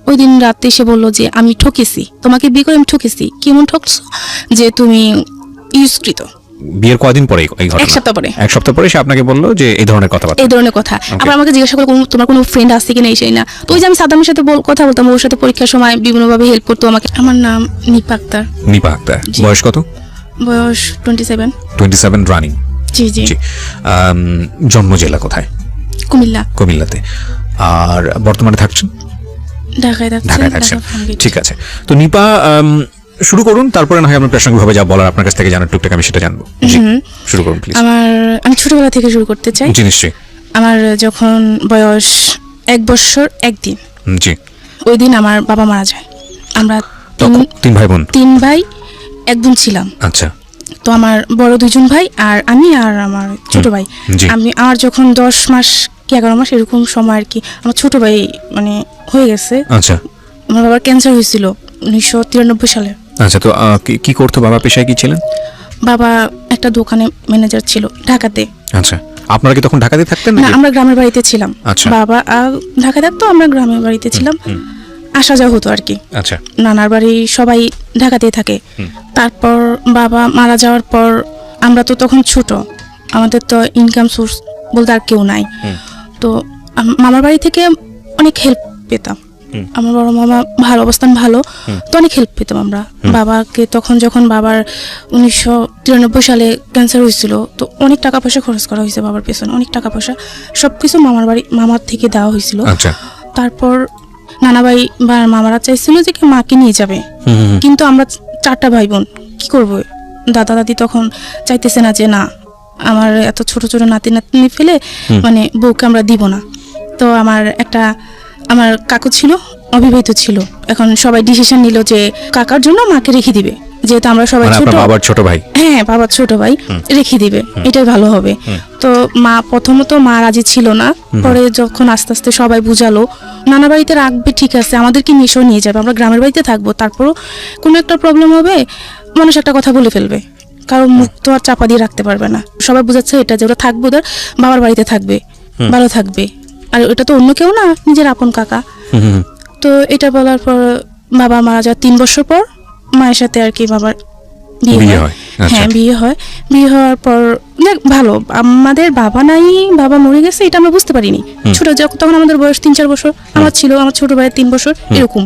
ওই দিন রাতে এসে বললো যে আমি ঠকেছি, তোমাকে বিয়ে করে আমি ঠকেছি। কেমন ঠকছো? যে তুমি ইউজকৃত। বিয়ের কয়দিন পরে এই ঘটনা? এক সপ্তাহ পরে। এক সপ্তাহ পরে সে আপনাকে বললো যে এই ধরনের কথাবার্তা। এই ধরনের কথা। আবার আমাকে জিজ্ঞাসা করলো তোমার কোনো ফ্রেন্ড আছে কিনা, এই সেই না। তো ওই যে আমি সাদ্দামের সাথে কথা বলতাম, ওর সাথে পরীক্ষার সময় বিভিন্নভাবে হেল্প করতো আমাকে। আমার নাম নিপা আক্তার। নিপা আক্তার। বয়স কত? বয়স 27। 27 রানিং। জি জি। জন্ম জেলা কোথায়? কুমিল্লা। কুমিল্লাতে। আর বর্তমানে থাকছেন ঢাকায়? ঢাকায় থাকছেন। ঠিক আছে। তো নিপা, শুরু করুন, তারপরে না হয় আমরা প্রাসঙ্গিকভাবে যা বলার আপনার কাছ থেকে জানার টুকটাক আমি সেটা জানবো। শুরু করুন প্লিজ। আমি ছোটবেলা থেকে শুরু করতে চাই। জি নিশ্চয়ই। আমার যখন বয়স 1 বছর 1 দিন, জি, ওই দিন আমার বাবা মারা যায়। আমরা 3 ভাই বোন। 3 ভাই 1 বোন ছিলাম। আচ্ছা। তো আমার বড় 2জন ভাই আর আমি আর আমার ছোট ভাই। আমার যখন 10 মাস কি 11 মাস এরকম সময় আর কি, আমার ছোট ভাই মানে হয়ে গেছে। আচ্ছা। আমার বাবার ক্যান্সার হয়েছিল 1993 সালে। আচ্ছা। তো কি করতো বাবা, পেশায় কি ছিলেন? বাবা একটা দোকানে ম্যানেজার ছিল ঢাকাতে। আচ্ছা। আপনারা কি তখন ঢাকাতে থাকতেন না, আমরা গ্রামের বাড়িতে ছিলাম। আচ্ছা। বাবা ঢাকা থাকতো, আমরা গ্রামের বাড়িতে ছিলাম। আসা যাওয়া হতো আর কি। আচ্ছা। নানার বাড়ি সবাই ঢাকাতেই থাকে। তারপর বাবা মারা যাওয়ার পর আমরা তো তখন ছোট, আমাদের তো ইনকাম সোর্স বলতে আর কেউ নাই। তো মামার বাড়ি থেকে অনেক হেল্প পেতাম। আমার বড় মামা ভালো অবস্থান ভালো, তো অনেক হেল্প পেতাম আমরা। বাবাকে তখন যখন বাবার 1993 সালে ক্যান্সার হয়েছিল, তো অনেক টাকা পয়সা খরচ করা হয়েছে বাবার পেছনে, অনেক টাকা পয়সা সবকিছু মামার থেকে দেওয়া হয়েছিল। তারপর নানা ভাই বা মামারা চাইছিল যে কি মাকে নিয়ে যাবে, কিন্তু আমরা 4টা ভাই বোন কি করবো? দাদা দাদি তখন চাইতেছে না যে না, আমার এত ছোট ছোট নাতি নাতনি ফেলে মানে বউকে আমরা দিব না। তো আমার কাকু ছিল, অবিবাহিত ছিল। এখন সবাই ডিসিশন নিল যে কাকার জন্য মাকে রেখে দিবে, যেহেতু আমরা সবাই ছোট। বাবার ছোট ভাই? হ্যাঁ, বাবার ছোট ভাই রেখে দিবে, এটাই ভালো হবে। তো প্রথমত মা রাজি ছিল না। পরে যখন আস্তে আস্তে সবাই বুঝালো নানা বাড়িতে রাখবে, ঠিক আছে, আমাদেরকে মিশও নিয়ে যাবে, আমরা গ্রামের বাড়িতে থাকবো, তারপরও কোনো একটা প্রবলেম হবে, মানুষ একটা কথা বলে ফেলবে, কারণ মুখ তো আর চাপা দিয়ে রাখতে পারবে না। সবাই বুঝাচ্ছে এটা যে ওরা থাকবে, ওদের বাবার বাড়িতে থাকবে, ভালো থাকবে, আর ওটা তো অন্য কেউ না, নিজের আপন কাকা। তো এটা বলার পর বাবা মারা যাওয়ার 3 বছর পর মায়ের সাথে আর কি বাবার বিয়ে হয়। হ্যাঁ, বিয়ে হয়। বিয়ে হওয়ার পর ভালো, আমাদের বাবা নাই, বাবা মরে গেছে, এটা আমরা বুঝতে পারিনি। ছোট তখন আমাদের বয়স 3-4 বছর, আমার ছিল, আমার ছোট ভাইয়ের 3 বছর এরকম।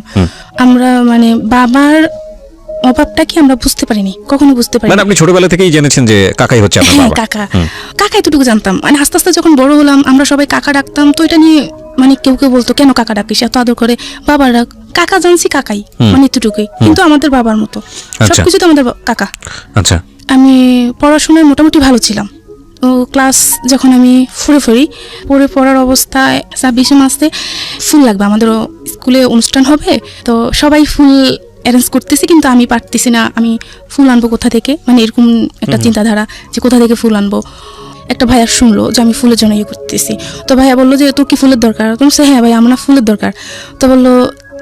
আমরা মানে বাবার অভাবটা কি আমরা বুঝতে পারিনি, কখনো বুঝতে পারিনি। মানে আপনি ছোটবেলা থেকেই জেনেছেন যে কাকাই হচ্ছে আপনার বাবা? কাকা এতটুকু জানতাম। মানে আস্তে আস্তে যখন বড় হলাম, আমরা সবাই কাকা ডাকতাম, তো এটা নিয়ে মানে কেউ কেউ বলতো কেন কাকা ডাকিস, এত আদর করে বাবার ডাক। কাকা জানছি কাকাই, মানে এতটুকুই, কিন্তু আমাদের বাবার মতো সবকিছুতে আমাদের কাকা। আচ্ছা। আমি পড়াশোনায় মোটামুটি ভালো ছিলাম। তো ক্লাস যখন আমি পড়ার অবস্থায় 26 মাসে ফুল লাগবে, আমাদের স্কুলে অনুষ্ঠান হবে, তো সবাই ফুল অ্যারেঞ্জ করতেছি, কিন্তু আমি পারতেছি না, আমি ফুল আনবো কোথা থেকে, মানে এরকম একটা চিন্তাধারা যে কোথা থেকে ফুল আনবো। একটা ভাইয়া শুনলো যে আমি ফুলের জন্য ইয়ে করতেছি, তো ভাইয়া বললো যে তোর কি ফুলের দরকার? তুমি হ্যাঁ ভাই, আমার না ফুলের দরকার। তো বললো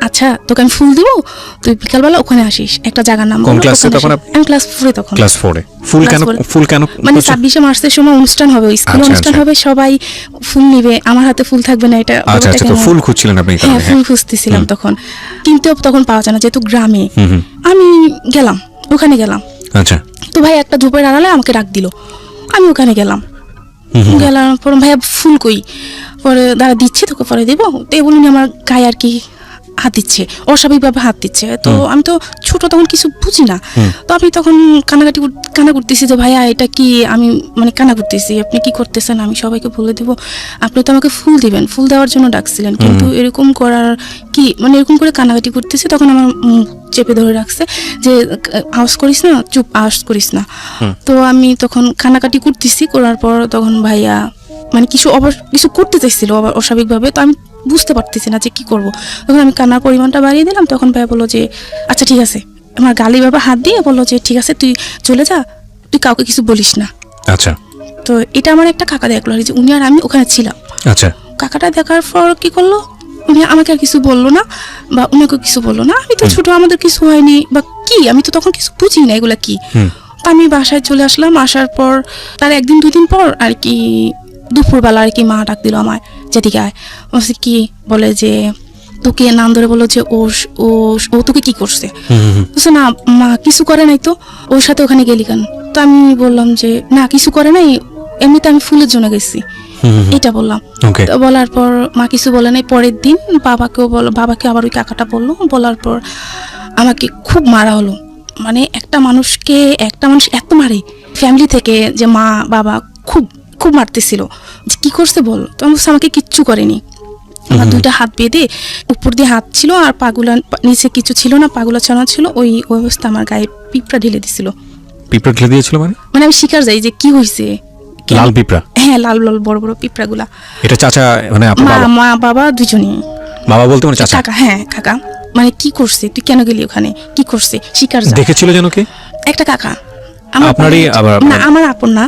আচ্ছা, তোকে আমি ফুল দিব, তুই বিকালবেলা ওখানে আসিস, একটা জায়গার নাম। কোন ক্লাসে তখন? আমি ক্লাস 4 তখন। ক্লাস 4 এ? ফুল কেন? মানে 26 মার্চের সময় অনুষ্ঠান হবে, স্কুলে অনুষ্ঠান হবে, সবাই ফুল নিবে, আমার হাতে ফুল থাকবে না, এটা। আচ্ছা, তো ফুল খুঁজছিলেন আপনি? হ্যাঁ, ফুল খুঁজতেছিলাম তখন, কিন্তু তখন পাওয়া যায় না, যেহেতু গ্রামে। আমি ওখানে গেলাম। আচ্ছা। তো ভাই একটা ঝোপের আড়ালে আমাকে ডাক দিল, আমি ওখানে গেলাম পর ভাইয়া ফুল কই, পরে দাঁড়া দিচ্ছি, তোকে পরে দেবো, তো এ বলুন আমার গায়ে আর কি হাত দিচ্ছে, অস্বাভাবিকভাবে হাত দিচ্ছে। তো আমি তো ছোট, তখন কিছু বুঝি না। তো আমি তখন কানা করতেছি যে ভাইয়া এটা কি, আমি মানে কানা করতেছি, আপনি কি করতেছেন, আমি সবাইকে বলে দেবো, আপনি তো আমাকে ফুল দিবেন, ফুল দেওয়ার জন্য ডাকছিলেন, কিন্তু এরকম করার কি, মানে এরকম করে কানাকাটি করতেছি। তখন আমার চেপে ধরে রাখছে যে আওয়াজ করিস না, চুপ, আওয়াজ করিস না। তো আমি তখন কানাকাটি করতেছি, করার পর তখন ভাইয়া মানে কিছু করতে চাইছিল আবার অস্বাভাবিকভাবে, তো আমি বুঝতে পারতেছি না যে কি করব। তখন আমি কান্নার পরিমাণটা বাড়িয়ে দিলাম। তখন ভাইয়া বললো যে আচ্ছা ঠিক আছে, আমার গালি বাবা হাত দিয়ে বললো যে ঠিক আছে, তুই চলে যা, তুই কাউকে কিছু বলিস না। আচ্ছা। তো এটা আমার একটা কাকা দেখলো, যে উনি আর আমি ওখানে ছিলাম। আচ্ছা। কাকাটা দেখার পর কি করলো, উনি আমাকে আর কিছু বললো না, বা উনাকে কিছু বললো না। আমি তো ছোট, আমাদের কিছু হয়নি, বা কি, আমি তো তখন কিছু বুঝি না এগুলা কি। তো আমি বাসায় চলে আসলাম। আসার পর তার 1-2 দিন পর আর কি দুপুরবেলা আর কি মা ডাক দিল আমার, যেদিকে আয়। বলছে কি, বলে যে তোকে নাম ধরে বললো যে ও ও ও তোকে কি করছে। বলছে না মা কিছু করে নাই তো, ওর সাথে ওখানে গেলি কেন? তো আমি বললাম যে না কিছু করে নাই, এমনিতে আমি ফুলের জন্য গেছি, এটা বললাম। তো বলার পর মা কিছু বলে নাই। পরের দিন বাবাকে আবার ওই কাকাটা বললো, বলার পর আমাকে খুব মারা হলো। মানে একটা মানুষ এত মারে ফ্যামিলি থেকে, যে মা বাবা খুব খুব মারতেছিল, যে কি করছে বল। তো আমাকে কিচ্ছু করেনি। আমার দুইটা হাত বেঁধে, উপর দিয়ে হাত ছিল আর পাগুলা নিচে কিছু ছিল না, পাগুলা ছানা ছিল, ওই অবস্থা আমার গায়ে পিঁপড়া ঢেলে দিছিল। পিঁপড়া ঢেলে দিয়েছিল মানে আমি শিকার যাই যে কি হয়েছে। লাল পিঁপড়া? হ্যাঁ, লাল লাল বড় বড় পিঁপড়া গুলা। এটা চাচা মানে মা বাবা দুজনেই। বাবা বলতে মানে চাচা? কাকা, হ্যাঁ কাকা। মানে কি করছে, তুই কেন গেলি ওখানে, কি করছে, শিকার যা। দেখেছিল যেন কি একটা কাকা, আপনারই আবার না আমার আপন না,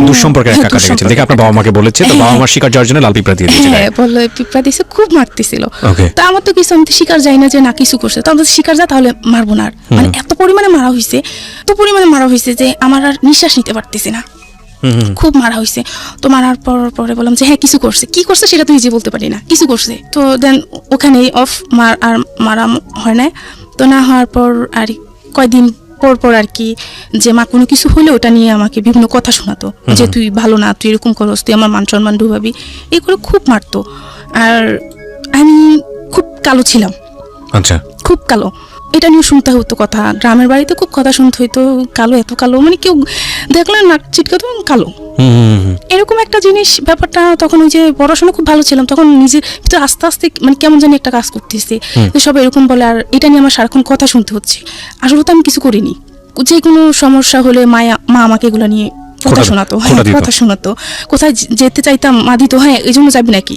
দুঃসম্পর্কের কাকা দেখেছেন, দেখে আপনার বাবা মাকে বলেছে, তো বাবা মার শিকার যাওয়ার জন্য লাল পিঁপড়া দিয়ে দিয়েছে। হ্যাঁ বললো পিঁপড়া দিয়েছে, খুব মারতেছিল। তো আমার তো কিছু, আমি তো শিকার যাই না যে না কিছু করছে, তো আমাদের শিকার যা তাহলে মারবো না। মানে এত পরিমাণে মারা হয়েছে যে আমার আর নিঃশ্বাস নিতে পারতেছি না, খুব মারা হয়েছে। তো মারার পরে বললাম যে হ্যাঁ কিছু করছে, কি করছে সেটা তুই যে বলতে পারি না, কিছু করছে। তো দেন ওখানে অফ আর মারা হয় না। তো না হওয়ার পর আর কয়দিন পর আর কি, যে মা কোনো কিছু হলে ওটা নিয়ে আমাকে বিভিন্ন কথা শোনাতো, যে তুই ভালো না, তুই এরকম করস, তুই আমার মান সম্মান ডুবাবি, এই করে খুব মারতো। আর আমি খুব কালো ছিলাম, আচ্ছা খুব কালো, এটা নিয়ে শুনতে হতো কথা। গ্রামের বাড়িতে খুব কথা শুনতে হইতো, কালো, এত কালো, মানে কেউ দেখলে নাক চিটকাতো কালো, এরকম একটা জিনিস। ব্যাপারটা তখন ওই যে পড়াশোনা খুব ভালো ছিলাম, তখন নিজের ভিতরে আস্তে আস্তে মানে কেমন জানি একটা কাজ করতেছে, সবাই এরকম বলে, আর এটা নিয়ে আমার সারাক্ষণ কথা শুনতে হচ্ছে। আসলে তো আমি কিছু করিনি, যে কোনো সমস্যা হলে মা আমাকে এগুলো নিয়ে কথা শোনাতো, কথা শোনাতো। কোথায় যেতে চাইতাম মা দিত, হ্যাঁ এই জন্য যাবি নাকি,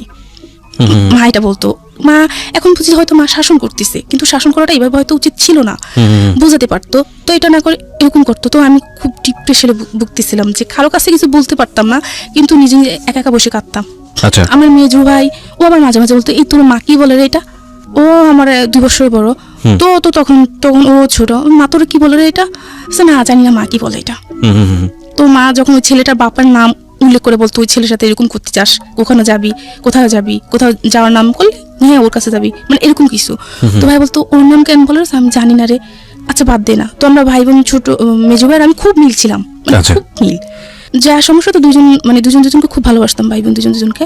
মা এটা বলতো। মা এখন বুঝি হয়তো মা শাসন করতেছে, কিন্তু শাসন করাটা এভাবে হয়তো উচিত ছিল না, বোঝাতে পারতো, তো এটা না করে এরকম করতো। তো আমি খুব ডিপ্রেশনে ভুগতেছিলাম, যে কারো কাছে কিছু বলতে পারতাম না, কিন্তু নিজে একা একা বসে কাঁদতাম। আমার মেজো ভাই ও আবার মাঝে মাঝে বলতো, এই তোর মা কি বলে রে এটা, ও আমার 2 বছর বড়, তো তখন ও ছোট, মা তোর কি বলে রে এটা, না জানি না মা কি বলে এটা। তো মা যখন ওই ছেলেটার বাবার নাম উল্লেখ করে বলতো, ওই ছেলের সাথে এরকম করতে চাস, ওখানে যাবি, কোথাও যাওয়ার নাম করলে হ্যাঁ ওর কাছে যাবি, মানে এরকম কিছু। তো ভাই বলতো ওর নাম কেন বলে, আমি জানি না রে, আচ্ছা বাদ দে না। তো আমরা ভাই বোন ছোট মেজো ভাই আমি খুব মিল ছিলাম, মানে খুব মিল, যা সমস্যা তো দুজনকে খুব ভালোবাসতাম, ভাই বোন দুজনকে।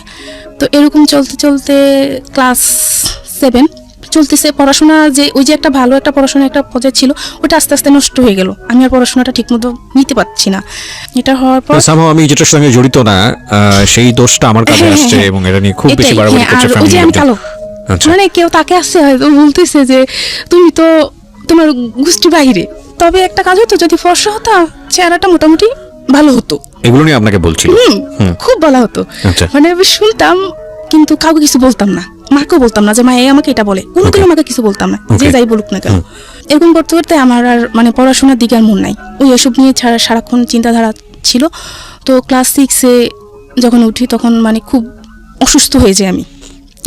তো এরকম চলতে চলতে ক্লাস 7 চলতেছে, পড়াশোনা যে ওই যে একটা ভালো একটা পড়াশোনা একটা পর্যায়ে ছিল, ওটা আস্তে আস্তে নষ্ট হয়ে গেল, আমি আর পড়াশোনাটা ঠিক মতো নিতে পারছি না। এটা হওয়ার পর আমি যেটার সঙ্গে জড়িত না সেই দোষটা আমার কাছে আসছে, এবং এটা নিয়ে খুব বেশি বাড়াবাড়ি করছে ফ্যামিলি। মানে কেউ তাকে আসছে হয়তো বলতেছে যে তুমি তো তোমার গোষ্ঠী বাইরে, তবে একটা কাজ হতো, যদি ফর্সা হতো চেহারাটা মোটামুটি ভালো হতো, এগুলো নিয়ে আপনাকে বলছিল, খুব বলা হতো। মানে আমি শুনতাম, কিন্তু কাউকে কিছু বলতাম না, মাকেও বলতাম না যে মা আমাকে এটা বলে, কোনোদিন আমাকে কিছু বলতাম না, যে যাই বলুক না কেন। এরকম করতে করতে আমার আর মানে পড়াশোনার দিকে আর মন নাই, ওই এসব নিয়ে সারাক্ষণ চিন্তাধারা ছিল। তো ক্লাস 6-এ যখন উঠি তখন মানে খুব অসুস্থ হয়ে যাই আমি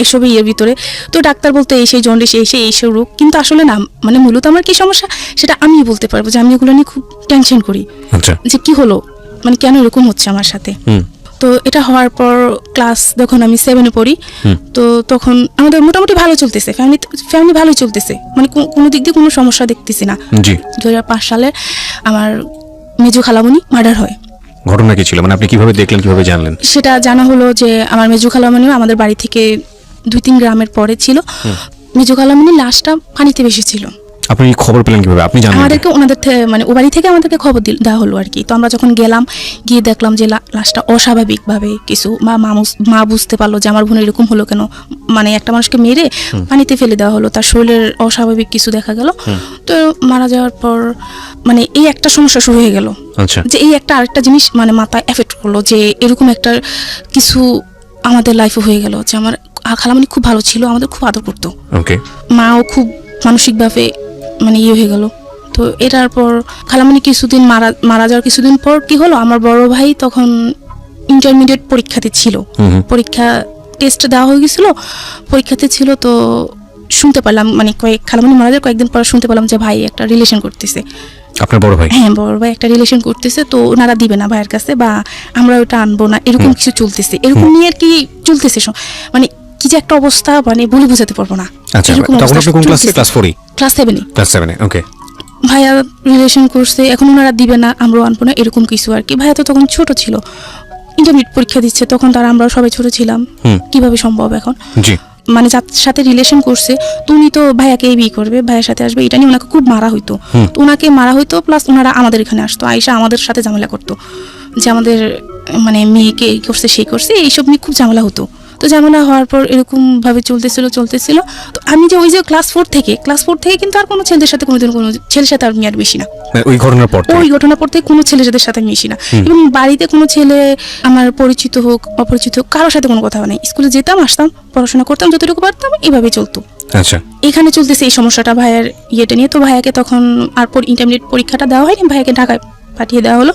এসবই এর ভিতরে। তো ডাক্তার বলতে এই সেই জন্ডিস, এই সেই রোগ, কিন্তু আসলে না, মানে মূলত আমার কি সমস্যা সেটা আমি বলতে পারবো, যে আমি এগুলো নিয়ে খুব টেনশন করি, যে কি হলো, মানে কেন এরকম হচ্ছে আমার সাথে। তো এটা হওয়ার পর ক্লাস যখন আমি 7-এ পড়ি, তো তখন আমাদের মোটামুটি ভালো চলতেছে, ফ্যামিলি ভালোই চলতেছে, মানে কোনো দিক দিয়ে কোনো সমস্যা দেখতেছি না। 2005 সালে আমার মেজো খালামণি মার্ডার হয়। ঘটনা কি ছিল, মানে আপনি কিভাবে দেখলেন, কিভাবে জানলেন? সেটা জানা হলো যে আমার মেজো খালামণিও আমাদের বাড়ি থেকে 2-3 গ্রামের পরে ছিল, মেজো খালামণির লাশটা পানিতে ভেসে ছিল। আপনি খবর পেলেন কিভাবে, আপনি জানলেন? আমাদেরকে ওনাদের মানে ও বাড়ি থেকে আমাদেরকে খবর দেওয়া হলো আর কি। তো আমরা যখন গেলাম, গিয়ে দেখলাম যে লাশটা অস্বাভাবিকভাবে কিছু, মা বুঝতে পারলো যে আমার বোনের এরকম হলো কেন, মানে একটা মানুষকে মেরে পানিতে ফেলে দেওয়া হলো, তার শরীরের অস্বাভাবিক কিছু দেখা গেল। তো মারা যাওয়ার পর মানে এই একটা সমস্যা শুরু হয়ে গেল, যে এই একটা আরেকটা জিনিস মানে মাথায় এফেক্ট করলো, যে এরকম একটা কিছু আমাদের লাইফে হয়ে গেল, যে আমার খালামণি খুব ভালো ছিল, আমাদের খুব আদর করতো, মাও খুব মানসিকভাবে মানে হয়ে গেল। তো এটার পর খালামণি কিছুদিন মারা যাওয়ার কিছুদিন পর কি হলো, আমার বড় ভাই তখন ইন্টারমিডিয়েট পরীক্ষাতে ছিল, পরীক্ষা টেস্ট দেওয়া হয়ে গেছিল, পরীক্ষাতে ছিল। তো শুনতে পেলাম, মানে খালামণি মারা যাওয়ার কয়েকদিন পর শুনতে পেলাম যে ভাই একটা রিলেশন করতেছে। আপনার বড় ভাই? হ্যাঁ, বড় ভাই একটা রিলেশন করতেছে, তো ওনারা দিবে না ভাইয়ের কাছে, বা আমরা ওটা আনবো না, এরকম কিছু চলতেছে, এরকম নিয়ে আর কি চলতেছে। মানে কি যে একটা অবস্থা মানে বলে বোঝাতে পারবো না। আচ্ছা, তখন আপনি কোন ক্লাসে? ক্লাস 4? ক্লাস 7। ক্লাস 7, ওকে। ভাইয়া রিলেশন করছে, এখন ওনারা দিবে না, আমরাও আনবো না, এরকম কিছু আর কি। ভাইয়া তো তখন ছোট ছিল, ইন্টারমিডিয়েট পরীক্ষা দিচ্ছে, তখন তারা আমরা সবাই ছোট ছিলাম, কিভাবে সম্ভব এখন? জি। মানে যার সাথে রিলেশন করছে তুমি তো ভাইয়াকে বিয়ে করবে, ভাইয়ের সাথে আসবে, এটা নিয়ে ওনাকে খুব মারা হইতো। তো ওনাকে মারা হইতো, প্লাস ওনারা আমাদের এখানে আসতো, আইসা আমাদের সাথে ঝামেলা করতো যে আমাদের মানে মেয়েকে এই করছে সেই করছে, এইসব নিয়ে খুব ঝামেলা হতো। তো ঝামেলা হওয়ার পর এরকম ভাবে চলতেছিল। তো আমি যে ওই যে ক্লাস 4 থেকে কিন্তু আর কোনো ছেলেদের সাথে কোনোদিন কোনো ছেলের সাথে আর আর মিশি না। ওই ঘটনার পর থেকে কোনো ছেলেদের সাথে মিশি না। এবং বাড়িতে কোনো ছেলে আমার পরিচিত হোক অপরিচিত হোক কারোর সাথে কোনো কথা হয় না। স্কুলে যেতাম, আসতাম, পড়াশোনা করতাম যতটুকু পারতাম, এভাবে চলতো। আচ্ছা, এখানে চলতেছে এই সমস্যাটা ভাইয়ের ইয়েটা নিয়ে। তো ভাইয়াকে তখন আর ইন্টারমিডিয়েট পরীক্ষাটা দেওয়া হয়নি, ভাইয়াকে ঢাকায় পাঠিয়ে দেওয়া হলো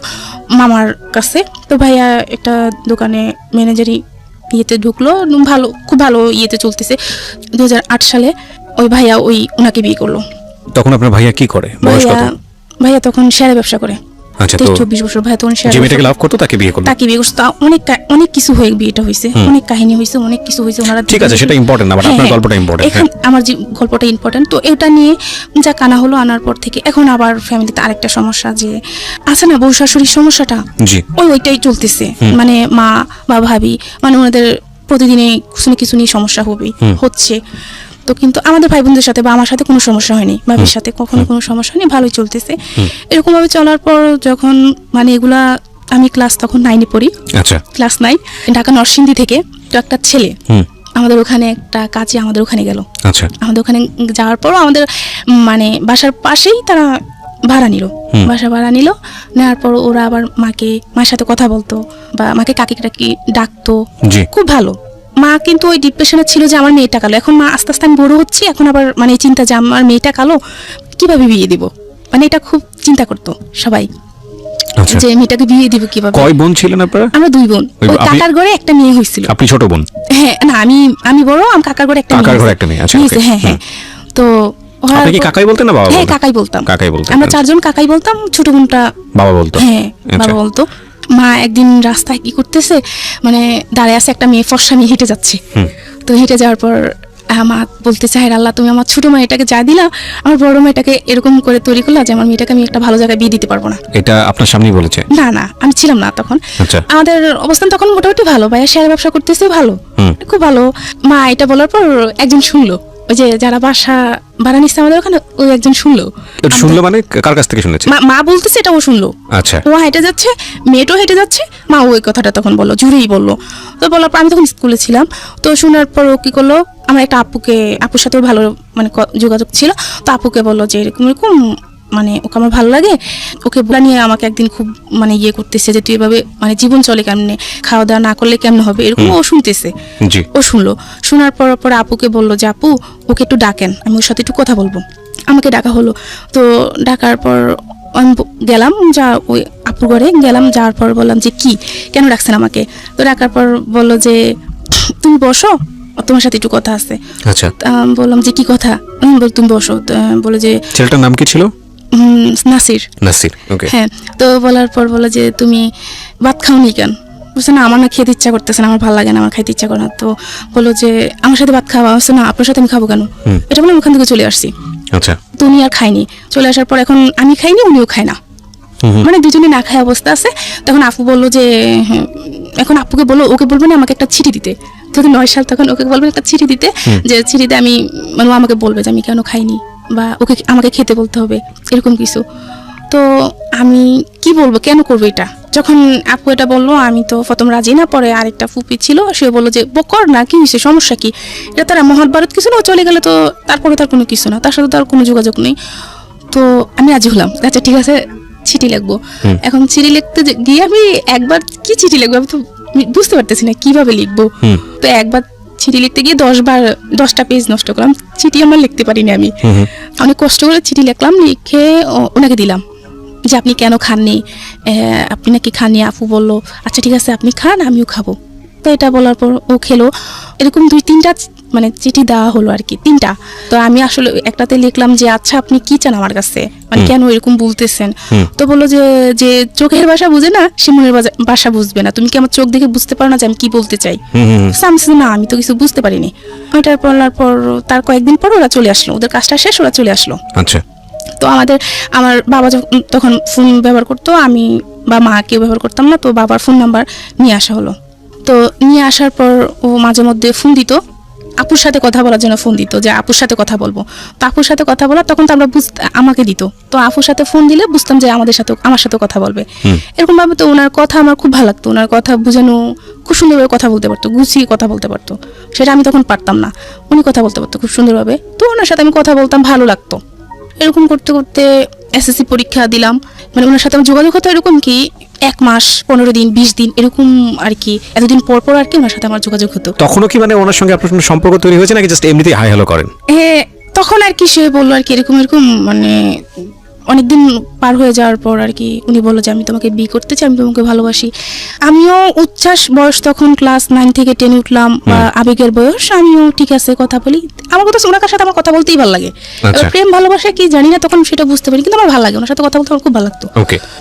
মামার কাছে। তো ভাইয়া একটা দোকানে ম্যানেজারি ইয়েতে ঢুকলো, খুব ভালো ইয়েতে চলতেছে। 2008 সালে ওই ভাইয়া ওনাকে বিয়ে করলো। তখন আপনার ভাইয়া কি করে? বয়স কত? ভাইয়া তখন শেয়ার ব্যবসা করে। আচ্ছা, তো 24 বছর ভাইয়া তখন শেয়ার, যে মেয়েটাকে লাভ করতো তাকে বিয়ে করলো। তা অনেক কিছু হয়ে বিয়েটা হয়েছে, অনেক কাহিনী হয়েছে, অনেক কিছু হয়েছে। ওনারা ঠিক আছে, সেটা ইম্পর্টেন্ট না, বাট আপনার গল্পটা ইম্পর্টেন্ট। আমার যে গল্পটা ইম্পর্টেন্ট। তো এটা নিয়ে যা কানা হলো, আনার পর থেকে এখন আবার ফ্যামিলিতে আরেকটা সমস্যা যে আছে না, বউ শাশুড়ির সমস্যাটা, জি, ওইটাই চলতেছে। মানে মা বা ভাবি মানে ওনাদের প্রতিদিনই কিছু নিয়ে সমস্যা হচ্ছে। তো কিন্তু আমাদের ভাই বোনদের সাথে বা আমার সাথে কোনো সমস্যা হয়নি, ভাবির সাথে কখনো কোনো সমস্যা নেই, ভালোই চলতেছে। এরকম ভাবে চলার পর যখন মানে এগুলা আমি ক্লাস তখন 9-এ পড়ি। আচ্ছা, ক্লাস 9, ঢাকা নরসিংদী থেকে তো একটা ছেলে আমাদের ওখানে একটা কাজে আমাদের ওখানে গেল। আচ্ছা, আমাদের ওখানে যাওয়ার পরও আমাদের মানে বাসার পাশেই তারা বাসা ভাড়া নিল। নেওয়ার পর ওরা আবার মার সাথে কথা বলতো বা মাকে কাকি ডাকতো, খুব ভালো। মা কিন্তু ওই ডিপ্রেশনে ছিল যে আমার মেয়েটা কালো। এখন মা আস্তে আস্তে আমি বড় হচ্ছি, এখন আবার মানে চিন্তা যে আমার মেয়েটা কালো, কিভাবে বিয়ে দিব, মানে এটা খুব চিন্তা করতো সবাই যে মেয়েটাকে বিয়ে দিব কিভাবে। কয় বোন ছিলেন আপনারা? আমরা 2 বোন। ওই কাকার ঘরে একটা মেয়ে হয়েছিল। আপনি ছোট বোন? হ্যাঁ, না আমি বড়, আমার কাকার ঘরে একটা মেয়ে। আচ্ছা, হ্যাঁ। তো আপনি কি কাকাই বলতেন না বাবা? হ্যাঁ, কাকাই বলতাম। আমরা 4 জন কাকাই বলতাম, ছোট বোনটা বাবা বলতো। হ্যাঁ, বাবা বলতো। মা একদিন রাস্তায় কি করতেছে, মানে দাঁড়ায় আছে একটা মেয়ে, ফর্সা মেয়ে হেঁটে যাচ্ছে। তো হেঁটে যাওয়ার পর মা বলতেছে, হায় আল্লাহ, তুমি আমার ছোট মেয়েটাকে যা দিলা, আমার বড় মেয়েটাকে এরকম করে তৈরি করলা যে আমার মেয়েটাকে আমি একটা ভালো জায়গায় বিয়ে দিতে পারবো না। এটা আপনার সামনেই বলেছে? না, আমি ছিলাম না তখন। আমাদের অবস্থান তখন মোটামুটি ভালো, ভাইয়া শেয়ার ব্যবসা করতেছে, ভালো, খুব ভালো। মা এটা বলার পর একজন শুনলো, ওই যে যারা বাসা ভাড়া নিচ্ছে আমাদের ওখানে, ওই একজন শুনলো। মানে কার কাছ থেকে শুনেছে? মা বলতেছে, এটা ও শুনলো। আচ্ছা, ও হেঁটে যাচ্ছে, মেয়েটাও হেঁটে যাচ্ছে, মা ওই কথাটা তখন বললো, জুড়েই বললো। তো বলার পর আমি তখন স্কুলে ছিলাম। তো শোনার পর ও কি করলো, আমার একটা আপুর সাথেও ভালো মানে যোগাযোগ ছিল। তো আপুকে বললো যে এরকম মানে ওকে আমার ভালো লাগে, ওকে বলা নিয়ে আমাকে একদিন খুব মানে ইয়ে করতেছে যে তুই এভাবে মানে জীবন চলে কেমনে, খাওয়া দাওয়া না করলে কেমন হবে, এরকম ও শুনতেছে। ও শুনলো, শোনার পর আপুকে বললো যে আপু ওকে একটু ডাকেন, আমি ওর সাথে একটু কথা বলবো। আমাকে ডাকা হলো। তো ডাকার পর আমি গেলাম, ওই আপুর ঘরে গেলাম। যাওয়ার পর বললাম যে কি, কেন ডাকছেন আমাকে? তো ডাকার পর বললো যে তুমি বসো, তোমার সাথে একটু কথা আছে। আচ্ছা, বললাম যে কি কথা? তুমি বসো। বলে যে ছেলেটার নাম কি ছিল? নাসির। ওকে। হ্যাঁ। তো বলার পর বলে যে তুমি ভাত খাওনি কেন? বলছে না, আমার না খেতে ইচ্ছা করতেছে না, আমার ভালো লাগে না, আমার খাইতে ইচ্ছা করে না। তো বলো যে আমার সাথে ভাত খাওয়া হচ্ছে না, আপনার সাথে আমি খাবো কেন? এটা বলে ওখান থেকে চলে আসছি। আচ্ছা, তো উনি আর খাইনি। চলে আসার পর এখন আমি খাইনি, উনিও খায় না, মানে দুজনে না খায় অবস্থা আছে। তখন আপু বললো যে এখন আপুকে বললো, ওকে বলবে না আমাকে একটা চিঠি দিতে। 2009 সাল, তখন ওকে বলবেন একটা চিঠি দিতে, যে চিঠিতে আমি মানে আমাকে বলবে যে আমি কেন খাইনি বা আমাকে খেতে বলতে হবে, এরকম কিছু। তো আমি কি বলবো, কেন করবো এটা? যখন আপু এটা বললো, আমি তো প্রথম রাজি না। পরে আরেকটা ফুপি ছিল, সে বললো যে কর না, কি হয়েছে, সমস্যা কি? এটা তারা মহাভারত কিছু না, চলে গেলে তো তারপরে তার কোনো কিছু না, তার সাথে তার কোনো যোগাযোগ নেই। তো আমি রাজি হলাম, আচ্ছা ঠিক আছে, চিঠি লিখবো। এখন চিঠি লিখতে গিয়ে আমি একবার কি চিঠি লিখবো আমি তো বুঝতে পারতেছি না কিভাবে লিখবো। তো একবার চিঠি লিখতে গিয়ে 10টা পেজ নষ্ট করলাম, চিঠি আমার লিখতে পারিনি। আমি অনেক কষ্ট করে চিঠি লিখলাম, লিখে ওনাকে দিলাম যে আপনি কেন খাননি, আপনি নাকি খাননি। আপু বললো আচ্ছা ঠিক আছে আপনি খান, আমিও খাবো। তো এটা বলার পর ও খেলো। এরকম 2-3টা মানে চিঠি দেওয়া হলো আর কি 3টা। তো আমি আসলে একটাতে লিখলাম যে আচ্ছা আপনি কি চান আমার কাছে, মানে কেন এরকম বলতেছেন। তো বললো যে যে চোখের ভাষা বুঝে না সে মনের ভাষা বুঝবে না, তুমি কি আমার চোখ দেখে বুঝতে পারো না যে আমি কি বলতে চাই। না আমি তো কিছু বুঝতে পারিনি। ওইটার বলার পর তার কয়েকদিন পর ওরা চলে আসলো, ওদের কাজটা শেষ ওরা চলে আসলো। আচ্ছা। তো আমার বাবা তখন ফোন ব্যবহার করতো, আমি বা মা কেউ ব্যবহার করতাম না। তো বাবার ফোন নাম্বার নিয়ে আসা হলো। তো নিয়ে আসার পর ও মাঝে মধ্যে ফোন দিত, আপুর সাথে কথা বলার জন্য ফোন দিত যে আপুর সাথে কথা বলবো। তো আপুর সাথে কথা বলা তখন তো আমরা আমাকে দিত, তো আপুর সাথে ফোন দিলে বুঝতাম যে আমার সাথে কথা বলবে। এরকম ভাবে তো ওনার কথা আমার খুব ভালো লাগতো, ওনার কথা বুঝানো খুব সুন্দরভাবে কথা বলতে পারতো, গুছিয়ে কথা বলতে পারতো, সেটা আমি তখন পারতাম না। উনি কথা বলতে পারতো খুব সুন্দরভাবে, তো ওনার সাথে আমি কথা বলতাম, ভালো লাগতো। এরকম করতে করতে এসএসসি পরীক্ষা দিলাম, মানে ওনার সাথে আমার যোগাযোগ হতো এরকম কি 1 মাস 15 দিন 20 দিন এরকম আর কি, এতদিন পর পর আর কি ওনার সাথে আমার যোগাযোগ হতো। তখনও কি মানে ওনার সঙ্গে আপনার কোনো সম্পর্ক তৈরি হয়েছে নাকি জাস্ট এমনিতেই হাই হ্যালো করেন? হ্যাঁ তখন আর কি সে বললো আর কি এরকম মানে অনেকদিন পার হয়ে যাওয়ার পর আর কি উনি বললো যে আমি তোমাকে বিয়ে করতে চাই, আমি তোমাকে ভালোবাসি। আমিও উচ্ছ্বাস বয়স তখন ক্লাস 9 থেকে 10 উঠলাম, বা আবেগের বয়স, আমিও ঠিক আছে কথা বলি। আমার কথা ওনার সাথে আমার কথা বলতেই ভালো লাগে। প্রেম ভালোবাসা কি জানি না তখন সেটা বুঝতে পারি, কিন্তু আমার ভালো লাগে, ওনার সাথে কথা বলতে আমার খুব ভালো লাগতো।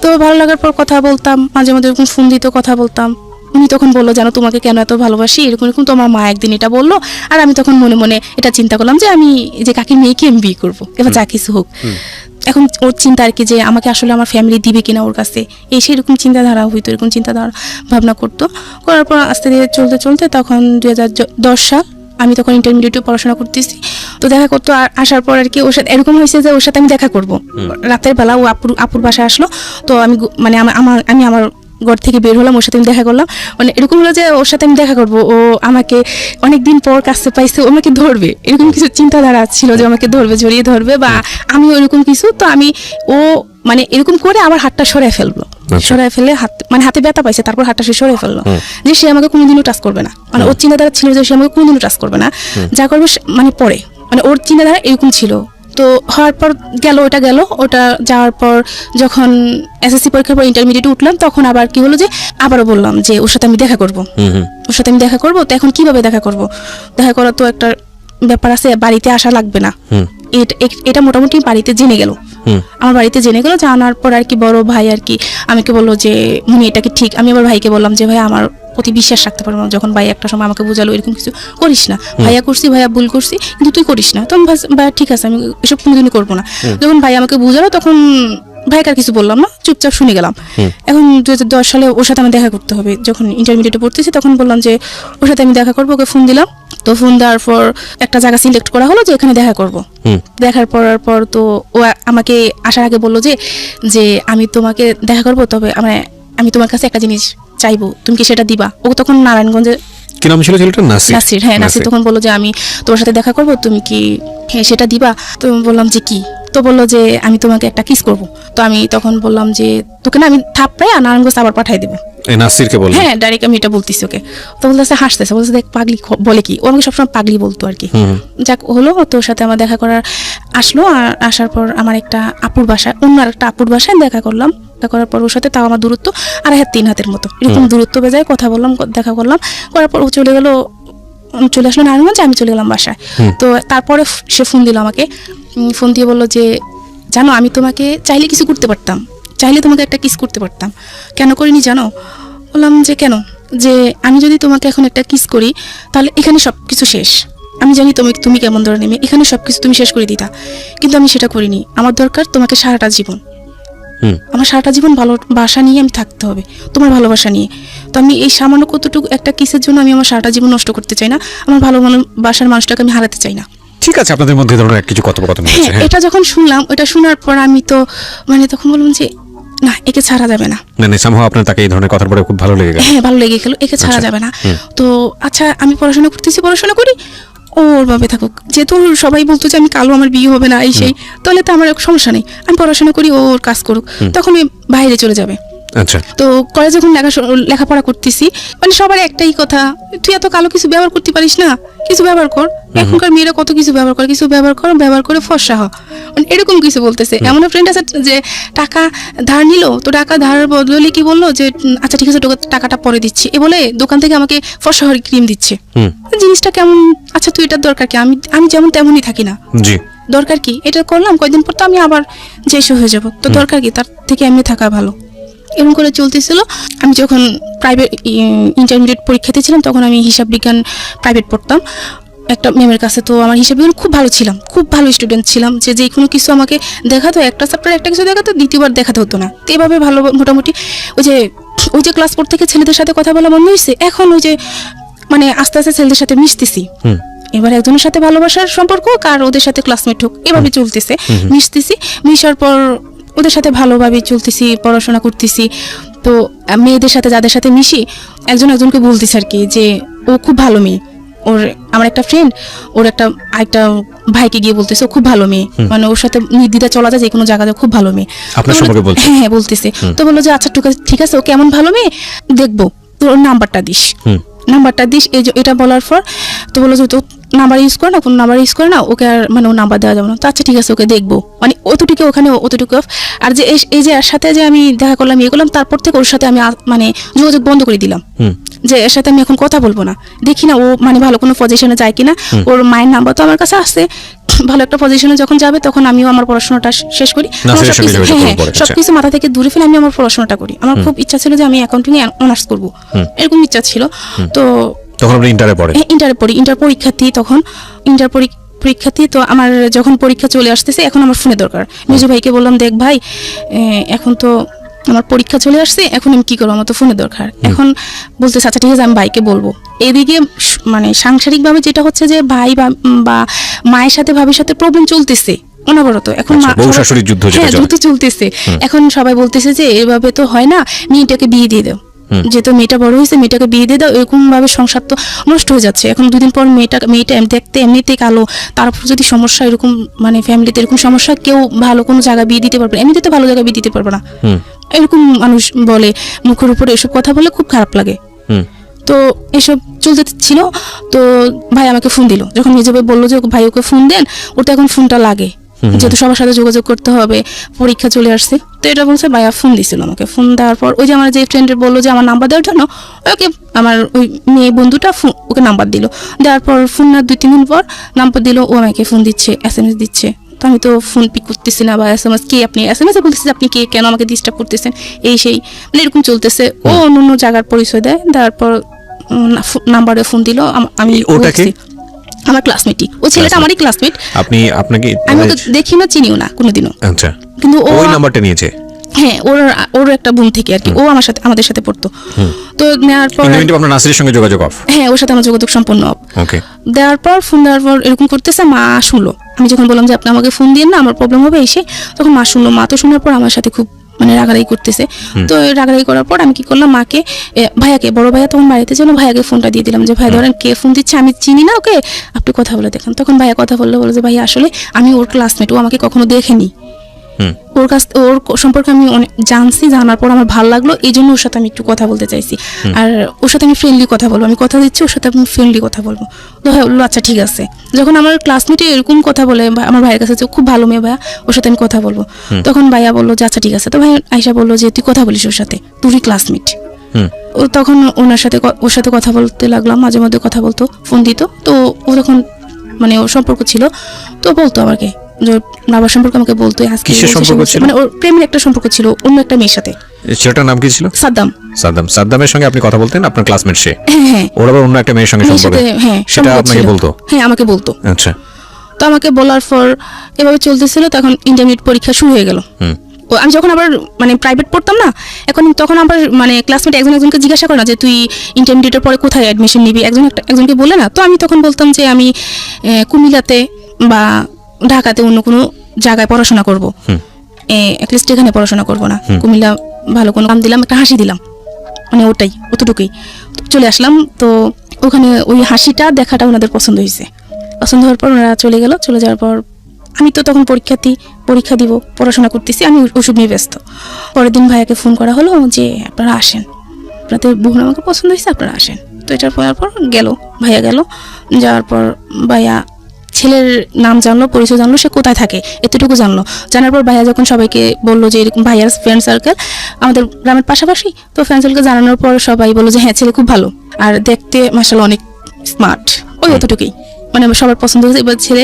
তো ভালো লাগার পর কথা বলতাম, মাঝে মধ্যে এরকম ফোন দিত, কথা বলতাম। উনি তখন বললো জানো তোমাকে কেন এত ভালোবাসি, এরকম এরকম তোমার মা একদিন এটা বললো। আর আমি তখন মনে মনে এটা চিন্তা করলাম যে আমি যে কাকির মেয়েকে আমি বিয়ে করবো, এবার যা কিছু হোক। এখন ওর চিন্তা আর কি যে আমাকে আসলে আমার ফ্যামিলি দিবে কিনা ওর কাছে, এই সেরকম চিন্তাধারা হইতো, এরকম চিন্তাধারা ভাবনা করতো। করার পর আস্তে ধীরে চলতে চলতে তখন 2010 সাল, আমি তখন ইন্টারমিডিয়েটে পড়াশোনা করতেছি। তো দেখা করতো আসার পর আর কি ওর সাথে এরকম হয়েছে যে ওর সাথে আমি দেখা করব রাতের বেলা, ও আপুর বাসায় আসলো। তো আমি মানে আমি আমার ঘর থেকে বের হলাম, ওর সাথে আমি দেখা করলাম। মানে এরকম হলো যে ওর সাথে আমি দেখা করবো, ও আমাকে অনেকদিন পর কাছে পাইছে, ও আমাকে ধরবে, এরকম কিছু চিন্তাধারা ছিল যে আমাকে ধরবে, জড়িয়ে ধরবে, বা আমি ওইরকম কিছু। তো ও মানে এরকম করে আমার হাতটা সরাই ফেললো, সরাই ফেলে মানে হাতে ব্যথা পাইছে, তারপর হাতটা সে সরাই ফেললো যে সে আমাকে কোনোদিনও টাচ করবে না। মানে ওর চিন্তাধারা ছিল যে সে আমাকে কোনোদিনও টাচ করবে না, যা করবে মানে পরে, মানে ওর চিন্তাধারা এরকম ছিল। তো হওয়ার পর ওটা যাওয়ার পর যখন এসএসসি পরীক্ষার পর ইন্টারমিডিয়েটে উঠলাম, তখন আবার কি হলো যে আবারও বললাম যে ওর সাথে আমি দেখা করব, তো এখন কিভাবে দেখা করব, দেখা করা তো একটা ব্যাপার আছে, বাড়িতে আসা লাগবে না। এটা মোটামুটি বাড়িতে জেনে গেল, আমার বাড়িতে জেনে গেল। জানার পর আর কি বড় ভাই আর কি আমাকে বললো যে মুনি এটা কি ঠিক। আমি আবার ভাইকে বললাম যে ভাই আমার প্রতি বিশ্বাস রাখতে পারবো না। যখন ভাই একটা সময় আমাকে বোঝালো এরকম কিছু করিস না, ভাইয়া ভুল করছি, কিন্তু তুই করিস না। তো আমি ভাই ঠিক আছে আমি এসব কোনোদিনই করবো না। যখন ভাই আমাকে বোঝালো তখন ভাইকে আর কিছু বললাম না, চুপচাপ শুনে গেলাম। এখন 2010 সালে ওর সাথে আমি দেখা করতে হবে, যখন ইন্টারমিডিয়েটে পড়তেছি তখন বললাম যে ওর সাথে আমি দেখা করবো। ওকে ফোন দিলাম, তো ফোন দেওয়ার পর একটা জায়গা সিলেক্ট করা হলো যে এখানে দেখা করব। দেখার পর তো ও আমাকে আসার আগে বললো যে আমি তোমাকে দেখা করবো, তবে আমি তোমার কাছে একটা জিনিস চাইবো, তুমি কি সেটা দিবা? ও তখন নারায়ণগঞ্জে, কি নাম ছিল ছেলেটার? নাসির। হ্যাঁ নাসির তখন বললো যে আমি তোমার সাথে দেখা করবো, তুমি কি সেটা দিবা? তো বললাম যে কি? তো বললো যে আমি তোমাকে একটা কিস করব। তো আমি তখন বললাম যে তোকে না আমি থাপড়াই নারায়ণগঞ্জ আবার পাঠাই দেবো। নাসিরকে বললাম, হ্যাঁ ডাইরেক্ট আমি এটা বলতেছি ওকে। তো বলতেছে হাসতেছে, বলতেছে দেখ পাগলি বলে কি, ও আমাকে সবসময় পাগলি বলতো আর কি। যাক হলো, তোর সাথে আমার দেখা করার আসলো। আর আসার পর আমার একটা আপুর বাসায়, অন্য একটা আপুর বাসায় দেখা করলাম। দেখা করার পর ওর সাথে তাও আমার দূরত্ব 2.5 হাত 3 হাতের মতো এরকম দূরত্ব বেজায়, কথা বললাম, দেখা করলাম। করার পর ও চলে আসলো নারায়ণগঞ্জে, আমি চলে গেলাম বাসায়। তো তারপরে সে ফোন দিল আমাকে, ফোন দিয়ে বললো যে জানো আমি তোমাকে চাইলে কিছু করতে পারতাম, চাইলে তোমাকে একটা কিস করতে পারতাম, কেন করিনি জানো? বললাম যে কেন? যে আমি যদি তোমাকে এখন একটা কিস করি তাহলে এখানে সব কিছু শেষ। আমি জানি তুমি কেমন ধরনের মেয়ে, এখানে সব কিছু তুমি শেষ করে দিতা, কিন্তু আমি সেটা করিনি। আমার দরকার তোমাকে সারাটা জীবন, আমার সারাটা জীবন ভালোবাসা নিয়ে আমি থাকতে হবে, তোমার ভালোবাসা নিয়ে। তো আমি এই সামান্য কতটুকু একটা কিসের জন্য আমি আমার সারাটা জীবন নষ্ট করতে চাই না, আমার ভালোবাসার মানুষটাকে আমি হারাতে চাই না। ঠিক আছে, আপনাদের মধ্যে ধরনের কিছু কথোপকথন হয়েছে। এটা যখন শুনলাম, ওটা শোনার পর আমি তো মানে তখন বললাম যে না একে ছাড়া যাবে না। মানে সামহাও আপনার তাকে এই ধরনের কথার পরে খুব ভালো লেগে গেল। হ্যাঁ ভালো লেগে গেল, একে ছাড়া যাবে না। তো আচ্ছা আমি পড়াশোনা করি, ওর ভাবে থাকুক, যেহেতু সবাই বলতো যে আমি কালো আমার বিয়ে হবে না এই সেই, তাহলে তো আমার সমস্যা নেই, আমি পড়াশোনা করি, ওর কাজ করুক, তখন বাইরে চলে যাবে। আচ্ছা। তো কলেজে যখন লেখাপড়া করতেছি, মানে সবার একটাই কথা, তুই এত কালো কিছু ব্যবহার করতে পারিস না, কিছু ব্যবহার কর। এখনকার মেয়েরা কত কিছু ব্যবহার করে, ব্যবহার করে ফর্সা হ, মানে এরকম কিছু বলতেছে। এমন ফ্রেন্ড আছে যে টাকা ধার নিল, তো টাকা ধারের বদলে কি বললো যে আচ্ছা ঠিক আছে টাকাটা পরে দিচ্ছি, এ বলে দোকান থেকে আমাকে ফর্সাহরি ক্রিম দিচ্ছে। জিনিসটা কেমন? আচ্ছা তুই এটার দরকার কি? আমি যেমন তেমনই থাকি না, দরকার কি? এটা করলাম কয়েকদিন পর তো আমি আবার যেসে হয়ে যাব, তো দরকার কি? তার থেকে এমনি থাকা ভালো। এরকম করে চলতেছিল। আমি যখন প্রাইভেট ইন্টারমিডিয়েট পরীক্ষাতে ছিলাম তখন আমি হিসাব বিজ্ঞান প্রাইভেট পড়তাম একটা ম্যামের কাছে। তো আমার হিসাব বিজ্ঞান খুব ভালো ছিলাম, খুব ভালো স্টুডেন্ট ছিলাম, যে কোনো কিছু আমাকে দেখাতো, একটা চ্যাপ্টার একটা কিছু দেখাতো, দ্বিতীয়বার দেখাতে হতো না। তো এভাবে ভালো মোটামুটি ওই যে ক্লাস 4 থেকে ছেলেদের সাথে কথা বলা বন্ধ হয়েছে, এখন ওই যে মানে আস্তে আস্তে ছেলেদের সাথে মিশতেছি। এবার একজনের সাথে ভালোবাসার সম্পর্ক হোক আর ওদের সাথে ক্লাসমেট হোক, এভাবে চলতেছে। মিশতেছি, মিশার পর ওদের সাথে ভালোভাবে চলতেছি, পড়াশোনা করতেছি। তো মেয়েদের সাথে যাদের সাথে মিশি একজনকে বলতেছি আর কি যে ও খুব ভালো মেয়ে। আমার একটা ফ্রেন্ড ওর একটা ভাইকে গিয়ে বলতেছে ও খুব ভালো মেয়ে, মানে ওর সাথে নির্দ্বিধা চলা যায় যে কোনো জায়গায়, খুব ভালো মেয়ে। হ্যাঁ বলতেছে। তো বললো যে আচ্ছা ঠিক আছে ও কেমন ভালো মেয়ে দেখবো, তোর নাম্বারটা দিস। এটা বলার পর তো বললো যে তো নাম্বার ইউজ করে না, কোন নাম্বার ইউজ করে না, ওকে আর মানে ও নাম্বার দেওয়া যাবে না। তো আচ্ছা ঠিক আছে ওকে দেখবো, মানে অতটুকু ওখানে অতটুকু। আর যে এই যে এর সাথে যে আমি দেখা করলাম ইয়ে করলাম, তারপর থেকে ওর সাথে আমি মানে যোগাযোগ বন্ধ করে দিলাম, যে এর সাথে আমি এখন কথা বলবো না। দেখি না ও মানে ভালো কোনো পজিশনে যায় কিনা। ওর মায়ের নাম্বার তো আমার কাছে আসছে, ভালো একটা পজিশনে যখন যাবে তখন আমিও আমার পড়াশোনাটা শেষ করি। সবকিছু মাথা থেকে দূরে ফেলে আমি আমার পড়াশোনাটা করি। আমার খুব ইচ্ছা ছিল যে আমি অ্যাকাউন্টিং এ অনার্স করবো, এরকম ইচ্ছা ছিল। তো তখন আপনি ইন্টারে পড়ি, ইন্টার পরীক্ষার্থী, তখন ইন্টার পরীক্ষার্থী। তো আমার যখন পরীক্ষা চলে আসতেছে, এখন আমার ফোনে দরকার। মিজু ভাইকে বললাম দেখ ভাই এখন তো আমার পরীক্ষা চলে আসছে, এখন আমি কি করবো, আমার তো ফোনে দরকার। এখন বলতেছে আচ্ছা ঠিক আছে আমি ভাইকে বলবো। এদিকে মানে সাংসারিক ভাবে যেটা হচ্ছে যে ভাই বা মায়ের সাথে ভাবির সাথে প্রবলেম চলতেছে অনবরত। এখন যুদ্ধ চলতেছে। এখন সবাই বলতেছে যে এভাবে তো হয় না, মেয়েটাকে বিয়ে দিয়ে দাও, যেহেতু মেয়েটা বড় হয়েছে মেয়েটাকে বিয়ে দিয়ে দাও। এরকম ভাবে সংসার তো নষ্ট হয়ে যাচ্ছে। এখন দুদিন পর মেয়েটা দেখতে এমনিতেই কালো, তারপর যদি সমস্যা এরকম মানে ফ্যামিলিতে এরকম সমস্যা, কেউ ভালো কোনো জায়গায় বিয়ে দিতে পারবে না, এমনিতে তো ভালো জায়গায় বিয়ে দিতে পারবে না, এরকম মানুষ বলে, মুখের উপরে এসব কথা বলে, খুব খারাপ লাগে। তো এসব চলতে ছিল। তো ভাই আমাকে ফোন দিল, যখন নিজে বললো যে ভাই ওকে ফোন দেন, ওর তো এখন ফোনটা লাগে, যেহেতু সবার সাথে যোগাযোগ করতে হবে, পরীক্ষা চলে আসছে। তো এটা বলছে ভাইয়া ফোন দিছিল আমাকে। ফোন দেওয়ার পর ওই যে আমার যে ফ্রেন্ডের বললো যে আমার নাম্বার দেওয়ার জন্য, ওকে আমার ওই মেয়ে বন্ধুটা ওকে নাম্বার দিল। দেওয়ার পর ফোন না 2-3 দিন পর নাম্বার দিল, ও আমাকে ফোন দিচ্ছে, SMS দিচ্ছে। তো আমি তো ফোন পিক করতেছি না, বা SMS কে আপনি SMS বলতেছি আপনি কে, কেন আমাকে ডিস্টার্ব করতেছেন, এই সেই মানে এরকম চলতেছে। ও অন্য জায়গার পরিচয় দেয়, দেওয়ার পর নাম্বারে ফোন দিল। আমি আমার ক্লাসমেটই, ও ছেলেটা আমারই ক্লাসমেট। আপনাকে আমি ওকে দেখি না, চিনিও না কোনোদিনও। আচ্ছা, কিন্তু ও ওই নাম্বারটা নিয়েছে। হ্যাঁ, ওর একটা বোন থেকে আর কি, ও আমাদের সাথে পড়তো। তো নেওয়ার পর আপনার নাসিরের সঙ্গে যোগাযোগ অফ? হ্যাঁ, ওর সাথে আমার যোগাযোগ সম্পূর্ণ অফ। ওকে। দেওয়ার পর ফোন দেওয়ার পর এরকম করতেছে, মা শুনলো। আমি যখন বললাম যে আপনি আমাকে ফোন দিয়েন না, আমার প্রবলেম হবে এসে, তখন মা শুনলো। মা তো শোনার পর আমার সাথে খুব মানে রাগারাগি করতেছে। তো রাগারাগি করার পর আমি কি করলাম, মাকে ভাইয়াকে, বড় ভাইয়া তখন বাড়িতে ছিল, ভাইয়াকে ফোনটা দিয়ে দিলাম যে ভাই ধরেন কে ফোন দিচ্ছে, আমি চিনি না ওকে, আপনি কথা বলে দেখেন। তখন ভাইয়া কথা বললো যে ভাইয়া আসলে আমি ওর ক্লাসমেট, ও আমাকে কখনো দেখেনি, ওর সম্পর্কে আমি অনেক জানছি, জানার পর আমার ভালো লাগলো, এই জন্য ওর সাথে আমি একটু কথা বলতে চাইছি, আর ওর সাথে আমি ফ্রেন্ডলি কথা বলবো, আমি কথা দিচ্ছি ওর সাথে আমি ফ্রেন্ডলি কথা বলবো। তো ভাই বললো আচ্ছা ঠিক আছে। যখন আমার ক্লাসমেটে এরকম কথা বলে, আমার ভাইয়ের কাছে খুব ভালো মেয়ে ভাইয়া, ওর সাথে আমি কথা বলবো, তখন ভাইয়া বললো যে আচ্ছা ঠিক আছে। তো ভাই আয়শা বললো যে তুই কথা বলিস ওর সাথে, তুই ক্লাসমেট। ও তখন ওর সাথে কথা বলতে লাগলাম, মাঝে মধ্যে কথা বলতো, ফোন দিত। তো ও তখন মানে ওর সম্পর্ক ছিল, তো বলতো আমাকে বাবার সম্পর্কে আমাকে বলতো, মানে ওর প্রেমের একটা সম্পর্ক ছিল অন্য একটা মেয়ের সাথে। ছেলেটার নাম কি ছিল? সাদ্দামের সঙ্গে আপনি কথা বলতেন, আপনার ক্লাসমেট সে? হ্যাঁ। ওর আবার অন্য একটা মেয়ের সঙ্গে সম্পর্ক? হ্যাঁ, সেটা আপনাকে বলতো? হ্যাঁ, আমাকে বলতো। আচ্ছা। তো আমাকে বলার পর এভাবে চলতেছিল। তখন ইন্টারমিডিয়েট পরীক্ষা শুরু হয়ে গেল। আমি যখন আবার মানে প্রাইভেট পড়তাম না, তখন আবার মানে ক্লাসমেট একজনকে জিজ্ঞাসা করে না যে তুই ইন্টারমিডিয়েটের পরে কোথায় অ্যাডমিশন নিবি, একজনকে বলে না। তো আমি তখন বলতাম যে আমি কুমিল্লাতে বা ঢাকাতে অন্য কোনো জায়গায় পড়াশোনা করবো, অ্যাটলিস্ট এখানে পড়াশোনা করবো না, কুমিল্লা ভালো কোনো নাম দিলাম, একটা হাসি দিলাম, মানে ওটাই, অতটুকুই চলে আসলাম। তো ওখানে ওই হাসিটা দেখাটা ওনাদের পছন্দ হয়েছে। পছন্দ হওয়ার পর ওনারা চলে গেল। চলে যাওয়ার পর আমি তো তখন পরীক্ষা দিব, পড়াশোনা করতেছি, আমি ওষুধ নিয়ে ব্যস্ত। পরের দিন ভাইয়াকে ফোন করা হলো যে আপনারা আসেন, আপনাদের বোন আমাকে পছন্দ হয়েছে, আপনারা আসেন। তো এটার পর গেল, ভাইয়া গেল। যাওয়ার পর ভাইয়া ছেলের নাম জানলো, পরিচয় জানলো, সে কোথায় থাকে এতটুকু জানলো। জানার পর ভাইয়া যখন সবাইকে বললো যে এরকম ভাইয়ার ফ্রেন্ড সার্কেল আমাদের গ্রামের পাশাপাশি, তো ফ্রেন্ড সার্কেলকে জানানোর পর সবাই বললো যে হ্যাঁ ছেলে খুব ভালো আর দেখতে মাশাআল্লাহ অনেক স্মার্ট, ওই এতটুকুই মানে সবার পছন্দ হয়েছে। এবার ছেলে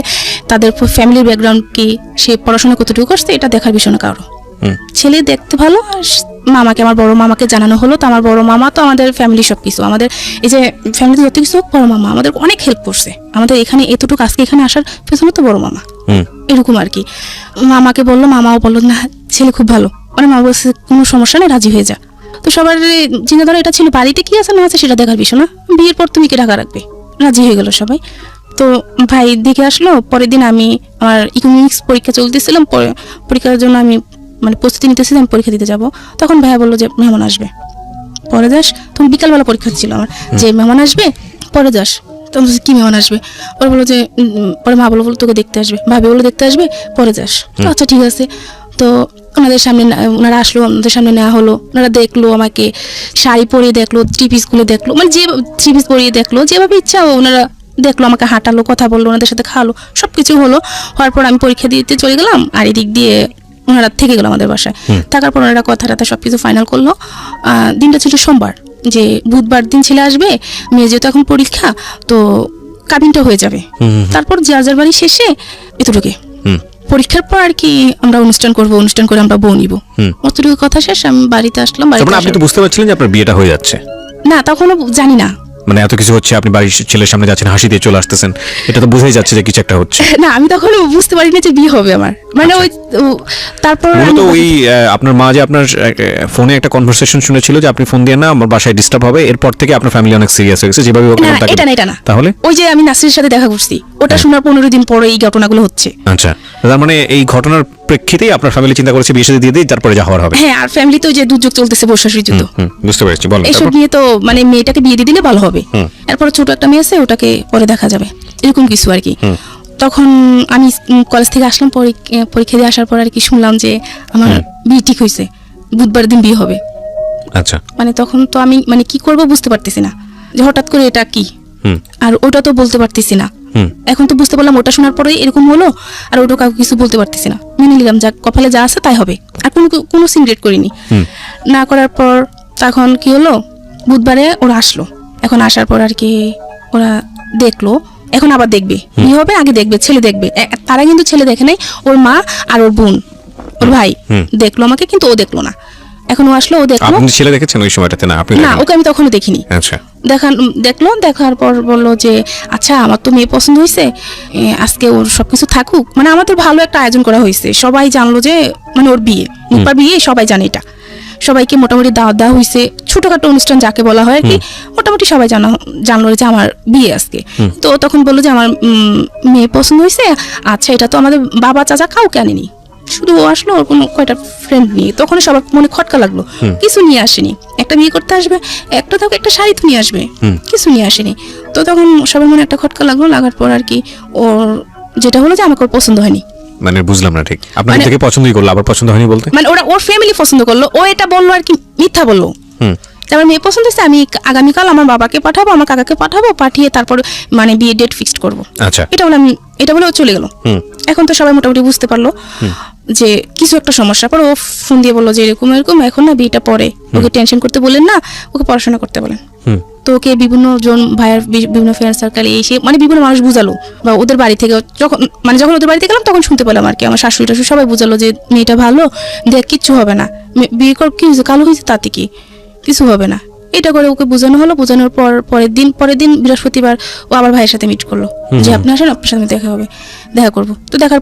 তাদের ফ্যামিলির ব্যাকগ্রাউন্ড কি, সে পড়াশোনা কতটুকু করছে এটা দেখার বিষয় না কারো। ছেলে দেখতে ভালো, আর মামাকে, আমার বড় মামাকে জানানো হলো। তো আমার বড় মামা তো আমাদের ফ্যামিলি সব কিছু, আমাদের এই যে ফ্যামিলিতে যত কিছু বড় মামা আমাদের অনেক হেল্প করছে। আমাদের এখানে এতটুকু আজকে এখানে আসার পেছনে তো বড় মামা, এরকম আর কি। মামাকে বললো, মামাও বললো না ছেলে খুব ভালো, মানে মা বলছে কোনো সমস্যা নেই, রাজি হয়ে যা। তো সবার চিন্তাধারা এটা ছিল বাড়িতে কি আছে না আছে সেটা দেখার বিষয় না, বিয়ের পর তুমি কি ঢাকা রাখবে। রাজি হয়ে গেল সবাই। তো ভাই দেখে আসলো। পরের দিন আমি আমার ইকোনমিক্স পরীক্ষা চলতেছিলাম, পরীক্ষার জন্য আমি মানে প্রস্তুতি নিতেছিলাম, পরীক্ষা দিতে যাব। তখন ভাইয়া বললো যে মেহমান আসবে, পরে যাস। তখন বিকালবেলা পরীক্ষা ছিল আমার, যে মেহমান আসবে পরে যাস। তখন কি মেহমান আসবে? পরে বললো যে পরে মা বললো তোকে দেখতে আসবে, ভাবি বললো দেখতে আসবে পরে যাস। তো আচ্ছা ঠিক আছে। তো ওনাদের সামনে ওনারা আসলো, ওনাদের সামনে নেওয়া হলো। ওনারা দেখলো আমাকে, শাড়ি পরিয়ে দেখলো, থ্রি পিস গুলো দেখলো, মানে যে থ্রি পিস পরিয়ে দেখলো, যেভাবে ইচ্ছা ওনারা দেখলো, আমাকে হাঁটালো, কথা বললো, ওনাদের সাথে খাওয়ালো, সবকিছু হলো। হওয়ার পর আমি পরীক্ষা দিতে চলে গেলাম, আর এদিক দিয়ে ওনারা থেকে গেলো আমাদের বাসায়। থাকার পর ওনারা কথা টাথা সবকিছু ফাইনাল করলো। দিনটা ছিল সোমবার, যে বুধবার দিন ছেলে আসবে, মেয়ে যেহেতু এখন পরীক্ষা, তো কাবিনটা হয়ে যাবে। তারপর যার যার বাড়ি শেষে এতটুকু পরীক্ষার পর আর কি আমরা অনুষ্ঠান করব, অনুষ্ঠান করে আমরা বউ নিব, অতটুকু কথা শেষ। আমি বাড়িতে আসলাম। আপনি তো বুঝতে পারছিলেন যে আপনার বিয়েটা হয়ে যাচ্ছে? না, তখনও জানি না। মানে এত কিছু হচ্ছে, আপনি বাড়ির ছেলের সামনে যাচ্ছেন, হাসি দিয়ে চলে আসতেছেন, এটা তো বোঝাই যাচ্ছে যে কিছু একটা হচ্ছে। না, আমি তখন বুঝতে পারিনি যে বিয়ে হবে আমার, মানে ওই তারপর তো ওই আপনার মা যে আপনার ফোনে একটা কনভারসেশন শুনেছিল যে আপনি ফোন দিয়ে না, আমার বাসায় ডিস্টার্ব হবে, এরপর থেকে আপনার ফ্যামিলি অনেক সিরিয়াস হয়ে গেছে যেভাবে। এটা না, তাহলে ওই যে আমি নাসিরের সাথে দেখা করছি, ওটা শোনার 15 দিন পরে এই ঘটনাগুলো হচ্ছে। আচ্ছা, তার মানে এই ঘটনার প্রেক্ষিতেই আপনার ফ্যামিলি চিন্তা করেছে বিয়ে সাথে দিয়ে দিই, তারপরে যা হওয়ার হবে। হ্যাঁ, আর ফ্যামিলি তো যে দুর্যোগ চলতেছে, বর্ষাশ্রী যুদ্ধ, বুঝতে পেরেছি। বলো এসব নিয়ে তো মানে মেয়েটাকে বিয়ে দিয়ে দিলে ভালো হবে, এরপর ছোট একটা মেয়ে আছে ওটাকে পরে দেখা যাবে, এরকম কিছু আর কি। তখন আমি কলেজ থেকে আসলাম, পরীক্ষা দিয়ে আসার পর আর কি শুনলাম যে আমার বিয়ে ঠিক হয়েছে, বুধবার দিন বিয়ে হবে। আচ্ছা, মানে তখন তো আমি মানে কি করব বুঝতে পারতেছি না, যে হঠাৎ করে এটা কি, আর ওটা তো বলতে পারতেছি না। এখন তো বুঝতে পারলাম ওটা শোনার পরে এরকম হলো, আর ওটা কাউকে কিছু বলতে পারতেছি না, মেনে নিলাম যা কপালে যা আছে তাই হবে, আর কোনো সিনক্রেট করিনি। না করার পর তখন কি হলো, বুধবারে ওরা আসলো। এখন আসার পর আর কি ওরা দেখলো, এখন আবার দেখবে, বিয়ে হবে আগে দেখবে, ছেলে দেখবে। তারা কিন্তু ছেলে দেখে নাই, ওর মা আর ওর বোন, ওর ভাই দেখলো আমাকে, কিন্তু ও দেখলো না। এখন ও আসলো, ও দেখলো। আপনি ছেলে দেখেছেন ওই সময়টাতে? না, আপনি না, ওকে আমি তখনও দেখিনি। আচ্ছা, দেখলো, দেখার পর বললো যে আচ্ছা আমার তো মেয়ে পছন্দ হয়েছে, আজকে ওর সবকিছু থাকুক, মানে আমাদের ভালো একটা আয়োজন করা হয়েছে। সবাই জানলো যে মানে ওর বিয়ে, নিপার বিয়ে, সবাই জানে এটা, সবাইকে মোটামুটি দাওয়াত দেওয়া হয়েছে, ছোটখাটো অনুষ্ঠান যাকে বলা হয় আর কি, মোটামুটি সবাই জানলো যে আমার বিয়ে আজকে। তো তখন বললো যে আমার মেয়ে পছন্দ হয়েছে। আচ্ছা, এটা তো আমাদের বাবা চাচা কাউকে আনেনি, শুধু ও আসলো ওর কোনো কয়টা ফ্রেন্ড নিয়ে। তখন সবার মনে খটকা লাগলো, কিছু নিয়ে আসেনি। একটা বিয়ে করতে আসবে, একটা থাকবে, একটা শাড়ি তো নিয়ে আসবে, কিছু নিয়ে আসেনি। তো তখন সবার মনে একটা খটকা লাগলো, লাগার পর আর কি ওর যেটা হলো যে আমাকে ওর পছন্দ হয়নি। মানে বুঝলাম না ঠিক, আপনার থেকে পছন্দই করলো, আবার পছন্দ হয়নি বলতে? মানে ওর ফ্যামিলি পছন্দ করলো, ও এটা বললো আর কি, মিথ্যা বললো। তারপর মেয়ে পছন্দ হয়েছে, আমি আগামীকাল আমার বাবাকে পাঠাবো, আমার কাকাকে পাঠাবো, পাঠিয়ে তারপর মানে বিয়ে ডেট ফিক্সড করবো। আচ্ছা, এটা বলে ও চলে গেল। এখন তো সবাই মোটামুটি বুঝতে পারলো যে কিছু একটা সমস্যা। পরে ও ফোন দিয়ে বললো যে এরকম এরকম, এখন না বিয়েটা পরে, ওকে টেনশন করতে বলেন না, ওকে পড়াশোনা করতে বলেন। তো ওকে বিভিন্ন জন ভাইয়ের বিভিন্ন ফ্রেন্ড সার্কেল এসে মানে বিভিন্ন মানুষ বুঝালো, বা ওদের বাড়ি থেকে যখন ওদের বাড়িতে গেলাম তখন শুনতে পেলাম আর কি, আমার শাশুড়ি টাশুড়ি সবাই বুঝালো যে মেয়েটা ভালো, দেখ কিচ্ছু হবে না, বিয়ে কর, কি হয়েছে, কালো হয়েছে, তাতে কি, কিছু হবে না। এটা করে ওকে বোঝানো হলো। বোঝানোর পরের দিন বৃহস্পতিবার ও আবার ভাইয়ের সাথে মিট করলো, যে আপনি আসেন, আপনার সাথে দেখা করবো। তো দেখা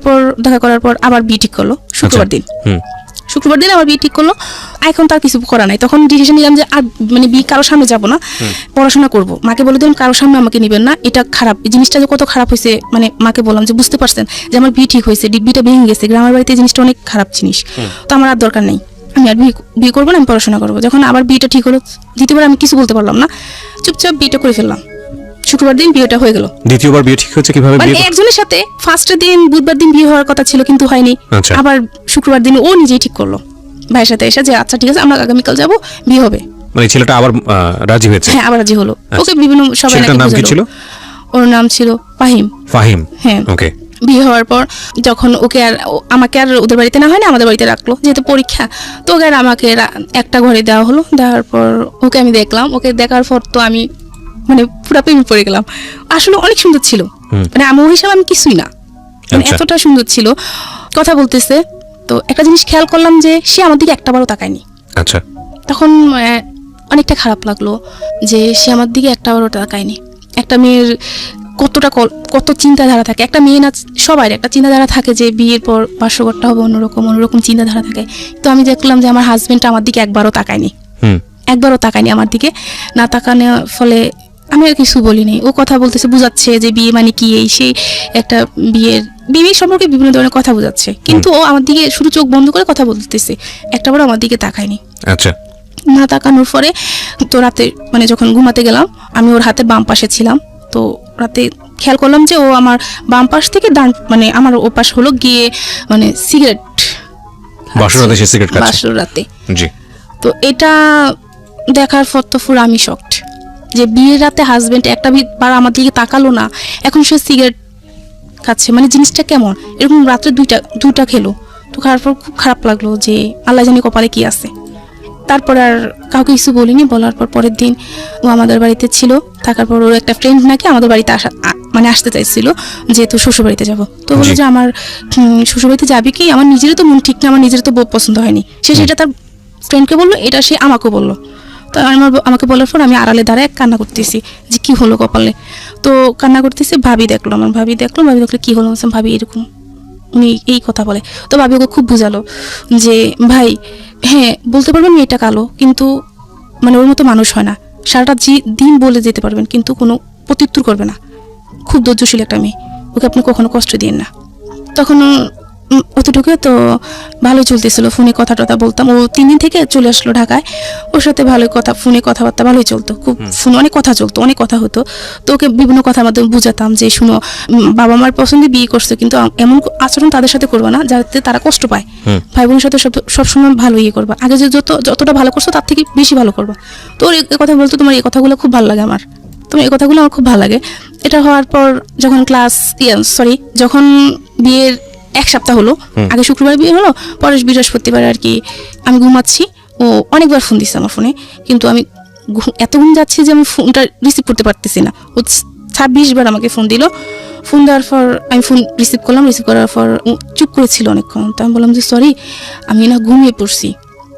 করার পর আবার বিয়ে ঠিক করলো শুক্রবার দিন আবার বিয়ে ঠিক করলো। এখন তার কিছু করা নাই, তখন ডিসিশন নিলাম যে আর মানে বিয়ে কারোর সামনে যাবো না, পড়াশোনা করবো। মাকে বলে দিলাম কারোর সামনে আমাকে নিবেন না, এটা খারাপ, এই জিনিসটা যে কত খারাপ হয়েছে, মানে মাকে বললাম যে বুঝতে পারছেন যে আমার বিয়ে ঠিক হয়েছে, বিয়েটা ভেঙে গেছে, গ্রামের বাড়িতে জিনিসটা অনেক খারাপ জিনিস, তো আমার আর দরকার নেই, আমি আর বিয়ে করবো না, আমি পড়াশোনা করবো। যখন আবার বিয়েটা ঠিক হলো, দ্বিতীয়বার আমি কিছু বলতে পারলাম না, চুপচাপ বিয়েটা করে ফেললাম। শুক্রবার দিন বিয়েটা হয়ে গেল। দ্বিতীয়বার বিয়ে ঠিক হয়েছে কিভাবে? মানে একজনের সাথে ফার্স্টের দিন বুধবার দিন বিয়ে হওয়ার কথা ছিল, কিন্তু হয়নি। আবার শুক্রবার দিন ও নিজেই ঠিক করলো ভাইয়ের সাথে এসে যে আচ্ছা ঠিক আছে, আমরা আগামীকাল যাবো, বিয়ে হবে। মানে ছেলেটা আবার রাজি হয়েছে? হ্যাঁ, আবার রাজি হলো। ওকে বিভিন্ন সবাই নাকি নাম কি ছিল? ওর নাম ছিল ফাহিম। ফাহিম, হ্যাঁ। ওকে। বিয়ে হওয়ার পর যখন ওকে আর আমাকে আর ওদের বাড়িতে না হয় না, আমাদের বাড়িতে রাখলো, যেহেতু পরীক্ষা। তো ওকে আর আমাকে একটা ঘরে দেওয়া হলো। দেওয়ার পর ওকে আমি দেখলাম। ওকে দেখার পর তো আমি মানে পুরা প্রেমে পড়ে গেলাম। আসলে অনেক সুন্দর ছিল, মানে আমার হিসাবে আমি কিছুই না, মানে এতটা সুন্দর ছিল। কথা বলতেছে, তো একটা জিনিস খেয়াল করলাম যে সে আমার দিকে একটাবারও তাকায়নি। আচ্ছা। তখন অনেকটা খারাপ লাগলো যে সে আমার দিকে একটাবারও তাকায়নি। একটা মেয়ের কত চিন্তাধারা থাকে, একটা মেয়ে না সবাই একটা চিন্তাধারা থাকে যে বিয়ের পর বাসঘরটা হবে অন্যরকম চিন্তাধারা থাকে। তো আমি দেখলাম যে আমার হাজবেন্ড আমার দিকে একবারও তাকায়নি, আমার দিকে না তাকানোর ফলে আমি আর কিছু বলিনি। ও কথা বলতেছে, বুঝাচ্ছে যে বিয়ে মানে কি, এই সেই একটা বিয়ে সম্পর্কে বিভিন্ন ধরনের কথা বোঝাচ্ছে, কিন্তু ও আমার দিকে শুধু চোখ বন্ধ করে কথা বলতেছে, একটাবারও আমার দিকে তাকায়নি। আচ্ছা। না তাকানোর পরে তো রাতে মানে যখন ঘুমাতে গেলাম, আমি ওর হাতের বাম পাশে ছিলাম। তো রাতে খেয়াল করলাম যে ও আমার বাম পাশ থেকে ডান মানে আমার ও পাশ হলো গিয়ে মানে সিগারেট, বাসরাতে সে সিগারেট খাচ্ছে বাসরাতে। জি। তো এটা দেখার পর তো পুরো আমি শকড যে বিয়ের রাতে হাজবেন্ড একটা বার আমার দিকে তাকালো না, এখন সে সিগারেট খাচ্ছে, মানে জিনিসটা কেমন? এরকম রাত্রে দুইটা খেলো। তো খাওয়ার পর খুব খারাপ লাগলো যে আল্লাহ জানি কপালে কি আছে। তারপর আর কাউকে কিছু বলিনি। বলার পর পরের দিন ও আমাদের বাড়িতে ছিল, থাকার পর ওর একটা ফ্রেন্ড নাকি আমাদের বাড়িতে আসতে চাইছিল, যেহেতু শ্বশুর বাড়িতে যাবো। তো বললো যে আমার শ্বশুর বাড়িতে যাবি কি? আমার নিজেরও তো মন ঠিক না, আমার নিজেরও তো পছন্দ হয়নি। সে সেটা তার ফ্রেন্ডকে বললো, এটা সে আমাকেও বললো। তো আমাকে বলার পর আমি আড়ালে দাঁড়ায় কান্না করতেছি যে কি হলো কপালে। তো কান্না করতেছি, ভাবি দেখলো কি হলো, ভাবি এরকম উনি এই কথা বলে। তো ভাবি ওকে খুব বুঝালো যে ভাই হ্যাঁ বলতে পারবেন মেয়েটা কালো, কিন্তু মানে ওর মতো মানুষ হয় না, সারাটা দিন বলে যেতে পারবেন কিন্তু কোনো প্রত্যুত্তর করবে না, খুব ধৈর্যশীল একটা মেয়ে, ওকে আপনি কখনো কষ্ট দিন না। তখন অতটুকু তো ভালোই চলতেছিল, ফোনে কথা টথা বলতাম। ও 3 দিন থেকে চলে আসলো ঢাকায়, ওর সাথে ভালোই ফোনে কথাবার্তা ভালোই চলতো, খুব ফোনে অনেক কথা চলতো, অনেক কথা হতো। তো ওকে বিভিন্ন কথার মাধ্যমে বুঝাতাম যে শুনো, বাবা মার পছন্দে বিয়ে করছো, কিন্তু এমন আচরণ তাদের সাথে করবে না যাতে তারা কষ্ট পায়। ভাই বোনের সাথে সবসময় ভালো ইয়ে করবা, আগে যে যতটা ভালো করছো তার থেকে বেশি ভালো করবা। তো ওর এই কথা বলতো, তোমার এই কথাগুলো খুব ভালো লাগে আমার, তোমার এই কথাগুলো আমার খুব ভালো লাগে। এটা হওয়ার পর যখন বিয়ের 1 সপ্তাহ হলো, আগে শুক্রবার বিয়ে হলো, পরে বৃহস্পতিবার আর কি আমি ঘুমাচ্ছি, ও অনেকবার ফোন দিচ্ছে আমার ফোনে, কিন্তু আমি এত ঘুম যাচ্ছি যে আমি ফোনটা রিসিভ করতে পারতেছি না। ও 26 বার আমাকে ফোন দিল। ফোন দেওয়ার পর আমি ফোন রিসিভ করলাম, রিসিভ করার পর চুপ করেছিল অনেকক্ষণ। তো আমি বললাম যে সরি, আমি না ঘুমিয়ে পড়ছি,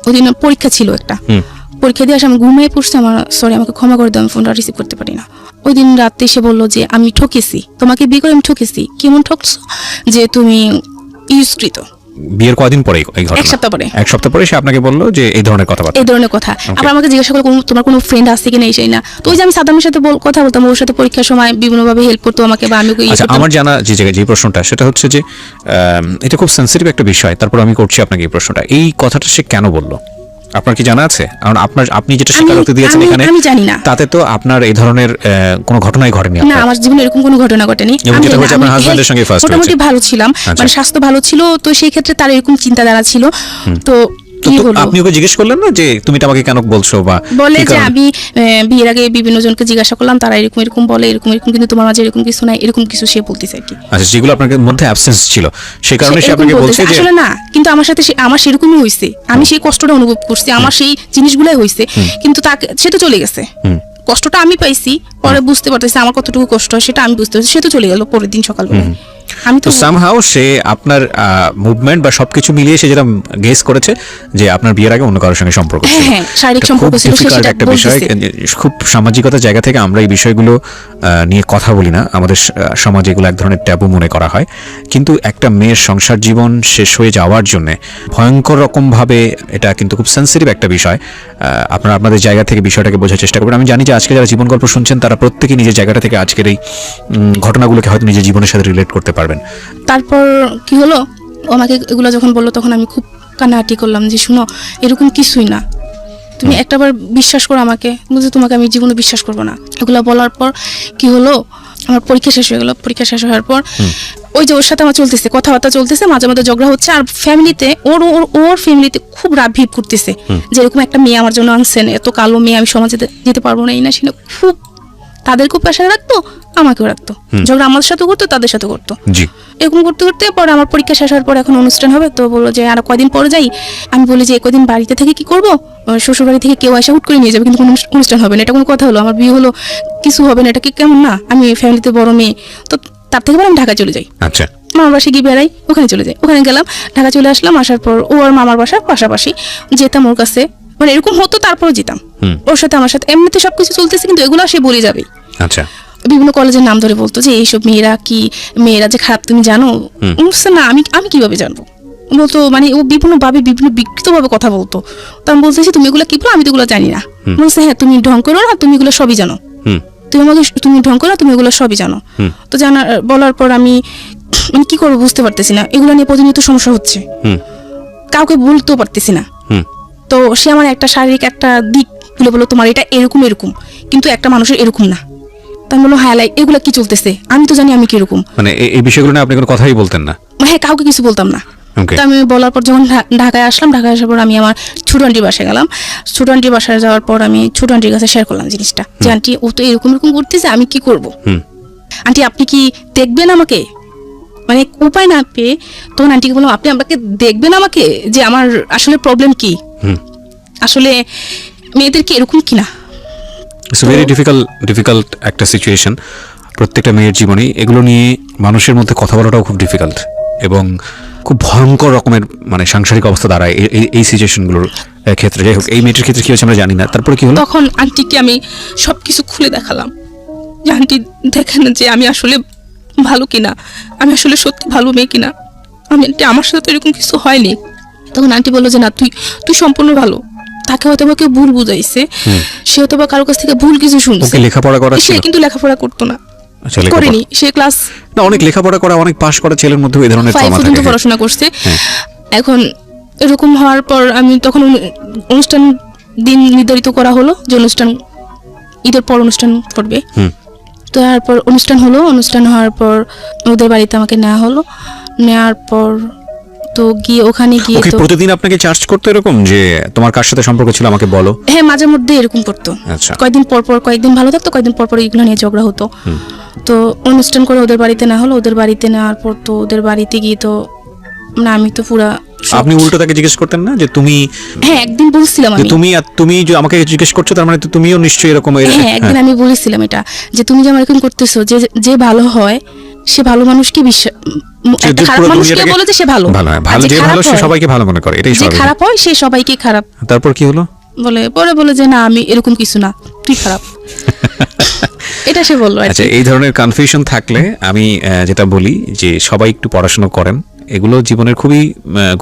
ওই দিন পরীক্ষা ছিল একটা, পরীক্ষা দিয়ে আসে আমি ঘুমিয়ে পড়ছি, আমাকে ক্ষমা করে দাও, আমি ফোনটা রিসিভ করতে পারি না। ওই দিন রাতে এসে বললো যে আমি ঠকেছি, তোমাকে বিয়ে করে আমি ঠকেছি। কেমন ঠকছো? যে তুমি ইউজকৃত। বিয়ের কদিন পরে এই ঘটনা? 1 সপ্তাহ পরে। 1 সপ্তাহ পরে সে আপনাকে বললো যে এই ধরনের কথা। আবার আমাকে জিজ্ঞাসা করলো তোমার কোনো ফ্রেন্ড আছে কিনা, এই সেই না। তো ওই যে আমি সাদামের সাথে কথা বলতাম, ওর সাথে পরীক্ষার সময় বিভিন্নভাবে হেল্প করতো আমাকে, বা আমি আমার জানা যে প্রশ্নটা সেটা হচ্ছে যে এটা খুব সেন্সিটিভ একটা বিষয়, তারপর আমি করছি আপনাকে এই প্রশ্নটা, এই কথাটা সে কেন বললো আপনার কি জানা আছে? কারণ আপনি যেটা স্বীকারোক্তি দিয়েছেন এখানে, আমি জানি না, তাতে তো আপনার এই ধরনের কোনো ঘটনাই ঘটেনি। না, আমার জীবনে এরকম কোনো ঘটনা ঘটেনি। আপনার হাজবেন্ডের সঙ্গে ফার্স্ট মোটামুটি ভালো ছিলাম, মানে স্বাস্থ্য ভালো ছিল, তো সেই ক্ষেত্রে তার এরকম চিন্তাধারা ছিল। তো আপনি ওকে জিজ্ঞেস করলেন না যে তুমি তো আমাকে কেন বলছো? বা বলে যে আমি বিয়ের আগে বিভিন্ন জনকে জিজ্ঞাসা করলাম, তারা এরকম বলে, এরকম কিন্তু তোমার মাঝে এরকম কিছু নাই, এরকম কিছু সে বলতেছে আর কি। আচ্ছা, যেগুলো আপনার মধ্যে অ্যাবসেন্স ছিল সেই কারণে সে আপনাকে বলছে যে আসলে না, কিন্তু আমার সাথে আমার সেরকমই হইছে, আমি সেই কষ্টটা অনুভব করছি, আমার সেই জিনিসগুলাই হইছে, কিন্তু তাকে সে তো চলে গেছে, কষ্টটা আমি পাইছি, পরে বুঝতে পারতেছি আমার কতটুকু কষ্ট হয় সেটা আমি বুঝতে পারছি। সে তো চলে গেল পরের দিন সকালবেলা। আমি তো সামহাউ সে আপনার মুভমেন্ট বা সবকিছু মিলিয়ে সে যেটা গেস করেছে যে আপনার বিয়ের আগে অন্য কারোর সঙ্গে সম্পর্ক ছিল, হ্যাঁ শারীরিক সম্পর্ক ছিল, সেটা একটা বিষয়। খুব সামাজিকতার জায়গা থেকে আমরা এই বিষয়গুলো নিয়ে কথা বলি না, আমাদের সমাজে এগুলো এক ধরনের ট্যাবু মনে করা হয়, কিন্তু একটা মেয়ের সংসার জীবন শেষ হয়ে যাওয়ার জন্য ভয়ঙ্কর রকম ভাবে এটা কিন্তু খুব সেন্সিটিভ একটা বিষয়। আপনারা আপনাদের জায়গা থেকে বিষয়টাকে বোঝার চেষ্টা করবেন। আমি জানি যে আজকে যারা জীবন গল্প শুনছেন তারা প্রত্যেকেই নিজের জায়গাটা থেকে আজকের এই ঘটনাগুলোকে হয়তো নিজের জীবনের সাথে রিলেট করতে পারবেন। তারপর কি হলো, আমাকে এগুলো যখন বললো তখন আমি খুব কান্নাকাটি করলাম যে শুনো, এরকম কিছুই না, তুমি একটাবার বিশ্বাস করো আমাকে, বুঝে তোমাকে আমি জীবনে বিশ্বাস করবো না। এগুলো বলার পর কি হলো, আমার পরীক্ষা শেষ হয়ে গেল। পরীক্ষা শেষ হওয়ার পর ওই যে ওর সাথে আমার চলতেছে, কথাবার্তা চলতেছে, মাঝে মাঝে ঝগড়া হচ্ছে, আর ফ্যামিলিতে ওর ফ্যামিলিতে খুব রাগ ভিড় করতেছে যে এরকম একটা মেয়ে আমার জন্য আনছেন, এত কালো মেয়ে, আমি সমাজে যেতে পারবো না, এই না সেটা খুব তাদেরকেও পেশায় রাখতো, আমাকেও রাখতো, ঝগড়া আমাদের সাথে করতো, তাদের সাথে করতো। জি। এরকম করতে করতে পরে আমার পরীক্ষা শেষ হওয়ার পর এখন অনুষ্ঠান হবে, তো বললো যে আর কয়দিন পরে যাই। আমি বলি যে কয়দিন বাড়িতে থেকে কি করবো, শ্বশুর বাড়ি থেকে কেউ আসা হুট করে নিয়ে যাবে, কিন্তু কোনো অনুষ্ঠান হবে না, এটা কোনো কথা হলো? আমার বিয়ে হলো, কিছু হবে না, এটা কি কেমন না? আমি ফ্যামিলিতে বড় মেয়ে, তো তার থেকে পরে আমি ঢাকা চলে যাই। আচ্ছা। মামার বাসায় গিয়ে বেড়াই, ওখানে চলে যাই। ওখানে গেলাম, ঢাকা চলে আসলাম। আসার পর ও আর মামার বাসার পাশাপাশি, যেতাম ওর কাছে, মানে এরকম হতো, তারপরও যেতাম ওর সাথে। আমার সাথে এমনিতে সবকিছু চলতেছে, কিন্তু এগুলো সে বলে যাবেই। আচ্ছা। বিভিন্ন কলেজের নাম ধরে বলতো যে এইসব মেয়েরা যে খারাপ তুমি জানো? না, আমি কিভাবে জানবো? বলতো, মানে ও বিভিন্ন বিকৃত ভাবে কথা বলতো। তো আমি বলতেছি তুমি এগুলো কি বলো, আমি তো এগুলো জানি না। বলছে হ্যাঁ তুমি ঢং করো না, তুমি এগুলো সবই জানো, তুমি ঢং করো না, তুমি এগুলো সবই জানো। তো বলার পর আমি মানে কি করবো বুঝতে পারতেছি না, এগুলো নিয়ে প্রতিনিয়ত সমস্যা হচ্ছে, কাউকে বলতেও পারতেছি না। তো সে আমার একটা শারীরিক একটা দিক তুলে বললো তোমার এটা এরকম, কিন্তু একটা মানুষের এরকম না। আমি বললাম হ্যাঁ এগুলো কি চলতেছে, আমি তো জানি আমি কিরকম। মানে এই বিষয়গুলো নিয়ে আপনি কোনো কথাই বলতেন না? হ্যাঁ, কাউকে কিছু বলতাম না। তো আমি বলার পর যখন ঢাকায় আসলাম, ঢাকায় আসার পর আমি আমার ছোট আন্টির বাসায় গেলাম। ছোট আন্টির বাসায় যাওয়ার পর আমি ছোট আন্টির কাছে শেয়ার করলাম জিনিসটা, যে আন্টি ও তো এরকম করতেছে, আমি কি করব? আন্টি আপনি কি দেখবেন আমাকে? মানে উপায় না পেয়ে তখন আন্টিকে বললাম আপনি আমাকে দেখবেন আমাকে, যে আমার আসলে প্রবলেম কি, আসলে মেয়েদের কি এরকম কিনা। ইটস ভেরি ডিফিকাল্ট একটা সিচুয়েশন প্রত্যেকটা মেয়ের জীবনে। এগুলো নিয়ে মানুষের মধ্যে কথা বলাটাও খুব ডিফিকাল্ট এবং খুব ভয়ঙ্কর রকমের মানে সাংসারিক অবস্থা দাঁড়ায় এই সিচুয়েশনগুলোর ক্ষেত্রে। যাই হোক, এই মেয়েটির ক্ষেত্রে কি হয়েছে আমরা জানি না। তারপরে কি হলো? তখন আন্টিকে আমি সবকিছু খুলে দেখালাম, যে আন্টি দেখেন যে আমি আসলে ভালো কিনা, আমি আসলে সত্যি ভালো মেয়ে কিনা, আমার সাথে তো এরকম কিছু হয়নি। তখন আন্টি বললো যে না, তুই সম্পূর্ণ ভালো, তাকে হয়তো কেউ ভুল বুঝাইছে, সে হয়তো বা কারো কাছ থেকে ভুল কিছু শুনছে। লেখাপড়া করা সে কিন্তু লেখাপড়া করতো না, আচ্ছা, করেনি। সে ক্লাস না, অনেক লেখাপড়া করা, অনেক পাশ করা ছেলের মধ্যে এই ধরনের ট্রমা থাকে, 5 পর্যন্ত পড়াশোনা করছে। এখন এরকম হওয়ার পর আমি তখন অনুষ্ঠান দিন নির্ধারিত করা হলো যে অনুষ্ঠান ঈদের পর অনুষ্ঠান করবে। তো তারপর অনুষ্ঠান হলো, অনুষ্ঠান হওয়ার পর ওদের বাড়িতে আমাকে নেওয়ার পর তো গিয়ে ওখানে গিয়ে তো প্রতিদিন আপনাকে চার্জ করতে এরকম যে তোমার কার সাথে সম্পর্ক ছিল আমাকে বলো? হ্যাঁ, মাঝে মধ্যে এরকম করতো। আচ্ছা। কয়েকদিন পর কয়েকদিন ভালো থাকতো, কয়েকদিন পর এগুলো নিয়ে ঝগড়া হতো। তো অনুষ্ঠান করে ওদের বাড়িতে না হলো, ওদের বাড়িতে নেওয়ার পর তো ওদের বাড়িতে গিয়ে তো না, আমি তো পুরা। আপনি উল্টো তাকে জিজ্ঞেস করতেন না যে তুমি? হ্যাঁ, একদিন বলছিলাম আমি, তুমি যে আমাকে জিজ্ঞেস করছো, তার মানে তো তুমিও নিশ্চয়ই এরকম। হ্যাঁ, একদিন আমি বলেছিলাম এটা, যে তুমি যে আমার এরকম করতেছো, যে ভালো হয় সে ভালো মানুষকে বিশ্বাস, খারাপ মানুষকে বলে যে সে ভালো, যে ভালো সে সবাইকে ভালো মনে করে, এটাই স্বাভাবিক। খারাপ হয় সে সবাইকে খারাপ। তারপর কি হলো? বলে যে না, আমি এরকম কিছু না, তুই খারাপ। এটা সে বললো। আচ্ছা, এই ধরনের কনফিউশন থাকলে আমি যেটা বলি যে সবাই একটু পড়াশোনা করেন। এগুলো জীবনের খুবই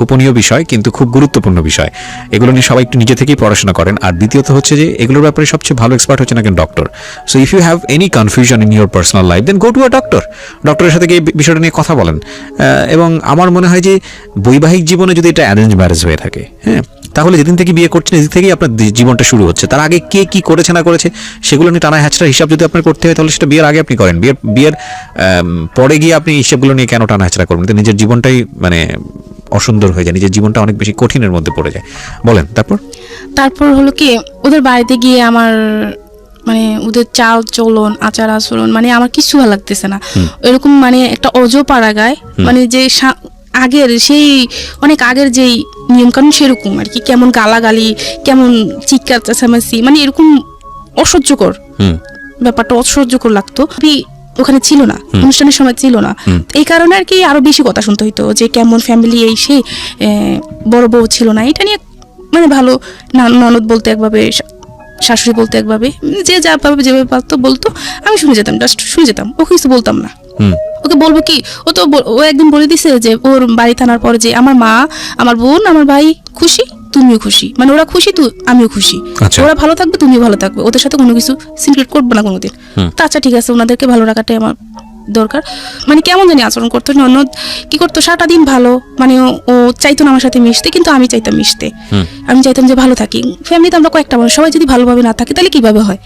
গোপনীয় বিষয়, কিন্তু খুব গুরুত্বপূর্ণ বিষয়। এগুলো নিয়ে সবাই একটু নিজে থেকেই পড়াশোনা করেন। আর দ্বিতীয়ত হচ্ছে যে এগুলোর ব্যাপারে সবচেয়ে ভালো এক্সপার্ট হচ্ছে না কেন doctor. So if you have any confusion in your personal life, then go to a doctor. ডক্টরের সাথে গিয়ে বিষয়টা নিয়ে কথা বলেন। এবং আমার মনে হয় যে বৈবাহিক জীবনে যদি এটা অ্যারেঞ্জ ম্যারেজ হয়ে থাকে, হ্যাঁ, তাহলে যেদিন থেকে বিয়ে করছেন সেদিন থেকেই আপনার জীবনটা শুরু হচ্ছে। তার আগে কে কি করেছে না করেছে সেগুলো নিয়ে টানা হ্যাচড়ার হিসাব যদি আপনার করতে হয়, তাহলে সেটা বিয়ের আগে আপনি করেন। বিয়ের পরে গিয়ে আপনি হিসাবগুলো নিয়ে কেন টানা হ্যাচড়া করবেন? নিজের জীবনটাই মানে অসুন্দর হয়ে যায়, নিজের জীবনটা অনেক বেশি কঠিনের মধ্যে পড়ে যায়। বলেন তারপর হলো কি, ওদের বাড়িতে গিয়ে আমার মানে ওদের চাল চলন, আচার আচরণ, মানে আমার কিছু ভালো লাগতেছে না। এরকম মানে একটা অজপাড়া গায়, মানে যে আগের সেই অনেক আগের যেই নিয়মকানুন সেরকম আর কি, কেমন গালাগালি, কেমন চিৎকার চেঁচামেচি, মানে এরকম অসহ্যকর ব্যাপারটা, অসহ্যকর লাগতো। ওখানে ছিল না, অনুষ্ঠানের সময় ছিল না, এই কারণে আর কি আরো বেশি কথা শুনতে হইতো, যে কেমন ফ্যামিলি, এই সেই বড় বউ ছিল না। এটা নিয়ে মানে ভালো ননদ বলতে একভাবে, শাশুড়ি বলতে একভাবে, যে যা পাবে যেভাবে পারতো বলতো, আমি শুনে যেতাম, জাস্ট শুনে যেতাম, ওকে কিছু বলতাম না। ওকে বলবো কি, ও একদিন বলে দিছে যে ওর বাড়িতে আনার পর যে আমার মা, আমার বোন, আমার ভাই খুশি, তুমিও খুশি, মানে ওরা খুশি তো আমিও খুশি, ওরা ভালো থাকবে তুমিও ভালো থাকবে, ওদের সাথে কোনো কিছু সিক্রেট করবো না কোনোদিন। তো আচ্ছা ঠিক আছে, ওনাদেরকে ভালো রাখাটাই আমার দরকার। মানে কেমন জানি আচরণ করতো, ননদ কি করতো, সারাটা দিন ভালো, মানে ও চাইতো না আমার সাথে মিশতে, কিন্তু আমি চাইতাম মিশতে। আমি চাইতাম যে ভালো থাকি। ফ্যামিলিতে আমরা কয়েকটা মানুষ, সবাই যদি ভালোভাবে না থাকে তাহলে কিভাবে হয়,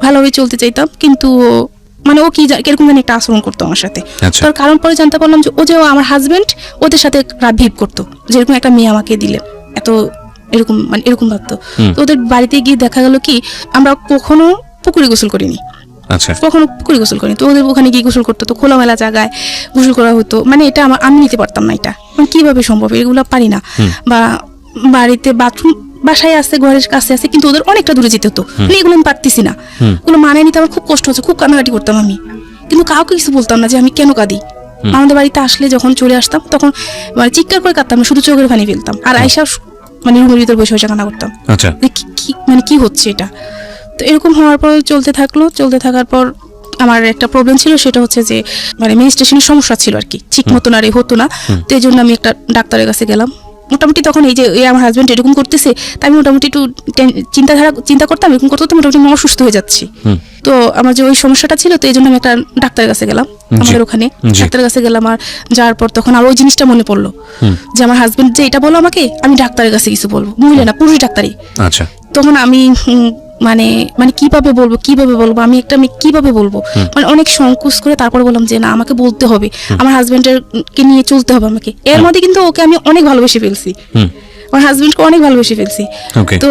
ভালোভাবে চলতে চাইতাম, কিন্তু মানে ও কিরকম জানি একটা আচরণ করতো আমার সাথে। তার কারণ পরে জানতে পারলাম যে ও যে আমার হাজবেন্ড ওদের সাথে বিহেভ করতো, যেরকম একটা মেয়ে আমাকে দিলে এত এরকম, মানে এরকম ভাবতো। তো ওদের বাড়িতে গিয়ে দেখা গেল কি, আমরা কখনো পুকুরে গোসল করিনি, আচ্ছা কখনো পুকুরে গোসল করিনি, তো ওদের ওখানে গিয়ে গোসল করতো, তো খোলামেলা জায়গায় গোসল করা হতো, মানে এটা আমি নিতে পারতাম না, এটা মানে কিভাবে সম্ভব, এগুলো পারি না। বা বাড়িতে বাথরুম বাসায় আছে, ঘরের কাছে আছে, কিন্তু ওদের অনেকটা দূরে যেতে হতো, মানে এগুলো আমি পারতেছি না, ওগুলো মানায় নিতে আমার খুব কষ্ট হচ্ছে, খুব কান্নাকাটি করতাম আমি, কিন্তু কাউকে কিছু বলতাম না যে আমি কেন কাঁদি। আমাদের বাড়িতে আসলে যখন চলে আসতাম তখন মানে চিৎকার করে কাঁদতাম না, শুধু চোখের পানি ফেলতাম, আর আয়সা মানে রুমের ভিতর বসে বসে কান্না করতাম। আচ্ছা মানে কি হচ্ছে এটা। তো এরকম হওয়ার পর চলতে থাকার পর আমার একটা প্রবলেম ছিল, সেটা হচ্ছে যে মানে মেনস্ট্রুয়েশনের সমস্যা ছিল আর কি, ঠিক মতন আর হতো না। তো এই জন্য আমি একটা ডাক্তারের কাছে গেলাম। মোটামুটি তখন এই যে আমার হাজবেন্ড এরকম করতেছে, তাই আমি মোটামুটি একটু চিন্তা করতাম, এরকম করতে করতে মোটামুটি আমি অসুস্থ হয়ে যাচ্ছি। তো আমার যে ওই সমস্যাটা ছিল, তো এই জন্য আমি একটা ডাক্তারের কাছে গেলাম, আমাদের ওখানে ডাক্তারের কাছে গেলাম। আর যাওয়ার পর তখন আর ওই জিনিসটা মনে পড়লো যে আমার হাজবেন্ড যে এটা বলো আমাকে, আমি ডাক্তারের কাছে কিছু বলবো, মহিলা না পুরুষ ডাক্তারই। আচ্ছা তখন আমি মানে কিভাবে বলবো আমি একটা মেয়ে কিভাবে বলবো, মানে অনেক সংকোচ করে তারপরে বললাম যে না, আমাকে বলতে হবে, আমার হাজবেন্ডের কে নিয়ে চলতে হবে আমাকে। এর মধ্যে কিন্তু ওকে আমি অনেক ভালোবেসে ফেলছি, আমার হাজবেন্ডকে অনেক ভালোবেসে ফেলছি। তো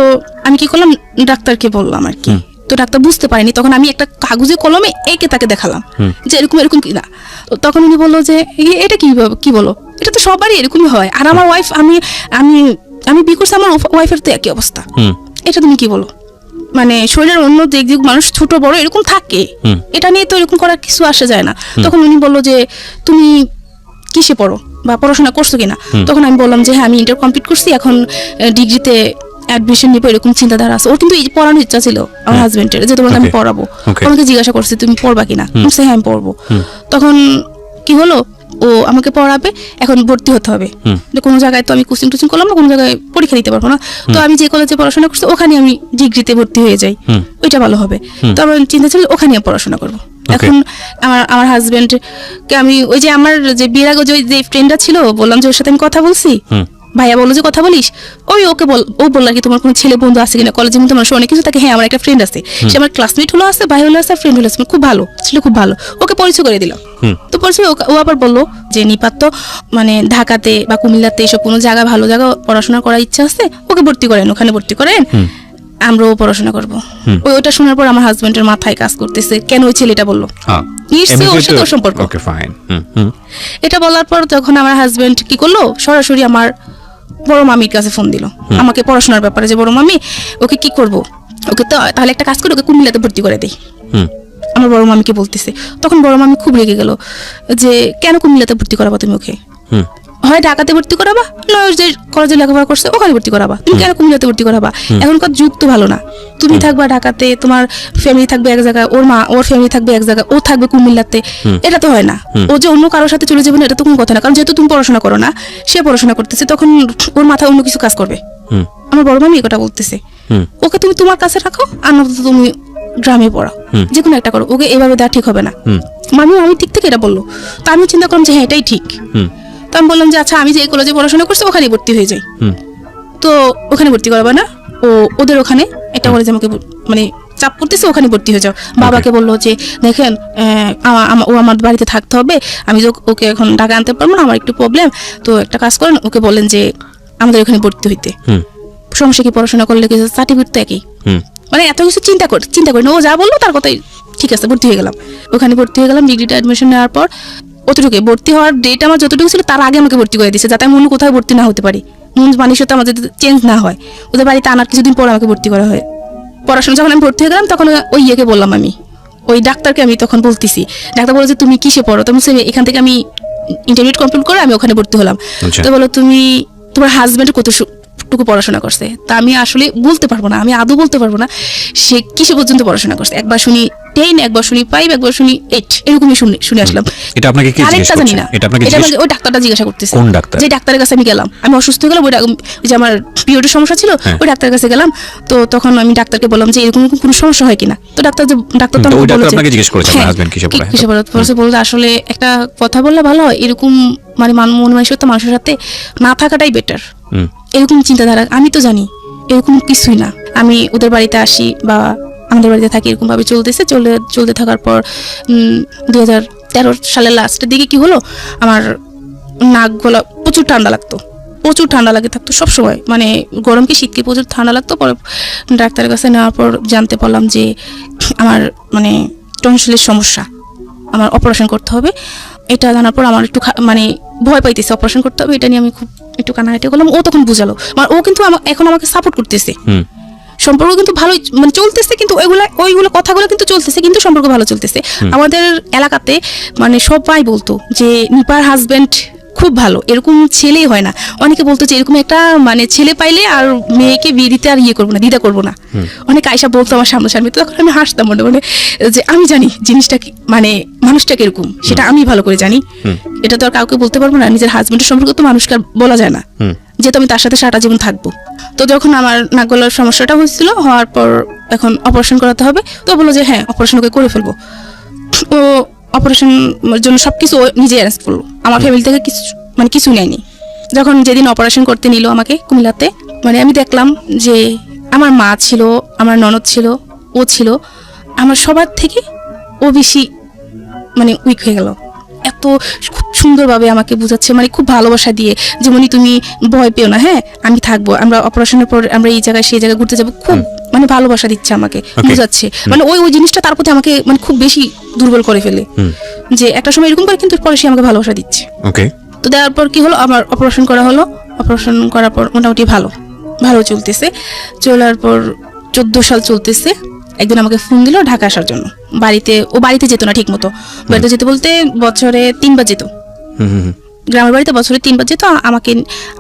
আমি কি করলাম, ডাক্তারকে বললাম আর কি। তো ডাক্তার বুঝতে পারেনি, তখন আমি একটা কাগজে কলমে একে তাকে দেখালাম যে এরকম কিনা। তখন উনি বললো যে এটা কি বলো, এটা তো সবারই এরকমই হয়, আর আমার ওয়াইফ আমি আমি আমি বিয়ে করছি, আমার ওয়াইফের তো একই অবস্থা, এটা তুমি কি বলো। মানে শরীরের অন্য দিক মানুষ ছোট বড় এরকম থাকে, এটা নিয়ে তো এরকম করার কিছু আসে যায় না। তখন উনি বললো যে তুমি কিসে পড়ো বা পড়াশোনা করছো কিনা। তখন আমি বললাম যে হ্যাঁ, আমি ইন্টার কমপ্লিট করছি, এখন ডিগ্রিতে অ্যাডমিশন নিবো, এরকম চিন্তাধারা আছে। ওর কিন্তু এই পড়ানোর ইচ্ছা ছিল আমার হাজবেন্ডের, যে তোমাকে আমি পড়াবো। আমাকে জিজ্ঞাসা করছে তুমি পড়বা কিনা, হ্যাঁ আমি পড়বো। তখন কি হলো, ও আমাকে পড়াবে, এখন ভর্তি হতে হবে। কোনো জায়গায় তো আমি কোচিং করলাম না, কোনো জায়গায় পরীক্ষা দিতে পারবো না, তো আমি যে কলেজে পড়াশোনা করছি ওখানে আমি ডিগ্রিতে ভর্তি হয়ে যাই, ওইটা ভালো হবে। তো আমার চিন্তা ছিল ওখানে পড়াশোনা করবো। এখন আমার হাজবেন্ডকে আমি ওই যে আমার যে বিয়ের আগে যে ফ্রেন্ডটা ছিল, বললাম যে ওর সাথে আমি কথা বলছি, ভাইয়া বললো যে কথা বলিস, ওকে ও বললো কি তোমার কোনো ছেলে বন্ধু আছে কিনা কলেজের মধ্যে, মানুষ অনেক কিছু থাকে। হ্যাঁ, আমার একটা ফ্রেন্ড আছে, সে আমার ক্লাসমেট হলো আছে, ভাই হলো আছে, ফ্রেন্ড হলো আছে, খুব ভালো ছিল, খুব ভালো, ওকে পরিচয় করে দিলাম। তো পরিচয় ও আবার বললো যে নিপাত তো মানে ঢাকাতে বা কুমিল্লাতে এসব কোনো জায়গা ভালো জায়গা পড়াশোনা করার ইচ্ছা আছে, ওকে ভর্তি করেন, ওখানে ভর্তি করেন, আমরাও পড়াশোনা করবো। ওইটা শোনার পর আমার হাজবেন্ডের মাথায় কাজ করতেছে, কেন ওই ছেলেটা বললো, ওর সাথে সম্পর্ক। এটা বলার পর তখন আমার হাজবেন্ড কি করলো, সরাসরি আমার বড় মামির কাছে ফোন দিল আমাকে পড়াশোনার ব্যাপারে, যে বড় মামি ওকে কি করব, ওকে তো তাহলে একটা কাজ করে ওকে কুমিল্লাতে ভর্তি করে দেই। আমার বড় মামিকে বলতেছে। তখন বড় মামি খুব রেগে গেল যে কেন কুমিল্লাতে ভর্তি করাবা তুমি ওকে, হয় ঢাকাতে ভর্তি করাবা, নয় যে কলেজে লেখাপড়া করছে ওখানে ভর্তি করাবা, তুমি কেন কুমিল্লাতে ভর্তি করাবা, এখনকার যুগ তো ভালো না, তুমি থাকবা ঢাকাতে, তোমার ফ্যামিলি থাকবে এক জায়গায়, ওর ফ্যামিলি থাকবে এক জায়গায়, ও থাকবে কুমিল্লাতে, এটা তো হয় না। ও যে অন্য কারোর সাথে চলে যাবে না, এটা তো কোনো কথা না, কারণ যেহেতু তুমি পড়াশোনা করো না, সে পড়াশোনা করতেছে, তখন ওর মাথায় অন্য কিছু কাজ করবে। আমার বড় মামি এটা বলতেছে, ওকে তুমি তোমার কাছে রাখো, আর না তুমি গ্রামে পড়াও, যে কোনো একটা করো, ওকে এভাবে দেওয়া ঠিক হবে না। মামি দিক থেকে এটা বললো, তো আমি চিন্তা করলাম যে হ্যাঁ এটাই ঠিক। তো আমি বললাম যে আচ্ছা, আমি যে কলেজে পড়াশোনা করছি ওখানে ভর্তি হয়ে যাই। তো ওখানে ভর্তি করাবা না, ওদের ওখানে একটা কলেজে আমাকে মানে চাপ করতেছে, ওখানে ভর্তি হয়ে যাও। বাবাকে বললো যে দেখেন ও আমার বাড়িতে থাকতে হবে, আমি ওকে এখন ঢাকা আনতে পারবো না, আমার একটু প্রবলেম, তো একটা কাজ করেন, ওকে বলেন যে আমাদের ওখানে ভর্তি হইতে, সমস্যা কি, পড়াশোনা করলে কিছু সার্টিফিকেট তো একই। মানে এত কিছু চিন্তা করি না, ও যা বললো তার কথাই ঠিক আছে, ভর্তি হয়ে গেলাম। ওখানে ভর্তি হয়ে গেলাম, ডিগ্রিটা অ্যাডমিশন নেওয়ার পর অতটুকু ভর্তি হওয়ার ডেট আমার যতটুকু ছিল তার আগে আমাকে ভর্তি করে দিয়েছে, যাতে আমি অন্য কোথাও ভর্তি না হতে পারি, মানসিকতা আমার যাতে চেঞ্জ না হয়। ওদের বাড়িতে আনার কিছুদিন পর আমাকে ভর্তি করা হয়। পড়াশোনা যখন আমি ভর্তি হয়ে গেলাম, তখন ওই ইয়েকে বললাম, আমি ওই ডাক্তারকে আমি তখন বলতেছি, ডাক্তার বলে যে তুমি কিসে পড়ো, তুমি এখান থেকে আমি ইন্টারমিডিয়েট কমপ্লিট করে আমি ওখানে ভর্তি হলাম। তো বলো তুমি তোমার হাজবেন্ড কতটুকু পড়াশোনা করছে, তা আমি আসলে বলতে পারবো না, আমি আদৌ বলতে পারবো না সে কিসে পর্যন্ত পড়াশোনা করছে। একবার শুনি 10, একবার শুনি 5, একবার শুনি 8, এরকমই শুনে আসলাম। এটা আপনাকে কি জিজ্ঞেস করছে? জানি না, এটা ওই ডাক্তারটা জিজ্ঞাসা করতেছে। কোন ডাক্তার? যে ডাক্তারের কাছে আমি গেলাম, আমি অসুস্থ হয়ে গেলাম, ওই যে আমার পিরিয়ডের সমস্যা ছিল, ওই ডাক্তারের কাছে গেলাম। তো তখন আমি ডাক্তারকে বললাম যে এরকম কোনো সমস্যা হয় কিনা। তো ডাক্তার তো আপনাকে জিজ্ঞেস করেছে আপনার হাজবেন্ড কিসে পড়ে, বলতে আসলে একটা কথা বললে ভালো হয়, এরকম মানে মন মানসিকতা মানুষের সাথে না থাকাটাই বেটার, এরকম চিন্তাধারা। আমি তো জানি এরকম কিছুই না। আমি ওদের বাড়িতে আসি বা আমাদের বাড়িতে থাকি, এরকম ভাবে চলতে থাকার পর 2013 সালের লাস্টের দিকে কি হলো, আমার নাক গলা প্রচুর ঠান্ডা লাগে থাকতো সবসময়, মানে গরম কি শীতকে প্রচুর ঠান্ডা লাগতো। পরে ডাক্তারের কাছে নেওয়ার পর জানতে পারলাম যে আমার মানে টনসিলের সমস্যা, আমার অপারেশন করতে হবে। এটা জানার পর আমার একটু মানে ভয় পাইতেছে, অপারেশন করতে হবে, এটা নিয়ে আমি খুব একটু কান্নাকাটি করলাম। ও তখন বুঝালো, মানে ও কিন্তু এখন আমাকে সাপোর্ট করতেছে, সম্পর্ক কিন্তু ভালোই মানে চলতেছে, কিন্তু ওইগুলো কথাগুলো কিন্তু চলতেছে, কিন্তু সম্পর্ক ভালো চলতেছে। আমাদের এলাকাতে মানে সবাই বলতো যে নিপার হাজবেন্ড খুব ভালো, এরকম ছেলেই হয় না। অনেকে বলতো যে এরকম একটা মানে ছেলে পাইলে আর মেয়েকে বিয়ে দিতে আর ইয়ে করবো না, দ্বিধা করবো না। অনেক আয়সা বলতো আমার সামনাসামনি, তো তখন আমি হাসতাম মনে মনে যে আমি জানি জিনিসটা মানে মানুষটা কিরকম সেটা আমি ভালো করে জানি। এটা তো আর কাউকে বলতে পারবো না, নিজের হাজবেন্ডের সম্পর্কে তো মানুষকে আর বলা যায় না, যেহেতু আমি তার সাথে সারাটা জীবন থাকবো। তো যখন আমার নাক গলার সমস্যাটা হয়েছিল, হওয়ার পর এখন অপারেশন করাতে হবে, তো বললো যে হ্যাঁ অপারেশন করে ফেলবো। ও অপারেশনের জন্য সবকিছু নিজে অ্যারেঞ্জ করলো, আমার ফ্যামিলি থেকে কিছু নেয়নি। যখন যেদিন অপারেশন করতে নিল আমাকে কুমিল্লাতে, মানে আমি দেখলাম যে আমার মা ছিল, আমার ননদ ছিল, ও ছিল, আমার সবার থেকে ও বেশি মানে উইক হয়ে গেল। এত খুব সুন্দরভাবে আমাকে বুঝাচ্ছে, মানে খুব ভালোবাসা দিয়ে, যেমনই তুমি ভয় পেও না, হ্যাঁ আমি থাকবো, আমরা অপারেশনের পর আমরা এই জায়গায় সেই জায়গায় ঘুরতে যাবো, খুব মানে ভালোবাসা দিচ্ছে আমাকে, বুঝাচ্ছে। মানে ওই জিনিসটা তার প্রতি আমাকে মানে খুব বেশি দুর্বল করে ফেলে, যে একটা সময় এরকম করে, কিন্তু পরে সে আমাকে ভালোবাসা দিচ্ছে। তো দেওয়ার পর কি হলো, আমার অপারেশন করা হলো। অপারেশন করার পর মোটামুটি ভালো চলতেছে। চলার পর 14 সাল চলতেছে। একদিন আমাকে ফোন দিল ঢাকা আসার জন্য। বাড়িতে যেত না ঠিক মতো, বাড়িতে যেতে বলতে বছরে 3 বার যেত, গ্রামের বাড়িতে বছরে 3 বার যেত, আমাকে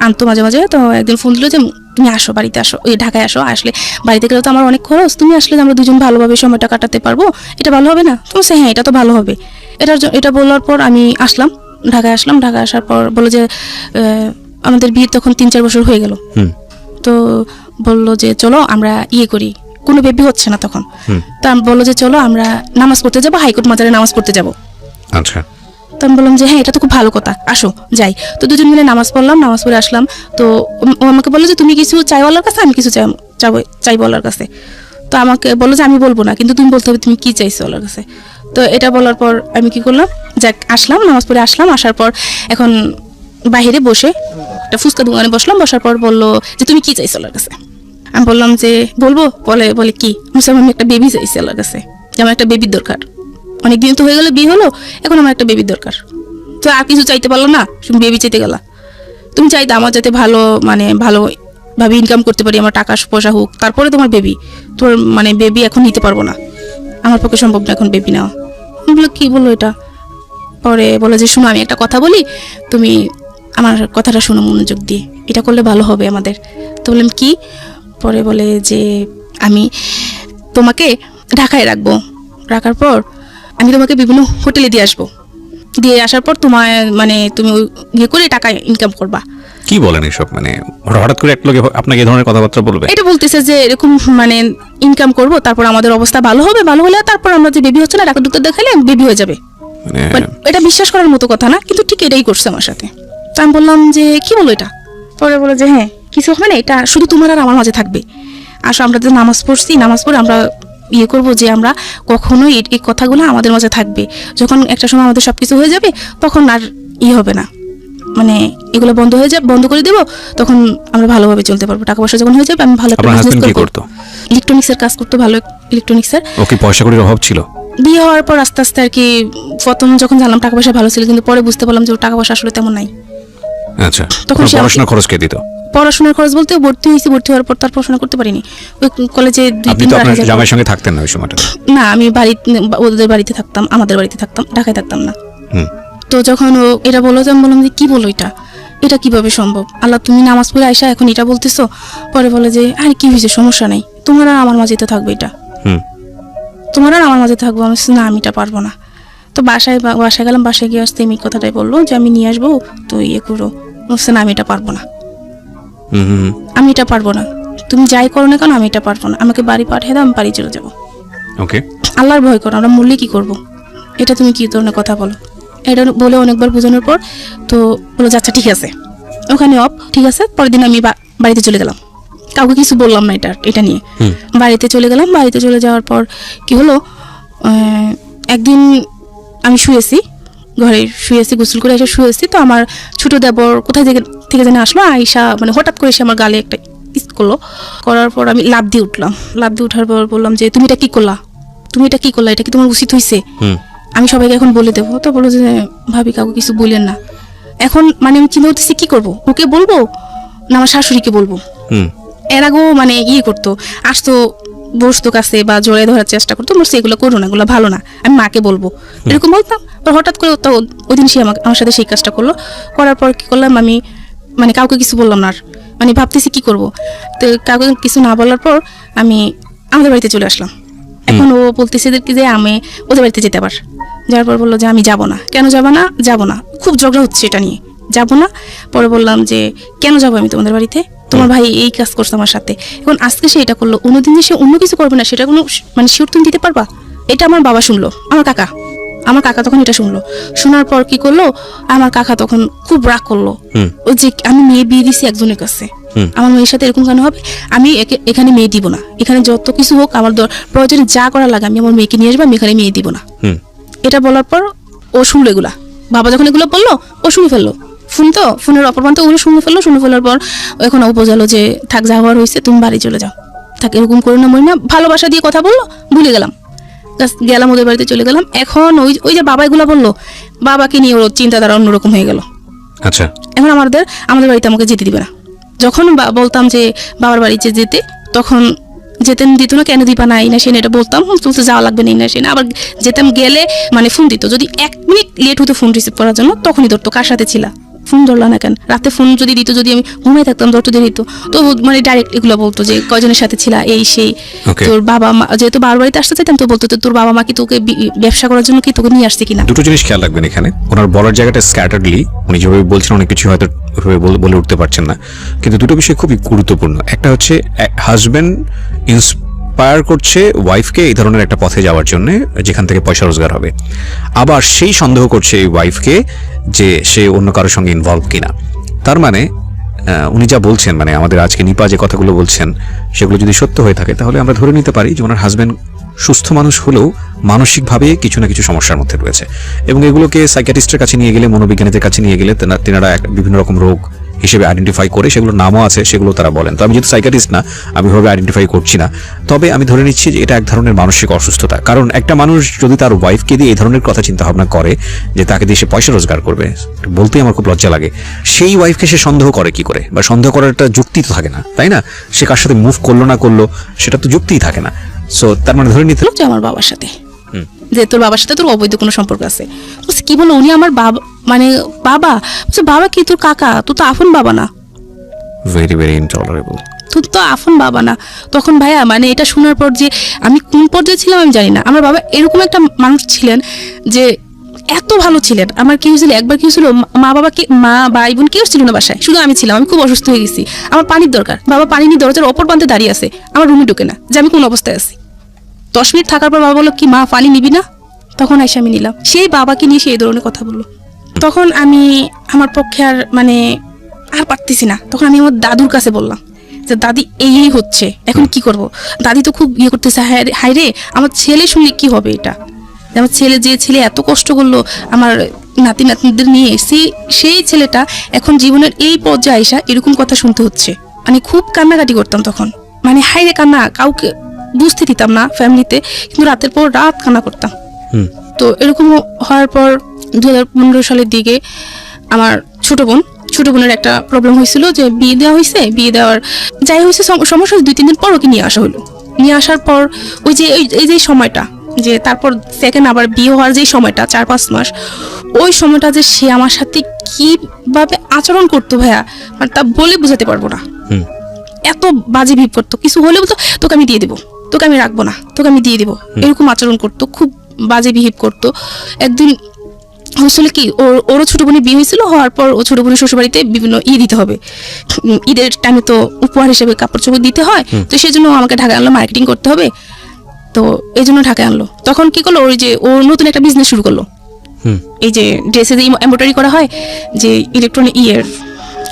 আনতো মাঝে মাঝে। তো একদিন ফোন দিল যে তুমি আসো, বাড়িতে আসো, ওই ঢাকায় আসো, আসলে বাড়িতে গেলে তো আমার অনেক খরচ, তুমি আসলে আমরা দুজন ভালোভাবে সময়টা কাটাতে পারবো, এটা ভালো হবে না? তো হ্যাঁ এটা তো ভালো হবে। এটা বলার পর আমি আসলাম, ঢাকায় আসলাম। ঢাকায় আসার পর বললো যে আমাদের বিয়ে তখন 3-4 বছর হয়ে গেল। তো বললো যে চলো আমরা ইয়ে করি, কোনো বেবি হচ্ছে না তখন। তো আমি বললো যে চলো আমরা নামাজ পড়তে যাবো, হাইকোর্ট মাজারে নামাজ পড়তে যাবো। আচ্ছা। তো আমি বললাম যে হ্যাঁ এটা তো খুব ভালো কথা, আসো যাই। তো দুজন মিলে নামাজ পড়লাম, নামাজ পড়ে আসলাম। তো ও আমাকে বললো যে তুমি কিছু চাইবো আল্লাহর কাছে, আমি কিছু চাইবো আল্লাহর কাছে। তো আমাকে বললো যে আমি বলবো না, কিন্তু তুমি বলতে হবে তুমি কি চাইছো আল্লাহর কাছে। তো এটা বলার পর আমি কি করলাম, যাক আসলাম, নামাজ পড়ে আসলাম। আসার পর এখন বাহিরে বসে একটা ফুচকা দোকানে বসলাম। বসার পর বললো যে তুমি কি চাইছো আল্লাহর কাছে। আমি বললাম যে বলবো, বলে কি, আমি একটা বেবি চাইছি আল্লাহর কাছে, যে আমার একটা বেবির দরকার, অনেকদিন তো হয়ে গেলো বিয়ে হলো, এখন আমার একটা বেবির দরকার। তো আর কিছু চাইতে পারলো না, তুমি বেবি চাইতে গেলা। তুমি চাইতে আমার যাতে ভালোভাবে ইনকাম করতে পারি, আমার টাকা পয়সা হোক, তারপরে তোমার বেবি। তোর মানে বেবি এখন নিতে পারবো না, আমার পক্ষে সম্ভব না এখন বেবি নেওয়া। আমি বললো কি বললো এটা। পরে বলে যে শোনো আমি একটা কথা বলি, তুমি আমার কথাটা শোনো মনোযোগ দিয়ে, এটা করলে ভালো হবে আমাদের। তো বললাম কি। পরে বলে যে আমি তোমাকে ঢাকায় রাখার পর আমি তোমাকে বিভিন্ন হোটেলে দিয়ে আসবো, দিয়ে আসার পর তোমার মানে তুমি ইয়ে করে টাকা ইনকাম করবা। কি বলেন এসব? মানে হঠাৎ করে এক লোক আপনাকে এই ধরনের কথাবার্তা বলবে? এটা বলতেছে যে এরকম মানে ইনকাম করব, তারপর আমাদের অবস্থা ভালো হবে, ভালো হলে তারপর আমরা যে বেবি হচ্ছে না ডাক্তার দেখালে বেবি হয়ে যাবে। মানে এটা বিশ্বাস করার মতো কথা না, কিন্তু ঠিক এটাই করছে আমার সাথে। তো আমি বললাম যে কি বলো এটা। পরে বলে যে হ্যাঁ কিছু হবে না, এটা শুধু তোমার আর আমার মাঝে থাকবে। আসো আমরা যে নামাজ পড়ছি, নামাজ পড়ে আমরা ইয়ে করবো যে আমরা কখনোই এই কথাগুলো আমাদের মাঝে থাকবে, যখন একটা সময় আমাদের সবকিছু হয়ে যাবে তখন আর ইয়ে হবে না, মানে এগুলো বন্ধ করে দেবো, তখন আমরা ভালোভাবে চলতে পারবো। টাকা পয়সা যখন হয়ে যাবে আমি ভালো একটা বিজনেস করব। ইলেকট্রনিক্সের কাজ করতে, ভালো ইলেকট্রনিক্সের। ওকে পয়সা কড়ির অভাব ছিল? বিয়ে হওয়ার পর আস্তে আস্তে আর কি, প্রথম যখন জানলাম টাকা পয়সা ভালো ছিল, কিন্তু পরে বুঝতে পারলাম যে ওর টাকা পয়সা আসলে তেমন নাই। আচ্ছা। তখন পড়াশোনার খরচ কে দিত? পড়াশোনার খরচ বলতে ভর্তি হওয়ার পর তার পড়াশোনা করতে পারিনি। ওই কলেজে 2-3 জামাইয়ের সঙ্গে থাকতেন না ওই সময়টা? না, আমি ওদের বাড়িতে থাকতাম, আমাদের বাড়িতে থাকতাম, ঢাকায় থাকতাম না। তো যখন ও এটা বললো, আমি বললাম যে কি বলো এটা কিভাবে সম্ভব? আল্লাহ তুমি নামাজ পড়ে আয়সা এখন এটা বলতেছো? পরে বলে যে আরে কি হয়েছে, সমস্যা নাই, তোমার আর আমার মাঝে তো থাকবে, এটা তোমার আর আমার মাঝে থাকবো। আমি না আমি এটা পারবো না। তো বাসায় গেলাম, বাসায় গিয়ে আসতে এই কথাটাই বললো যে আমি নিয়ে আসবো, তো ইয়ে করো। বলছে না আমি এটা পারবো না, আমি এটা পারবো না, তুমি যাই করো না কেন আমি এটা পারবো না, আমাকে বাড়ি পাঠিয়ে দাও, আমি বাড়ি চলে যাবো। ওকে, আল্লাহর ভয় করো, আমরা মরলে কি করবো, এটা তুমি কি ধরনের কথা বলো। এটা বলে অনেকবার বোঝানোর পর তো বলো যে আচ্ছা ঠিক আছে, ওখানে ঠিক আছে। পরের দিন আমি বাড়িতে চলে গেলাম, কাউকে কিছু বললাম না এটা নিয়ে। বাড়িতে চলে গেলাম। বাড়িতে চলে যাওয়ার পর কি হলো, একদিন আমি ঘরে শুয়েছি, গোসল করে এসে শুয়েছি। তো আমার ছোট দেবর কোথায় থেকে যেন আসলো, আয়সা মানে হঠাৎ করে এসে আমার গালে একটা কিস করলো। করার পর আমি লাফ দিয়ে উঠলাম। লাফ দিয়ে উঠার পর বললাম যে তুমি এটা কি করলা। তুমি এটা কি করলা, এটা কি তোমার উচিত হয়েছে, আমি সবাইকে এখন বলে দেবো। তো বললো যে ভাবি কাউকে কিছু বললেন না। এখন মানে আমি চিন্তা করতেছি কি করবো, ওকে বলবো না আমার শাশুড়িকে বলবো। এর আগেও মানে করতো, আসতো বসতো কাছে বা জড়িয়ে ধরার চেষ্টা করতো, বলছে এগুলো করো না, এগুলো ভালো না, আমি মাকে বলবো, এরকম বলতাম। হঠাৎ করে ওই দিন সে আমার সাথে সেই কাজটা করলো। করার পর কি করলাম, আমি মানে কাউকে কিছু বললাম না আর, মানে ভাবতেছি কি করব। তো কাউকে কিছু না বলার পর আমি আমাদের বাড়িতে চলে আসলাম। এখন ও বলতেছে যে আমি ওদের বাড়িতে যেতে আবার। যাওয়ার পর বললো যে আমি যাব না। কেন যাব না, খুব ঝগড়া হচ্ছে এটা নিয়ে, যাব না। পরে বললাম যে কেন যাবো আমি তোমাদের বাড়িতে, তোমার ভাই এই কাজ করছে আমার সাথে, এখন আজকে সে এটা করলো, অন্যদিন যে সে অন্য কিছু করবে না সেটা কোনো মানে শিওর তুমি দিতে পারবা? এটা আমার বাবা শুনলো, আমার কাকা তখন এটা শুনলো। শোনার পর কি করলো, আমার কাকা তখন খুব রাগ করলো, ওই যে আমি মেয়ে বিয়ে দিছি একজনের কাছে, আমার মেয়ের সাথে এরকম কেন হবে, আমি এখানে মেয়ে দিব না, এখানে যত কিছু হোক আমার প্রয়োজনে যা করা লাগে আমি আমার মেয়েকে নিয়ে আসবো, আমি এখানে মেয়ে দিব না। এটা বলার পর ও শুনলো এগুলা, বাবা যখন এগুলো বললো ও শুনে ফেললো, ফোনের অপর প্রান্তে ওগুলো শুনে ফেলার পর এখন ও বোঝালো যে থাক, যা হওয়ার হয়েছে তুমি বাড়ি চলে যাও, থাক এরকম করে না মরি না, ভালোবাসা দিয়ে কথা বললো, ভুলে গেলাম ওদের বাড়িতে চলে গেলাম। এখন ওই যে বাবা এগুলো বললো, বাবাকে নিয়ে ওর চিন্তাধারা অন্যরকম হয়ে গেল। আচ্ছা, এখন আমাদের বাড়িতে আমাকে যেতে দিবে না। যখন বলতাম যে বাবার বাড়িতে যেতে, তখন যেতে দিত না, কেন দিবা না, এই না সে না, এটা বলতাম, তুলতে যাওয়া লাগবে না, সে না। আবার যেতাম গেলে মানে ফোন দিত, যদি 1 মিনিট লেট হতো ফোন রিসিভ করার জন্য তখনই ধরতো, কার সাথে ছিল, ফোন ধরলা না কেন, রাতে ফোন যদি দিত, যদি আমি ঘুমিয়ে থাকতাম ধরতো দিত, তো মানে ডাইরেক্ট এগুলো বলতো যে কয়জনের সাথে ছিল, এই সেই। তোর বাবা মা যেহেতু বাবার বাড়িতে আসতে চাইতাম, তো বলতো তোর বাবা মা কি তোকে ব্যবসা করার জন্য কি তোকে নিয়ে আসছে কিনা। দুটো জিনিস খেয়াল রাখবেন এখানে, ওনার বলার জায়গাটা স্ক্যাটারলি, উনি যেভাবে বলছেন অনেক কিছু হয়তো বলে উঠতে পারছেন না, কিন্তু দুটো বিষয় খুবই গুরুত্বপূর্ণ। একটা হচ্ছে হাজবেন্ড ইন্সপায়ার করছে ওয়াইফকে এই ধরনের একটা পথে যাওয়ার জন্য যেখান থেকে পয়সা রোজগার হবে, আবার সেই সন্দেহ করছে এই ওয়াইফকে যে সে অন্য কারোর সঙ্গে ইনভলভ কিনা। তার মানে উনি যা বলছেন, মানে আমাদের আজকে নিপা যে কথাগুলো বলছেন সেগুলো যদি সত্য হয়ে থাকে, তাহলে আমরা ধরে নিতে পারি যে ওনার হাজবেন্ড সুস্থ মানুষ হলেও মানসিকভাবে কিছু না কিছু সমস্যার মধ্যে রয়েছে, এবং এগুলোকে সাইকিয়াট্রিস্টের কাছে নিয়ে গেলে, মনোবিজ্ঞানীদের কাছে নিয়ে গেলে তেনারা বিভিন্ন রকম রোগ হিসেবে আইডেন্টিফাই করে, সেগুলো নামও আছে, সেগুলো তারা বলেন। তো আমি যেহেতু সাইকিয়াট্রিস্ট না, আমি ভাবে আইডেন্টিফাই করছি না, তবে আমি ধরে নিচ্ছি যে এটা এক ধরনের মানসিক অসুস্থতা। কারণ একটা মানুষ যদি তার ওয়াইফকে দিয়ে এই ধরনের কথা চিন্তা ভাবনা করে যে তাকে দিয়ে সে পয়সা রোজগার করবে, বলতেই আমার খুব লজ্জা লাগে। সেই ওয়াইফকে সে সন্দেহ করে কি করে, বা সন্দেহ করার একটা যুক্তি তো থাকে না, তাই না? সে কার সাথে মুভ করলো না করলো সেটা তো যুক্তিই থাকে না। সো তার মানে ধরে নিতে যে আমার বাবার সাথে, যে তোর বাবার সাথে তোর অবৈধ কোনো সম্পর্ক আছে। কি বলো, উনি আমার বাবা, মানে বাবা কি তোর কাকা, তুই তো আপন বাবা না, ভেরি ভেরি ইনটলারেবল, তুই তো আপন বাবা না। তখন ভাইয়া মানে এটা শোনার পর যে আমি কোন পর্যায়ে ছিলাম আমি জানি না। আমার বাবা এরকম একটা মানুষ ছিলেন যে এত ভালো ছিলেন। আমার কি হয়েছিল, একবার কি হয়েছিল, মা ভাই বোন কেউ ছিল না বাসায়, শুধু আমি ছিলাম। আমি খুব অসুস্থ হয়ে গেছি, আমার পানির দরকার, বাবা পানি নিয়ে দরজার অপর প্রান্তে দাঁড়িয়ে আছে, আমার রুমে ঢুকে না যে আমি কোন অবস্থায় আছি। 10 মিনিট থাকার পর বাবা বললো কি মা পানি নিবি না, তখন এসে আমি নিলাম। সেই বাবাকে নিয়ে সেই ধরনের কথা বললো। তখন আমি আমার পক্ষে আর মানে আর পারতেছি না। তখন আমি আমার দাদুর কাছে বললাম যে দাদি এই হচ্ছে, এখন কি করব। দাদি তো খুব করতেছে, হায় রে আমার ছেলে শুনলে কি হবে, এটা আমার যে ছেলে এত কষ্ট করলো আমার নাতি নাতনিদের নিয়ে, সেই ছেলেটা এখন জীবনের এই পর্যায়ে আইসা এরকম কথা শুনতে হচ্ছে। মানে খুব কান্নাকাটি করতাম তখন, মানে হায় রে কান্না, কাউকে বুঝতে দিতাম না ফ্যামিলিতে, কিন্তু রাতের পর রাত কান্না করতাম। তো এরকম হওয়ার পর 2015 সালের দিকে আমার ছোট বোনের একটা প্রবলেম হয়েছিল, যে বিয়ে দেওয়া হয়েছে, বিয়ে দেওয়ার যাই হয়েছে সমস্যা, 2-3 দিন পর ওকে নিয়ে আসা হলো। নিয়ে আসার পর ওই যে এই যে সময়টা, যে তারপর সেকেন্ড আবার বিয়ে হওয়ার যে সময়টা 4-5 মাস, ওই সময়টা যে সে আমার সাথে কিভাবে আচরণ করতো ভাইয়া, মানে তা বলে বোঝাতে পারবো না। এত বাজে বিহেভ করতো, কিছু হলে বলতো তোকে আমি দিয়ে দেবো, তোকে আমি রাখবো না, তোকে আমি দিয়ে দেবো, এরকম আচরণ করতো, খুব বাজে বিহেভ করতো। একদিন হয়েছিল কি, ওরও ছোট বোনের বিয়ে হয়েছিল, হওয়ার পর ও ছোট বোনের শ্বশুরবাড়িতে বিভিন্ন দিতে হবে, ঈদের টাইমে তো উপহার হিসেবে কাপড় চোপড় দিতে হয়, তো সেই জন্য আমাকে ঢাকায় আনলো, মার্কেটিং করতে হবে, তো এই জন্য ঢাকায় আনলো। তখন কি করলো, ওই যে ও নতুন একটা বিজনেস শুরু করলো, এই যে ড্রেসে যে এমব্রয়ডারি করা হয়, যে ইলেকট্রনিক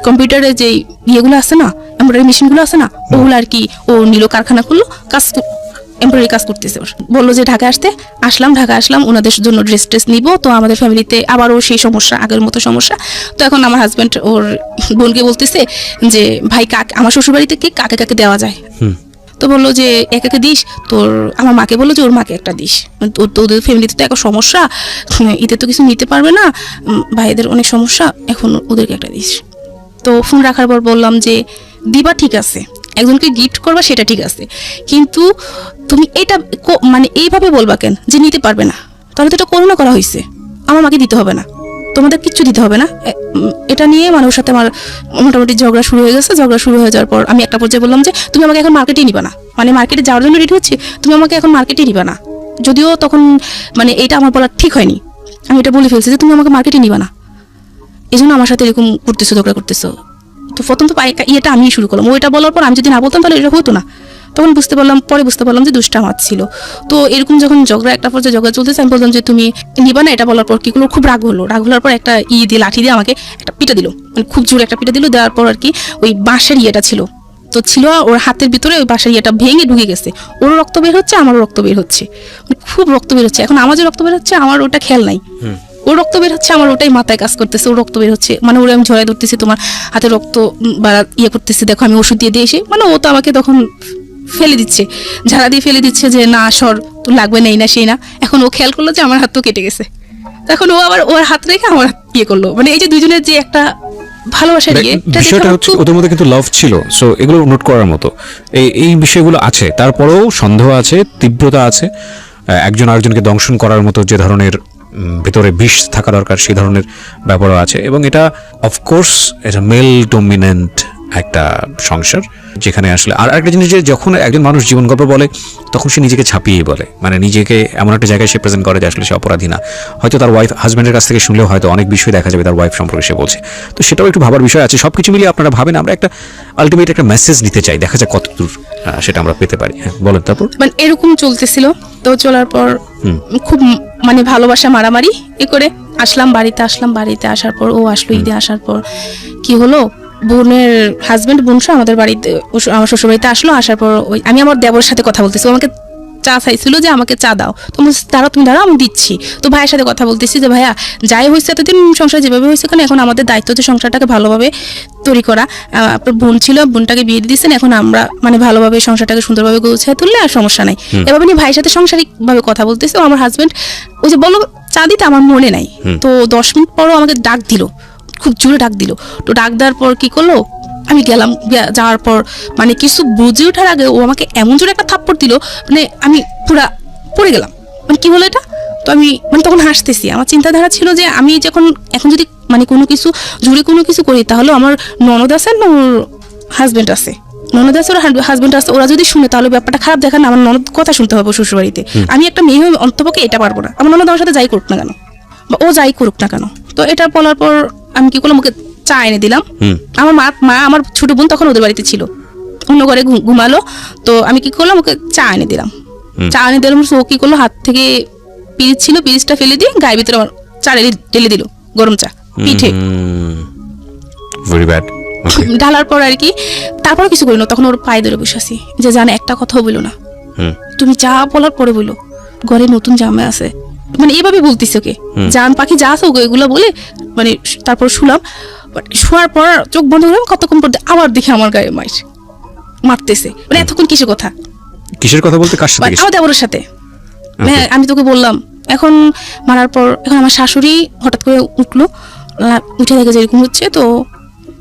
কম্পিউটারে যে ইয়েগুলো আছে না, এমব্রয়ডারি মেশিনগুলো আছে না, ওগুলো আর কি ও নিল, কারখানা করলো, এমব্রয়ডারি কাজ করতেছে। বললো যে ঢাকায় আসলাম ওনাদের জন্য ড্রেস নিব, তো আমাদের ফ্যামিলিতে আবারও সেই সমস্যা, আগের মতো সমস্যা। তো এখন আমার হাজব্যান্ড ওর বোনকে বলতেছে যে ভাই আমার শ্বশুরবাড়িতে কি কাকে কাকে দেওয়া যায়। তো বললো যে একে দিস, তোর আমার মাকে বললো যে ওর মাকে একটা দিস, ওদের ফ্যামিলিতে তো একটা সমস্যা, ঈদে তো কিছু নিতে পারবে না, ভাইদের অনেক সমস্যা, এখন ওদেরকে একটা দিস। তো ফোন রাখার পর বললাম যে দিবা ঠিক আছে, একজনকে গিফট করবা সেটা ঠিক আছে, কিন্তু তুমি এটা মানে এইভাবে বলবা কেন যে নিতে পারবে না, তাহলে তো এটা করোনা করা হয়েছে, আমার মাকে দিতে হবে না, তোমাদের কিচ্ছু দিতে হবে না। এটা নিয়ে মানে ওর সাথে আমার মোটামুটি ঝগড়া শুরু হয়ে গেছে। ঝগড়া শুরু হয়ে যাওয়ার পর আমি একটা পর্যায়ে বললাম যে তুমি আমাকে এখন মার্কেটে নিবা না, মানে মার্কেটে যাওয়ার জন্য রেডি হচ্ছে, তুমি আমাকে এখন মার্কেটে নিবা না। যদিও তখন মানে এটা আমার বলা ঠিক হয়নি, আমি এটা বলে ফেলছি যে তুমি আমাকে মার্কেটে নিবা না, এই জন্য আমার সাথে এরকম করতেছো, ঝগড়া করতেছো। তো প্রথম তো ইয়েটা আমি শুরু করলাম, ওইটা বলার পর আমি যদি না বলতাম তাহলে এটা হতো না। তখন পরে বুঝতে পারলাম যে দুষ্টা আমার ছিল। তো এরকম যখন ঝগড়া একটা পর্যায়ে ঝগড়া চলতেছে, আমি বললাম যে তুমি নিবা না, এটা বলার পর কি করলো, খুব রাগ হওয়ার পর একটা দিয়ে লাঠি দিয়ে আমাকে একটা পিটা দিল, মানে খুব জোরে একটা পিটা দিল। দেওয়ার পর আর কি ওই বাঁশের ইয়েটা ছিল, তো ছিল ওর হাতের ভিতরে ওই বাঁশের ইয়েটা ভেঙে ঢুকে গেছে, ওরও রক্ত বের হচ্ছে, আমারও রক্ত বের হচ্ছে, মানে খুব রক্ত বের হচ্ছে। এখন আমার যে রক্ত বের হচ্ছে আমার ওটা খেয়াল নাই, ওর রক্ত বের হচ্ছে, আমার ওটাই মাথায় কাজ করতেছে, ওর রক্ত বের হচ্ছে, মানে ওরা আমি ঝড়াই ধরতেছি, তোমার হাতে রক্ত বাড়া ইয়ে করতেছে, দেখো আমি ওষুধ দিয়ে এসে, মানে ও তো আমাকে তখন ফেলে দিচ্ছে, ঝাড়া দিয়ে ফেলে দিচ্ছে যে না সর, তো লাগবে না, এই না সেই না। এখন ও খেয়াল করলো যে আমার হাত তো কেটে গেছে, তখন ও আবার ওর হাত রেখে আমার ইয়ে করলো, মানে এই যে দুজনের যে একটা ভালোবাসা নিয়ে বিষয়টা হচ্ছে ওদের মধ্যে কিন্তু লাভ ছিল, সো এগুলো নোট করার মতো। এই বিষয়গুলো আছে, তারপরেও সন্দেহ আছে, তীব্রতা আছে, একজন আরেকজনকে দংশন করার মতো যে ধরনের ভেতরে বিষ থাকা দরকার সেই ধরনের ব্যাপারও আছে। এবং এটা অফকোর্স এটা মেল ডমিনেন্ট একটা সংসার, যেখানে আসলে আর একটা জিনিস যে যখন একজন মানুষ জীবন গল্প বলে তখন সে নিজেকে ছাপিয়ে বলে, মানে নিজেকে এমন একটা জায়গায় সে প্রেজেন্ট করে যে আসলে সে অপরাধী না। হয়তো তার ওয়াইফ হাজব্যান্ডের কাছ থেকে শুনলেও হয়তো অনেক বিষয় দেখা যাবে তার ওয়াইফ সম্পর্কে সে বলছে, তো সেটাও একটু ভাবার বিষয় আছে। সবকিছু মিলিয়ে আপনারা ভাবেন আমরা একটা আলটিমেট একটা মেসেজ নিতে চাই, দেখা যাক কতদূর সেটা আমরা পেতে পারি। হ্যাঁ বলেন। তারপর মানে এরকম চলতেছিল, তো চলার পর খুব মানে ভালোবাসা মারামারি এ করে বাড়িতে আসলাম। বাড়িতে আসার পর ও আসলো, ঈদে আসার পর কি হলো, বোনের হাজবেন্ড বোনসা আমাদের বাড়িতে, আমার শ্বশুর বাড়িতে আসলো। আসার পর ওই আমি আমার দেবরের সাথে কথা বলতেছি, ও আমাকে চা চাইছিল যে আমাকে চা দাও, তো তুমি দাঁড়াও আমি দিচ্ছি। তো ভাইয়ের সাথে কথা বলতেছি যে ভাইয়া যাই হয়েছে এতদিন সংসার যেভাবে হয়েছে, কারণ এখন আমাদের দায়িত্ব হচ্ছে সংসারটাকে ভালোভাবে তৈরি করা। আপনার বোন ছিল, বোনটাকে বিয়ে দিয়ে দিচ্ছেন, এখন আমরা মানে ভালোভাবে সংসারটাকে সুন্দরভাবে গোছায় তুললে আর সমস্যা নাই। এভাবে নিয়ে ভাইয়ের সাথে সাংসারিকভাবে কথা বলতেছে। আমার হাজবেন্ড ওই যে বলো চা দিতে আমার মনে নাই, তো 10 মিনিট পরও আমাকে ডাক দিল, খুব জোরে ডাক দিল। তো ডাক দেওয়ার পর কি করলো, আমি গেলাম, যাওয়ার পর মানে কিছু বুঝে ওঠার আগে ও আমাকে এমন জোরে একটা থাপ্পড় দিল, মানে আমি পুরা পড়ে গেলাম, মানে কি হলো এটা। তো আমি মানে তখন হাসতেছি, আমার চিন্তাধারা ছিল যে আমি যখন এখন যদি মানে কোনো কিছু জোরে কোনো কিছু করি, তাহলে আমার ননদ আছে না ওর হাজবেন্ড আছে, ননদ আছে ওর হাজবেন্ড আছে, ওরা যদি শুনে তাহলে ব্যাপারটা খারাপ দেখান, আমার ননদ কথা শুনতে হবে শ্বশুর বাড়িতে। আমি একটা মেয়ে হয়ে অন্তপক্ষে এটা পারবো না, আমার ননদ আমার সাথে যাই করুক না কেন বা ও যাই করুক না কেন। তো এটা বলার পর আমি কি করলাম, ওকে চা এনে দিলাম। আমার মা আমার ছোট বোন তখন ওদের বাড়িতে ছিল, অন্য ঘরে ঘুমালো। তো আমি কি করলাম, ওকে চা এনে দিলাম। চা এনে দিলাম, ও কি করলো, হাত থেকে পিরিচ ছিল, পিরিচটা ফেলে দিয়ে গায়ের ভিতরে আমার চা ঢেলে দিল, গরম চা পিঠে ঢালার পর আর কি। তারপর কিছু করি না, তখন ওর পায়ে ধরে বসে আছি যে জানে একটা কথাও বলো না, তুমি যা বলার পরে বলো, ঘরে নতুন জামাই আছে, মানে এভাবে বলতিস ওকে, জান পাখি যা আছে ওকে এগুলো বলে মানে। তারপর শুলাম, শোয়ার পর চোখ বন্ধ করলাম, কতক্ষণ পর আবার দেখি আমার গায়ে মারতেছে, মানে এতক্ষণ কিসের কথা বলতে, কার সাথে? আমার দেবরের সাথে। হ্যাঁ আমি তোকে বললাম। এখন মারার পর এখন আমার শাশুড়ি হঠাৎ করে উঠলো, উঠে দেখে যে এরকম হচ্ছে। তো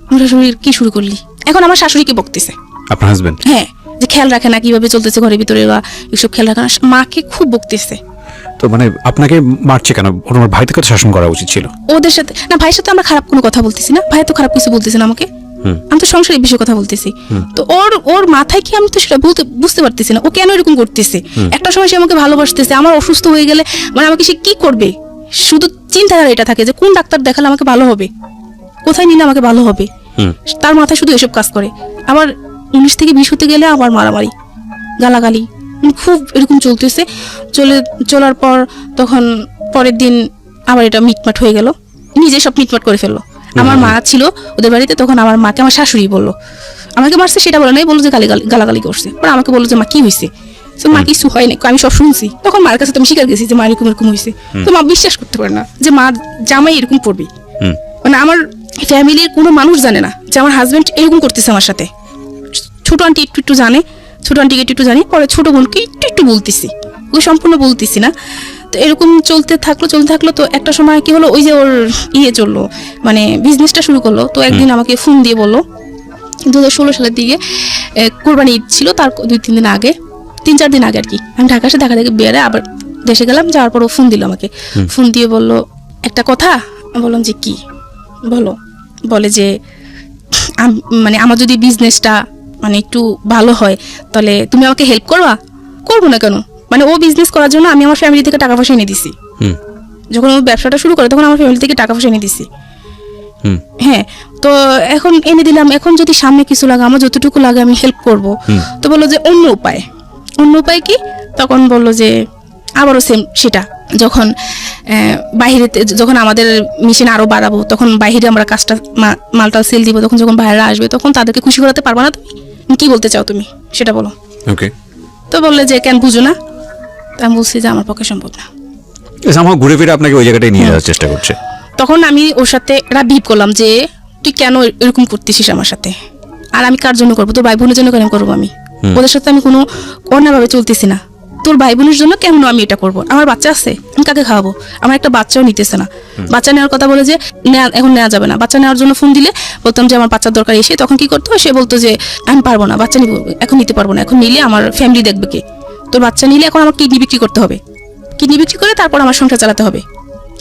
আমার শাশুড়ি কি শুরু করলি, এখন আমার শাশুড়িকে বকতেছে আপনার হাজবেন্ড, হ্যাঁ যে খেয়াল রাখে না কিভাবে চলতেছে ঘরের ভিতরে বা এসব খেয়াল রাখে না, মাকে খুব বকতেছে। তো মানে আপনাকে মারছে কেন? ওনার ভাইকে তো শাসন করা উচিত ছিল। ওদের সাথে না, ভাইয়ের সাথে আমরা খারাপ কোনো কথা বলতেছি না, ভাই তো খারাপ কিছু বলতেছে না আমাকে, আমি তো সংসারের বিষয়ে কথা বলতেছি। তো ওর মাথায় কি, আমি তো সেটা বুঝতে পারতেছি না, ও কেন এরকম করতেছে। একটা সময় সে আমাকে ভালোবাসতেছে, আমার অসুস্থ হয়ে গেলে মানে আমাকে সে কি করবে, শুধু চিন্তাধারা এটা থাকে যে কোন ডাক্তার দেখালে আমাকে ভালো হবে, কোথায় নিলে আমাকে ভালো হবে, তার মাথায় শুধু এসব কাজ করে। আবার 19 থেকে 20 হতে গেলে আবার মারামারি গালাগালি, খুব এরকম চলতেছে। চলার পর তখন পরের দিন আবার এটা মিটমাট হয়ে গেল, নিজে সব মিটমাট করে ফেললো। আমার মা ছিল ওদের বাড়িতে, তখন আমার মাকে আমার শাশুড়ি বললো, আমাকে মারছে সেটা বলে নাই, বললো যে গালাগালি করছে। পরে আমাকে বললো যে মা কি হয়েছে, তো মা কিছু হয় না, আমি সব শুনছি। তখন মার কাছে তো আমি স্বীকার গেছি যে মা এরকম হয়েছে। তো মা বিশ্বাস করতে পারে না যে মা জামাই এরকম করবে, মানে আমার ফ্যামিলির কোনো মানুষ জানে না যে আমার হাজবেন্ড এরকম করতেছে আমার সাথে। ছোট আন্টি একটু জানে, ছোট আন্টিকে একটু জানি, পরে ছোট বোনকে একটু একটু বলতেছি, ওই সম্পূর্ণ বলতেছি না। তো এরকম চলতে থাকলো। তো একটা সময় কি হলো, ওই যে ওর চললো, মানে বিজনেসটা শুরু করলো। তো একদিন আমাকে ফোন দিয়ে বললো 2016 সালের দিকে, কোরবানি ঈদ ছিল তার 2-3 দিন আগে, 3-4 দিন আগে আর কি। আমি ঢাকা এসে দেখা দেখি বিয়ারে আবার দেশে গেলাম, যাওয়ার পর ও ফোন দিল আমাকে। ফোন দিয়ে বলল একটা কথা। বললাম যে কি? বলে যে মানে আমার যদি বিজনেসটা মানে একটু ভালো হয় তাহলে তুমি আমাকে হেল্প করবো না কেন? মানে ও বিজনেস করার জন্য আমি আমার ফ্যামিলি থেকে টাকা পয়সা এনে দিছি। যখন ও ব্যবসাটা শুরু করে তখন আমার ফ্যামিলি থেকে টাকা পয়সা এনে দিছি। হ্যাঁ, তো এখন এনে দিলাম, এখন যদি সামনে কিছু লাগে, আমার যতটুকু লাগে আমি হেল্প করব। তো বললো যে অন্য উপায় কি? তখন বললো যে আবারও সেম সেটা, যখন বাহিরেতে, যখন আমাদের মেশিন আরো বাড়াবো, তখন বাহিরে আমরা কাজটা মালটাল সেল দিব, যখন বাইরে আসবে তখন তাদেরকে খুশি করাতে পারবো না তুমি? কি বলতে চাও তুমি সেটা বলো। ওকে। তো বললে যে কেন বুঝো না? আমি বলছি যে আমার পক্ষে সম্ভব না। আমার ঘুরে ফিরে আপনাকে ওই জায়গাটায় নিয়ে যাওয়ার চেষ্টা করছে। তখন আমি ওর সাথে রাবিব করলাম যে তুই কেন এরকম করতেছিস আমার সাথে, আর আমি কার জন্য করবো? তোর ভাই বোনের জন্য কেন করবো? আমি ওদের সাথে আমি কোনো অন্যভাবে চলতেছি না, তোর ভাই বোনের জন্য কেমন আমি এটা করবো? আমার বাচ্চা আছে, আমি কাকে খাওয়াবো? আমার একটা বাচ্চাও নিতেছে না। বাচ্চা নেওয়ার কথা বলে যে এখন নেওয়া যাবে না। বাচ্চা নেওয়ার জন্য ফোন দিলে বলতাম যে আমার বাচ্চার দরকার, এসে তখন কি করতো, সে বলতো যে আমি পারবো না, বাচ্চা নিব এখন, নিতে পারবো না, এখন নিলে আমার ফ্যামিলি দেখবে কে? তোর বাচ্চা নিলে এখন আমার কিডনি বিক্রি করতে হবে, কিডনি বিক্রি করে তারপর আমার সংসার চালাতে হবে,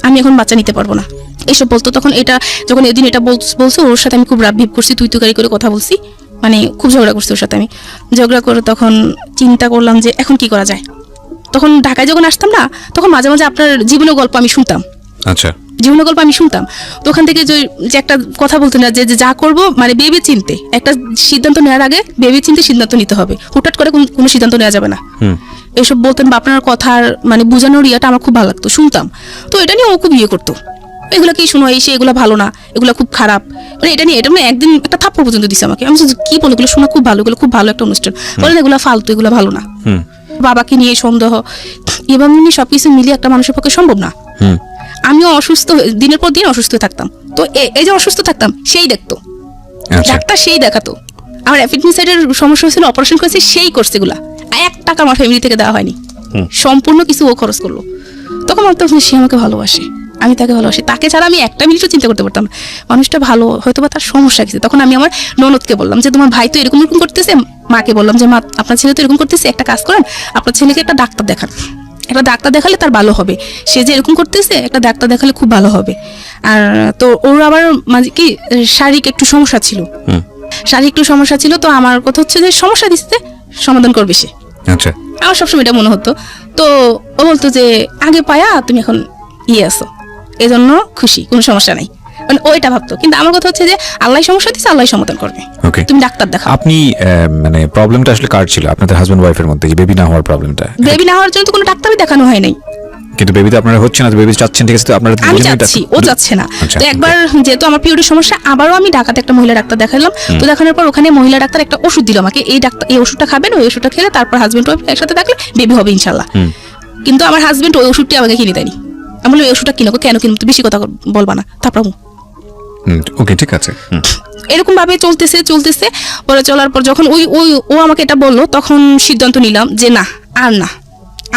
আমি এখন বাচ্চা নিতে পারবো না, এসব বলতো। তখন এটা যখন এদিন এটা বলছো, ওর সাথে আমি খুব রাবিব করছি, তুই গাড়ি করে কথা বলছি, মানে খুব ঝগড়া করছি ওর সাথে। আমি ঝগড়া করে তখন চিন্তা করলাম যে এখন কি করা যায়। তখন ঢাকায় যখন আসতাম না, তখন মাঝে মাঝে আপনার জীবনের গল্প আমি শুনতাম। আচ্ছা। জীবনের গল্প আমি শুনতাম। তো ওখান থেকে যে একটা কথা বলতেন না, যে যা করবো মানে ভেবে চিনতে, একটা সিদ্ধান্ত নেওয়ার আগে ভেবে চিনতে সিদ্ধান্ত নিতে হবে, হুটহাট করে কোনো সিদ্ধান্ত নেওয়া যাবে না, এসব বলতেন। বা আপনার কথার মানে বোঝানোর ইয়াটা আমার খুব ভালো লাগতো, শুনতাম। তো এটা নিয়ে ও খুব করতো, এগুলো কি শুনো, এসে এগুলো ভালো না, এগুলো খুব খারাপ, মানে এটা নিয়ে মানে একদিন একটা থাপ্পড় পর্যন্ত দিছে আমাকে। আমি কি বলো, এগুলো শোনা খুব ভালো, এগুলো খুব ভালো একটা অনুষ্ঠান, বলেন এগুলো ফালতু, এগুলো ভালো না। বাবাকে নিয়ে সন্দেহ এবং সবকিছু মিলিয়ে একটা মানুষের পক্ষে সম্ভব না। আমিও অসুস্থ, দিনের পর দিন অসুস্থ থাকতাম। তো এই যে অসুস্থ থাকতাম, সেই দেখতো ডাক্তার, সেই দেখাতো। আমার অ্যাপিন্ডিসাইটের সমস্যা হয়েছিল, অপারেশন করেছে, সেই করছে এগুলা। 1 টাকা আমার ফ্যামিলি থেকে দেওয়া হয়নি, সম্পূর্ণ কিছু ও খরচ করলো। তখন আমার তখন সে আমাকে ভালোবাসে, আমি তাকে ভালোবাসি, তাকে ছাড়া আমি একটা মিনিটও চিন্তা করতে পারতাম না। মানুষটা ভালো, হয়তো বা তার সমস্যা কিছু। তখন আমি আমার ননদকে বললাম যে তোমার ভাই তো এরকম করতেছে। মাকে বললাম যে মা, আপনার ছেলে তো এরকম করতেছে, একটা কাজ করেন, আপনার ছেলেকে একটা ডাক্তার দেখান, একটা ডাক্তার দেখালে তার ভালো হবে, সে যে এরকম করতেছে একটা ডাক্তার দেখালে খুব ভালো হবে। আর তো ওর আবার মাঝে কি শারীরিক একটু সমস্যা ছিল, তো আমার কথা হচ্ছে যে সমস্যা দিচ্ছে সমাধান করবে সে। আচ্ছা। আমার সবসময় এটা মনে হতো। তো ও বলতো যে আগে পায়া তুমি এখন আসো, এজন্য খুশি, কোনো সমস্যা নাই, মানে ওইটা ভাবতো। কিন্তু আমার কথা হচ্ছে যে আল্লাহ সমস্যা দিচ্ছে, আল্লাহ সমাধান করবে, তুমি ডাক্তার দেখাও। আপনি মানে প্রবলেমটা আসলে কার ছিল, আপনাদের হাজবেন্ড ওয়াইফের মধ্যে, যে বেবি না হওয়ার প্রবলেমটা? বেবি না হওয়ার জন্য তো কোনো ডাক্তারই দেখানো হয় নাই, কিন্তু বেবি তো আপনারা হচ্ছে না, বেবি চাচ্ছেন, ঠিক আছে, তো আপনারা আমি চাচ্ছি, ও চাচ্ছে না। তো একবার যেহেতু আমার পিরিয়ডের সমস্যা, আবারও আমি ঢাকাতে একটা মহিলা ডাক্তার দেখালাম। তো দেখানোর পর ওখানে মহিলা ডাক্তার একটা ওষুধ দিল আমাকে, এই ওষুধটা খাবেন, ওই ওষুধটা খেলে তারপর হাজবেন্ড ওয়াইফ একসাথে থাকলে বেবি হবে ইনশাল্লাহ। কিন্তু আমার হাজবেন্ড ওই ওষুধটি আমাকে কিনে দেয়নি। আমি বললাম ওই ওষুধটা কিনো, কেন কিনবো, বেশি কথা বলবা না, তারপর ওকে ঠিক আছে। এরকম ভাবে চলতেছে। পরে চলার পর যখন ও আমাকে এটা বললো, তখন সিদ্ধান্ত নিলাম যে না,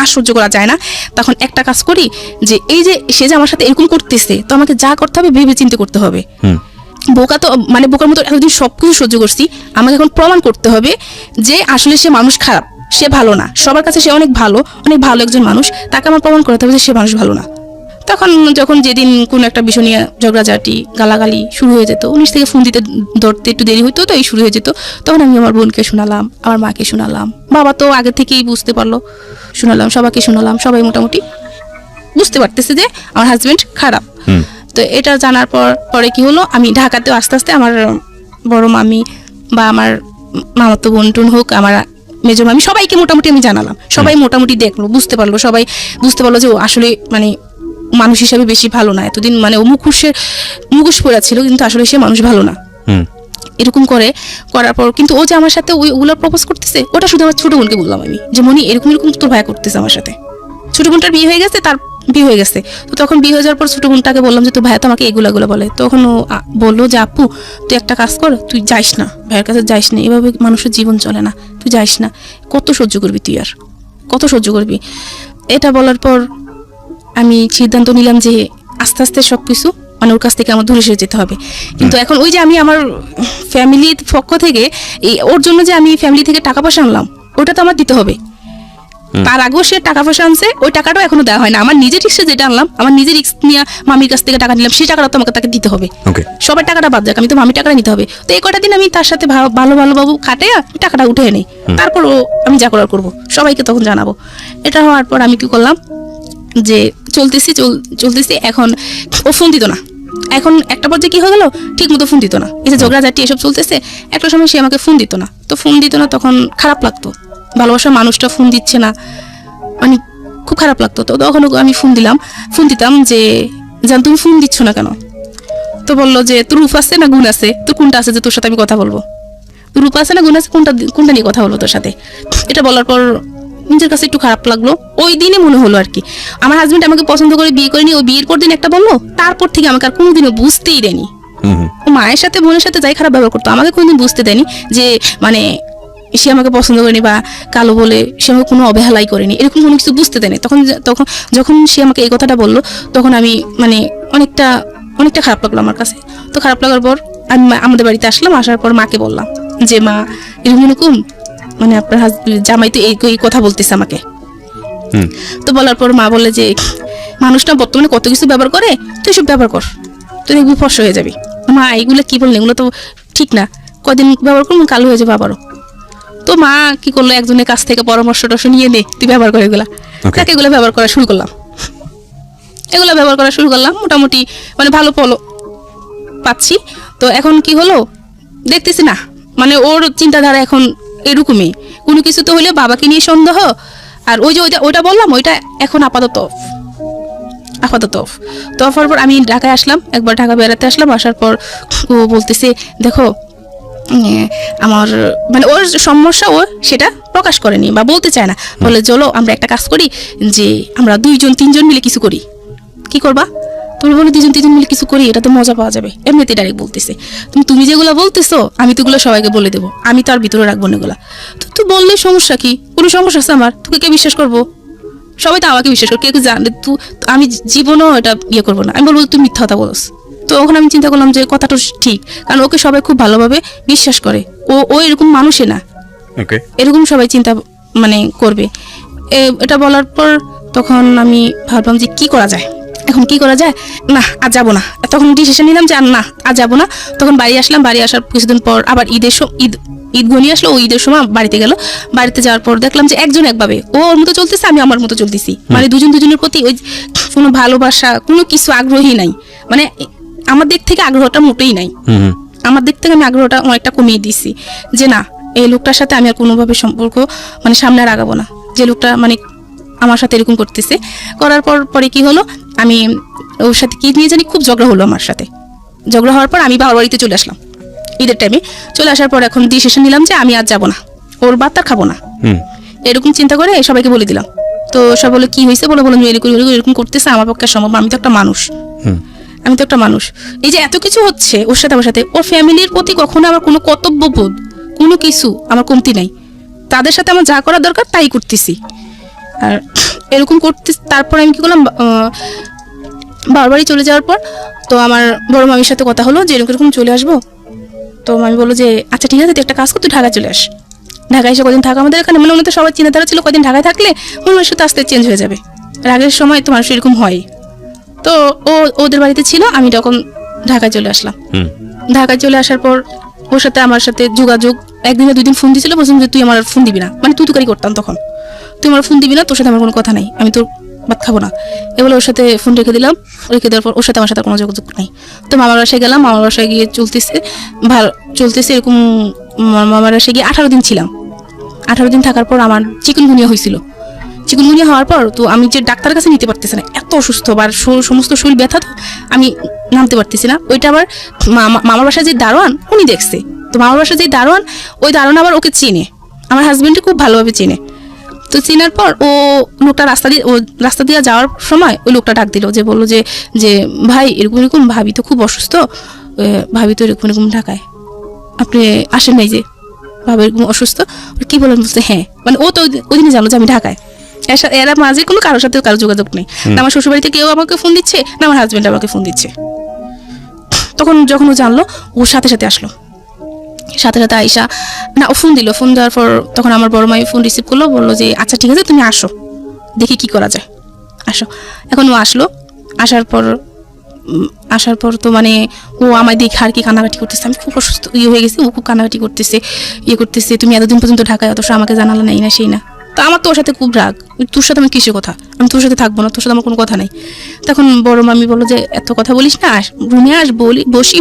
আর সহ্য করা যায় না। তখন একটা কাজ করি, যে এই যে সে যে আমার সাথে এরকম করতেছে, তো আমাকে যা করতে হবে ভেবে চিন্তে করতে হবে। বোকা তো মানে বোকার মতো এতদিন সবকিছু সহ্য করছি, আমাকে এখন প্রমাণ করতে হবে যে আসলে সে মানুষ খারাপ, সে ভালো না। সবার কাছে সে অনেক ভালো একজন মানুষ, তাকে আমার প্রমাণ করতে হবে যে সে মানুষ ভালো না। যখন যেদিন কোন একটা বিষয় নিয়ে ঝগড়াঝাটি গালাগালি শুরু হয়ে যেত, 19 থেকে ফোন ধরতে একটু দেরি হইতো, তো এই শুরু হয়ে যেত। তখন আমি আমার বোনকে শোনালাম, আমার মাকে শোনালাম, বাবা তো আগে থেকেই বুঝতে পারলো, শোনালাম, সবাইকে শোনালাম। সবাই মোটামুটি বুঝতে পারতেছে যে আমার হাজবেন্ড খারাপ। তো এটা জানার পরে কি হলো, আমি ঢাকাতেও আস্তে আস্তে আমার বড় মামি বা আমার মামাতো বোন টুন হোক, আমার মেজো মামি, সবাইকে মোটামুটি আমি জানালাম। সবাই মোটামুটি দেখলো, বুঝতে পারলো, সবাই বুঝতে পারলো যে ও আসলে মানে মানুষ হিসাবে বেশি ভালো না। এতদিন মানে ও মুখোশ পড়া ছিল, কিন্তু আসলে সে মানুষ ভালো না। এরকম করার পর কিন্তু ও যে আমার সাথে ওগুলো প্রপোজ করতেছে, ওটা শুধু আমার ছোট বোনকে বললাম আমি, যে মনি এরকম তোর ভাই করতেছে আমার সাথে। ছোট বোনটার বিয়ে হয়ে গেছে, তার বিয়ে হয়ে গেছে। তো তখন বিয়ে হয়ে যাওয়ার পর ছোট বোনটাকে বললাম যে তো ভাইয়া তো আমাকে এগুলো বলে। তখন ও বললো যে আপু তুই একটা কাজ কর, তুই যাইস না ভাইয়ের কাছে, যাইস না, এভাবে মানুষের জীবন চলে না, তুই যাইস না, কত সহ্য করবি তুই, আর কত সহ্য করবি। এটা বলার পর আমি সিদ্ধান্ত নিলাম যে আস্তে আস্তে সব কিছু মানে ওর কাছ থেকে আমার দূরে সরে যেতে হবে। কিন্তু এখন ওই যে আমি আমার ফ্যামিলির পক্ষ থেকে ওর জন্য যে আমি ফ্যামিলি থেকে টাকা পয়সা আনলাম, ওটা তো আমার দিতে হবে। তার আগেও সে টাকা পয়সা আনছে, ওই টাকাটাও এখনো দেওয়া হয় না। আমার নিজের রিক্সে যেটা আনলাম, আমার নিজের রিক্স নিয়ে মামির কাছ থেকে টাকা নিলাম, সেই টাকাটা তো আমাকে তাকে দিতে হবে। সবার টাকাটা বাদ যাক, আমি তো মামির টাকাটা নিতে হবে। তো এই কটা দিন আমি তার সাথে ভালো বাবু খাটে টাকাটা উঠে নেই, তারপর আমি যা করার করবো, সবাইকে তখন জানাবো। এটা হওয়ার পর আমি কি করলাম যে চলতেছি। এখন ও ফোন দিত না। এখন একটা পর্যায়ে কি হয়ে গেল, ঠিক মতো ফোন দিত না। এই যে ঝগড়াঝাটি এসব চলতেছে, একটা সময় সে আমাকে ফোন দিত না। তো ফোন দিত না, তখন খারাপ লাগতো, ভালোবাসার মানুষটা ফোন দিচ্ছে না, মানে খুব খারাপ লাগতো। তো তখন আমি ফোন দিতাম যে জান তুমি ফোন দিচ্ছ না কেন? তো বললো যে তোর রূপ আছে না গুণ আছে, তোর কোনটা আছে যে তোর সাথে আমি কথা বলবো? তোর রূপ আছে না গুণ আছে, কোনটা নিয়ে কথা বলবো তোর সাথে? এটা বলার পর নিজের কাছে একটু খারাপ লাগলো। ওই দিনে মনে হলো আর কি আমার হাজবেন্ড আমাকে পছন্দ করে বিয়ে করেনি। ও বিয়ের পর দিন একটা বললো, তারপর থেকে আমাকে আর কোনোদিনও বুঝতেই দেয়নি। ও মায়ের সাথে বোনের সাথে যাই খারাপ ব্যবহার করতো, আমাকে কোনোদিন বুঝতে দেয়নি যে মানে সে আমাকে পছন্দ করেনি বা কালো বলে সে আমাকে কোনো অবহেলাই করেনি, এরকম কোনো কিছু বুঝতে দেয়নি। তখন যখন সে আমাকে এই কথাটা বললো, তখন আমি মানে অনেকটা খারাপ লাগলো আমার কাছে। তো খারাপ লাগার পর আমি আমাদের বাড়িতে আসলাম। আসার পর মাকে বললাম যে মা এরকম মানে আপনার জামাই তো এই কথা বলতেছে আমাকে। তো বলার পর মা বলে যে মানুষটা বর্তমানে কত কিছু ব্যবহার করে, তুই সব ব্যবহার কর, তুই দেখবি ফর্স হয়ে যাবি। মা এগুলো কি বললেন, এগুলো তো ঠিক না, কদিন ব্যবহার করবো কালো হয়ে যাবে আবারও। তো মা কি করলো, একজনের কাছ থেকে পরামর্শ নিয়ে নে, তুই ব্যবহার করে এগুলা। তাকে এগুলো ব্যবহার করা শুরু করলাম। মোটামুটি মানে ভালো ফলো পাচ্ছি। তো এখন কি হলো দেখতেছি না, মানে ওর চিন্তাধারা এখন এরকমই, কোনো কিছু তো হলে বাবাকে নিয়ে সন্দেহ। আর ওই যে ওইটা বললাম, ওইটা এখন আপাতত তো হওয়ার পর আমি ঢাকায় আসলাম, একবার ঢাকা বেড়াতে আসলাম। আসার পর ও বলতেছে দেখো আমার মানে ওর সমস্যা, ও সেটা প্রকাশ করেনি বা বলতে চায় না। বলে চলো আমরা একটা কাজ করি, যে আমরা 2-3 মিলে কিছু করি। কি করবা? তুমি বলে 2-3 মিলে কিছু করি, এটা তো মজা পাওয়া যাবে। এমনিতে ডাইরেক্ট বলতেছে, তুমি যেগুলো বলতেছো আমি তো ওগুলো সবাইকে বলে দেবো, আমি তো আর ভিতরে রাখবো না এগুলা। তো তুই বললে সমস্যা কি? কোনো সমস্যা আছে আমার? তোকে কে বিশ্বাস করবো? সবাই তো আমাকে বিশ্বাস করবে, কে জানে? আমি জীবনও এটা ইয়ে করবো না। আমি বলবো তুই মিথ্যা কথা বলস। তো ওখানে আমি চিন্তা করলাম যে কথাটা ঠিক, কারণ ওকে সবাই খুব ভালোভাবে বিশ্বাস করে। ও এরকম মানুষই না, এরকম সবাই চিন্তা মানে করবে। এটা বলার পর তখন আমি ভাবলাম যে কি করা যায়, এখন কি করা যায়, না আর যাবো না। তখন ডিসিশন নিলাম যে আর না, আর যাবো না। তখন বাড়ি আসলাম। বাড়ি আসার কিছুদিন পর আবার ঈদ ঘনিয়ে আসলো। ও ঈদের সময় বাড়িতে গেল। বাড়িতে যাওয়ার পর দেখলাম যে একজন একভাবে, ও ওর মতো চলতেছে, আমি আমার মতো চলতেছি। মানে দুজনের প্রতি ওই কোনো ভালোবাসা, কোনো কিছু আগ্রহী নাই। মানে আমার দিক থেকে আগ্রহটা মোটেই নাই। আমার দিক থেকে আমি আগ্রহটা অনেকটা কমিয়ে দিছি, যে না এই লোকটার সাথে আমি আর কোনোভাবে সম্পর্ক মানে সামনে আর আগাবো না। যে লোকটা মানে আমার সাথে এরকম করতেছে। করার পরে কি হলো, আমি ওর সাথে কি নিয়ে জানি খুব ঝগড়া হলো আমার সাথে। ঝগড়া হওয়ার পর আমি বাবার বাড়িতে চলে আসলাম ঈদের টাইমে। চলে আসার পর এখন ডিসিশন নিলাম যে আমি আর যাবো না, ওর ভাত আর খাবো না, এরকম চিন্তা করে সবাইকে বলে দিলাম। তো সব বলে কি হয়েছে, বলে এরকম করতেছে, আমার পক্ষে সম্ভব। আমি তো একটা মানুষ, এই যে এত কিছু হচ্ছে ওর সাথে ওর ফ্যামিলির প্রতি কখনো আমার কোনো কর্তব্যবোধ, কোনো কিছু আমার কমতি নাই। তাদের সাথে আমার যা করা দরকার তাই করতেছি। আর এরকম করতে তারপর আমি কি করলাম, বারবারই চলে যাওয়ার পর তো আমার বড় মামির সাথে কথা হলো যে এরকম চলে আসবো। তো মামি বললো যে আচ্ছা ঠিক আছে, তুই একটা কাজ কর, তুই ঢাকায় চলে আস। ঢাকায় এসে কদিন থাকা আমাদের এখানে, মানে ওনাদের সবাই চিন্তাধারা ছিল কদিন ঢাকায় থাকলে মানুষ তো আস্তে চেঞ্জ হয়ে যাবে। রাগের সময় তো মানুষ এরকম হয়। তো ওদের বাড়িতে ছিল, আমি তখন ঢাকায় চলে আসলাম। ঢাকায় চলে আসার পর ওর সাথে আমার সাথে যোগাযোগ, একদিন 2 দিন ফোন দিয়েছিল, বলছিলাম যে তুই আমার ফোন দিবি না, মানে তুই করতাম তখন, তুই আমার ফোন দিবি না, তোর সাথে আমার কোনো কথা নাই, আমি তোর ভাত খাবো না। এগুলো ওর সাথে ফোন রেখে দিলাম। রেখে দেওয়ার পর ওর সাথে আমার সাথে কোনো যোগাযোগ নাই। তো মামার বাসায় গেলাম। মামার বাসায় গিয়ে চলতেছে এরকম। মামার বাসায় গিয়ে 18 দিন ছিলাম। 18 দিন থাকার পর আমার চিকুনগুনিয়া হয়েছিল। চিকুনগুনিয়া হওয়ার পর তো আমি যে ডাক্তারের কাছে নিতে পারতেছি না, এত অসুস্থ, বা সমস্ত শরীর ব্যথা, তো আমি নামতে পারতেছি না। ওইটা আবার মামার বাসায় যে দারোয়ান উনি দেখছে। তো মামার বাসায় যে দারোয়ান, ওই দারোয়ান আবার ওকে চেনে, আমার হাজবেন্ডকে খুব ভালোভাবে চেনে। তো চেনার পর ও লোকটা রাস্তা দিয়ে যাওয়ার সময় ওই লোকটা ডাক দিল, যে বললো যে ভাই এরকম এরকম ভাবি তো খুব অসুস্থ, ভাবি তো এরকম এরকম ঢাকায়, আপনি আসেন নাই যে ভাবি এরকম অসুস্থ। কি বলেন? বলছে হ্যাঁ, মানে ও তো ওই দিনে জানলো যে আমি ঢাকায়। এরা মাঝে কোনো কারোর সাথে কারো যোগাযোগ নেই, না আমার শ্বশুরবাড়িতে কেউ আমাকে ফোন দিচ্ছে, না আমার হাজবেন্ড আমাকে ফোন দিচ্ছে। তখন যখন ও জানলো, ওর সাথে সাথে আসলো, সাথে সাথে আইসা না ও ফোন দিল। ফোন দেওয়ার পর তখন আমার বড় মাই ফোন রিসিভ করলো, বললো যে আচ্ছা ঠিক আছে তুমি আসো, দেখি কি করা যায়, আসো। এখন ও আসলো, আসার পর তো মানে ও আমায় দেখে আর কি কান্নাকাটি করতেছে, আমি খুব অসুস্থ হয়ে গেছি, ও খুব কান্নাকাটি করতেছে, তুমি এতদিন পর্যন্ত ঢাকায় অথচ আমাকে জানালে নাই না সেই না। তো আমার তো ওর সাথে খুব রাগ, তোর সাথে আমার কিসের কথা, আমি তোর সাথে থাকবো না, তোর সাথে আমার কোনো কথা নেই। তখন বড় মামি বললো যে এত কথা বলিস না, রুমে আস,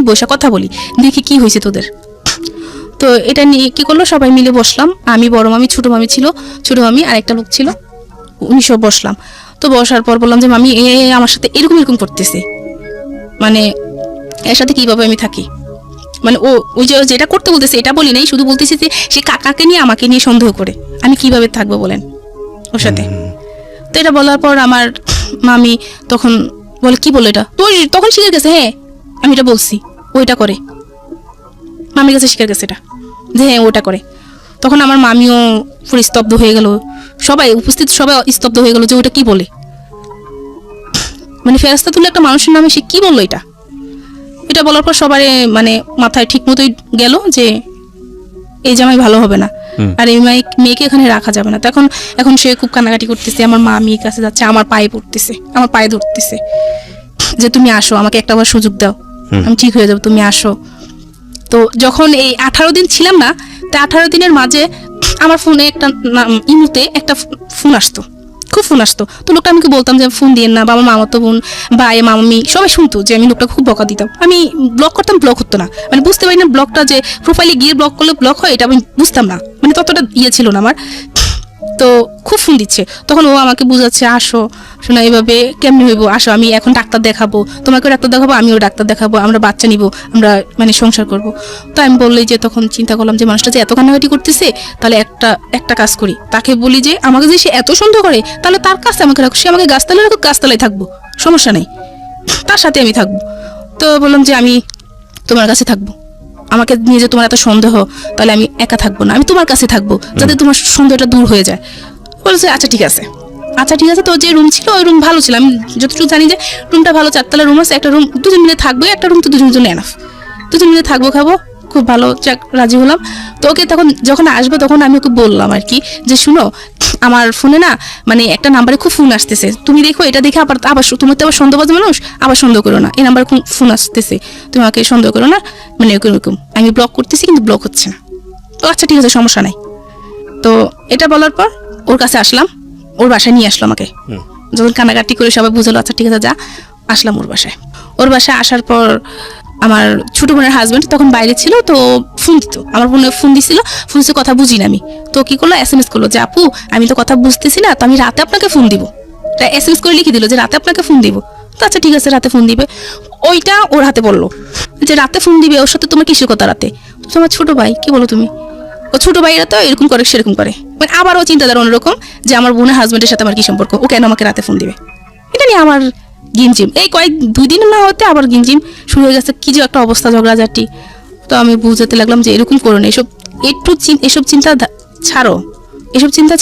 বসে কথা বলি, দেখি কি হয়েছে তোদের। তো এটা নিয়ে কি করলো, সবাই মিলে বসলাম, আমি, বড় মামি, ছোট মামি ছিল, ছোট মামি আর একটা লোক ছিল, উনি সব বসলাম। তো বসার পর বললাম যে মামি এ আমার সাথে এরকম এরকম করতেছে, মানে এর সাথে কিভাবে আমি থাকি, মানে ওই যে যেটা করতে বলতেছে এটা বলি নাই, শুধু বলতেছি যে সে কাকাকে নিয়ে আমাকে নিয়ে সন্দেহ করে, আমি কিভাবে থাকবো বলেন ওর সাথে। তো এটা বলার পর আমার মামি তখন বলে কি বলো এটা তোর, তখন শিখে গেছে হ্যাঁ আমি এটা বলছি, ওইটা করে, মামির কাছে শিখে গেছে এটা যে হ্যাঁ ওটা করে। তখন আমার মামিও পুরো স্তব্ধ হয়ে গেল, সবাই উপস্থিত সবাই স্তব্ধ হয়ে গেল যে ওটা কি বলে, মানে ফেরেশতা তুলে একটা মানুষের নামে সে কি বললো এটা। এটা বলার পর সবার মানে মাথায় ঠিক মতোই গেল যে এই জামাই ভালো হবে না, আর এই মেয়েকে এখানে রাখা যাবে না। তখন এখন সে খুব কান্নাকাটি করতেছে, আমার মামির কাছে যাচ্ছে, আমার পায়ে পড়তেছে, আমার পায়ে ধরতেছে যে তুমি আসো, আমাকে একটা বার সুযোগ দাও, আমি ঠিক হয়ে যাবো, তুমি আসো। তো যখন এই 18 দিন ছিলাম না, তা 18 দিনের মাঝে আমার ফোনে একটা ইমুতে একটা ফোন আসতো, খুব ফোন আসতো। তো লোকটা আমাকে বলতাম যে ফোন দিয়ে না, বাবা মামাতো বোন ভাই মামি সবাই শুনতো যে আমি লোকটা খুব বকা দিতাম, আমি ব্লক করতাম, ব্লক হতো না, মানে বুঝতে পারি না ব্লকটা যে প্রোফাইলে গিয়ে ব্লক করলে ব্লক হয় এটা আমি বুঝতাম না, মানে ততটা ছিল না আমার। তো খুব ফোন দিচ্ছে, তখন ও আমাকে বুঝাচ্ছে আসো শোনা এইভাবে কেমনি হইব, আসো আমি এখন ডাক্তার দেখাবো, তোমাকেও ডাক্তার দেখাবো, আমিও ডাক্তার দেখাবো, আমরা বাচ্চা নিব, আমরা মানে সংসার করব। তো আমি বললেই যে তখন চিন্তা করলাম যে মানুষটা যে এত কান্নাকাটি করতেছে, তাহলে একটা কাজ করি, তাকে বলি যে আমাকে যে সে এত সন্দেহ করে তাহলে তার কাছে আমাকে রাখো, সে আমাকে গাছতলায় রাখো, গাছতলায় থাকবো, সমস্যা নেই, তার সাথে আমি থাকবো। তো বললাম যে আমি তোমার কাছে থাকবো, আমাকে নিয়ে যে তোমার এত সন্দেহ, তাহলে আমি একা থাকবো না, আমি তোমার কাছে থাকবো, যাতে তোমার সন্দেহটা দূর হয়ে যায়। বলছে আচ্ছা ঠিক আছে, আচ্ছা ঠিক আছে। তো যে রুম ছিল ওই রুম ভালো ছিল, আমি যতটুকু জানি যে রুমটা ভালো, 4তলা রুম আছে, একটা রুম দুজন মিলে থাকবো, একটা রুম তো দুজনের জন্য এনাফ, দুজন মিলে থাকবো, খাবো, খুব ভালো, রাজি হলাম। তো ওকে তখন যখন আসবো তখন আমি ওকে বললাম আর কি যে শুনো আমার ফোনে না মানে একটা নাম্বারে খুব ফোন আসতেছে, তুমি দেখো এটা দেখে আবার তোমার তো আবার সন্দেহবাজ মানুষ, আবার সন্দেহ করো না, এই নাম্বারে ফোন আসতেছে, তুমি আমাকে সন্দেহ করো না, মানে এরকম আমি ব্লক করতেছি কিন্তু ব্লক হচ্ছে না। তো আচ্ছা ঠিক আছে সমস্যা নাই। তো এটা বলার পর ওর কাছে আসলাম, ওর বাসায় নিয়ে আসলো আমাকে, যখন কান্নাকাটি করে সবাই বুঝলো আচ্ছা ঠিক আছে যা, আসলাম ওর বাসায় আসার পর আমার ছোট বোনের হাজবেন্ড তখন বাইরে ছিল, তো ফোন দিত, আমার বোনের ফোন দিছিল, ফোন দিচ্ছে কথা বুঝি না আমি, তো কি করলো SMS করলো যে আপু আমি তো কথা বুঝতেছি না, তো আমি রাতে আপনাকে ফোন দিব, SMS করে লিখে দিল যে রাতে আপনাকে ফোন দিব। তো আচ্ছা ঠিক আছে রাতে ফোন দিবে, ওইটা ওর হাতে বললো যে রাতে ফোন দিবে, ওর সাথে তোমার কিসের কথা রাতে, তোমার ছোট ভাই, কি বলো তুমি, ও ছোট ভাইরা তো এরকম করে সেরকম করে, মানে আবারও চিন্তাধারা অন্যরকম যে আমার বোনের হাজবেন্ডের সাথে আমার কি সম্পর্ক, ও কেন আমাকে রাতে ফোন দিবে, এটা নিয়ে আমার গিমজিম এই 2 দিন না হতে আবার গিমজিম শুরু হয়ে গেছে, কি যে একটা অবস্থা ঝগড়াঝাটি। তো আমি বুঝাতে লাগলাম যে এরকম করো না, এসব চিন্তা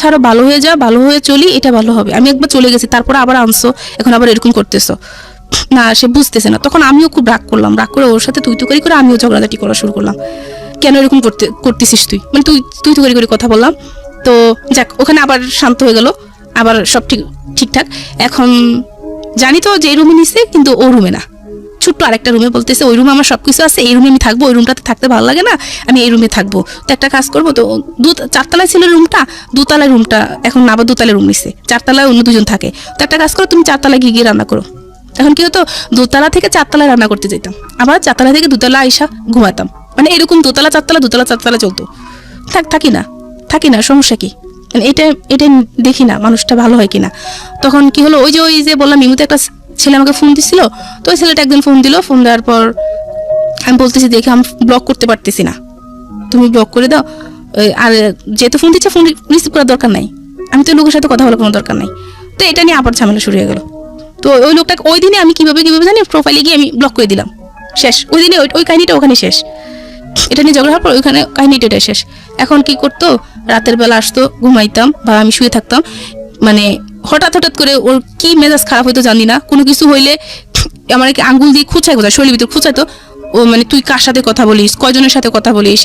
ছাড়ো, ভালো হয়ে যাও, ভালো হয়ে চলি, এটা ভালো হবে। আমি একবার চলে গেছি, তারপর আবার আনছো, এখন আবার এরকম করতেছো না, সে বুঝতেছে না। তখন আমিও খুব রাগ করলাম, রাগ করে ওর সাথে তুই করে আমিও ঝগড়াঝাটি করা শুরু করলাম, কেন এরকম করতেছিস তুই, মানে তুই করে কথা বললাম। তো যাক ওখানে আবার শান্ত হয়ে গেল, আবার সব ঠিকঠাক। এখন জানি তো যে রুমে নিছে, কিন্তু ও রুমে না, ছোট্ট আরেকটা রুমে, বলতেছে ওই রুমে আমার সবকিছু আছে, এই রুমে আমি থাকবো, ওই রুমটাতে থাকতে ভালো লাগে না, আমি এই রুমে থাকবো। তো একটা কাজ করবো, তো 4তলায় ছিল রুমটা, 2তলায় রুমটা এখন আবার 2তলায় রুম নিচ্ছে, 4তলায় অন্য দুজন থাকে। তো একটা কাজ করো, তুমি 4তলায় গিয়ে রান্না করো। এখন কি হতো, 2তলা থেকে 4তলায় রান্না করতে যেতাম, আবার 4তলা থেকে 2তলা আইসা ঘুমাতাম, মানে এরকম 2তলা 4তলা চলতো। থাকি না সমস্যা কি, মানে এটা দেখি না মানুষটা ভালো হয় কিনা। তখন কি হলো, ওই যে বললাম ইমুতে একটা ছেলে আমাকে ফোন দিছিল, তো ওই ছেলেটা একদিন ফোন দিল, ফোন দেওয়ার পর আমি বলতেছি দেখি আমি ব্লক করতে পারতেছি না, তুমি ব্লক করে দাও, আর যেহেতু ফোন দিচ্ছে ফোন রিসিভ করার দরকার নাই, আমি তো লোকের সাথে কথা বলার কোনো দরকার নাই। তো এটা নিয়ে আবার ঝামেলা শুরু হয়ে গেল। তো ওই লোকটাকে ওই দিনে আমি কিভাবে জানি প্রোফাইলে গিয়ে আমি ব্লক করে দিলাম, শেষ। ওই দিনে ওই কাহিনিটা ওখানে শেষ। এটা নিয়ে ঝগড়া হওয়ার পর ওইখানে কাহিনিটা শেষ। এখন কি করতো, রাতের বেলা আসতো, ঘুমাইতাম বা আমি শুয়ে থাকতাম, মানে হঠাৎ করে ওর কি মেজাজ খারাপ হইতো জানি না, কোনো কিছু হইলে আমার আঙ্গুল দিয়ে খুঁচাই কোথায় শরীরের ভিতরে খুঁচাইতো। ও মানে তুই কার সাথে কথা বলিস, কয়জনের সাথে কথা বলিস,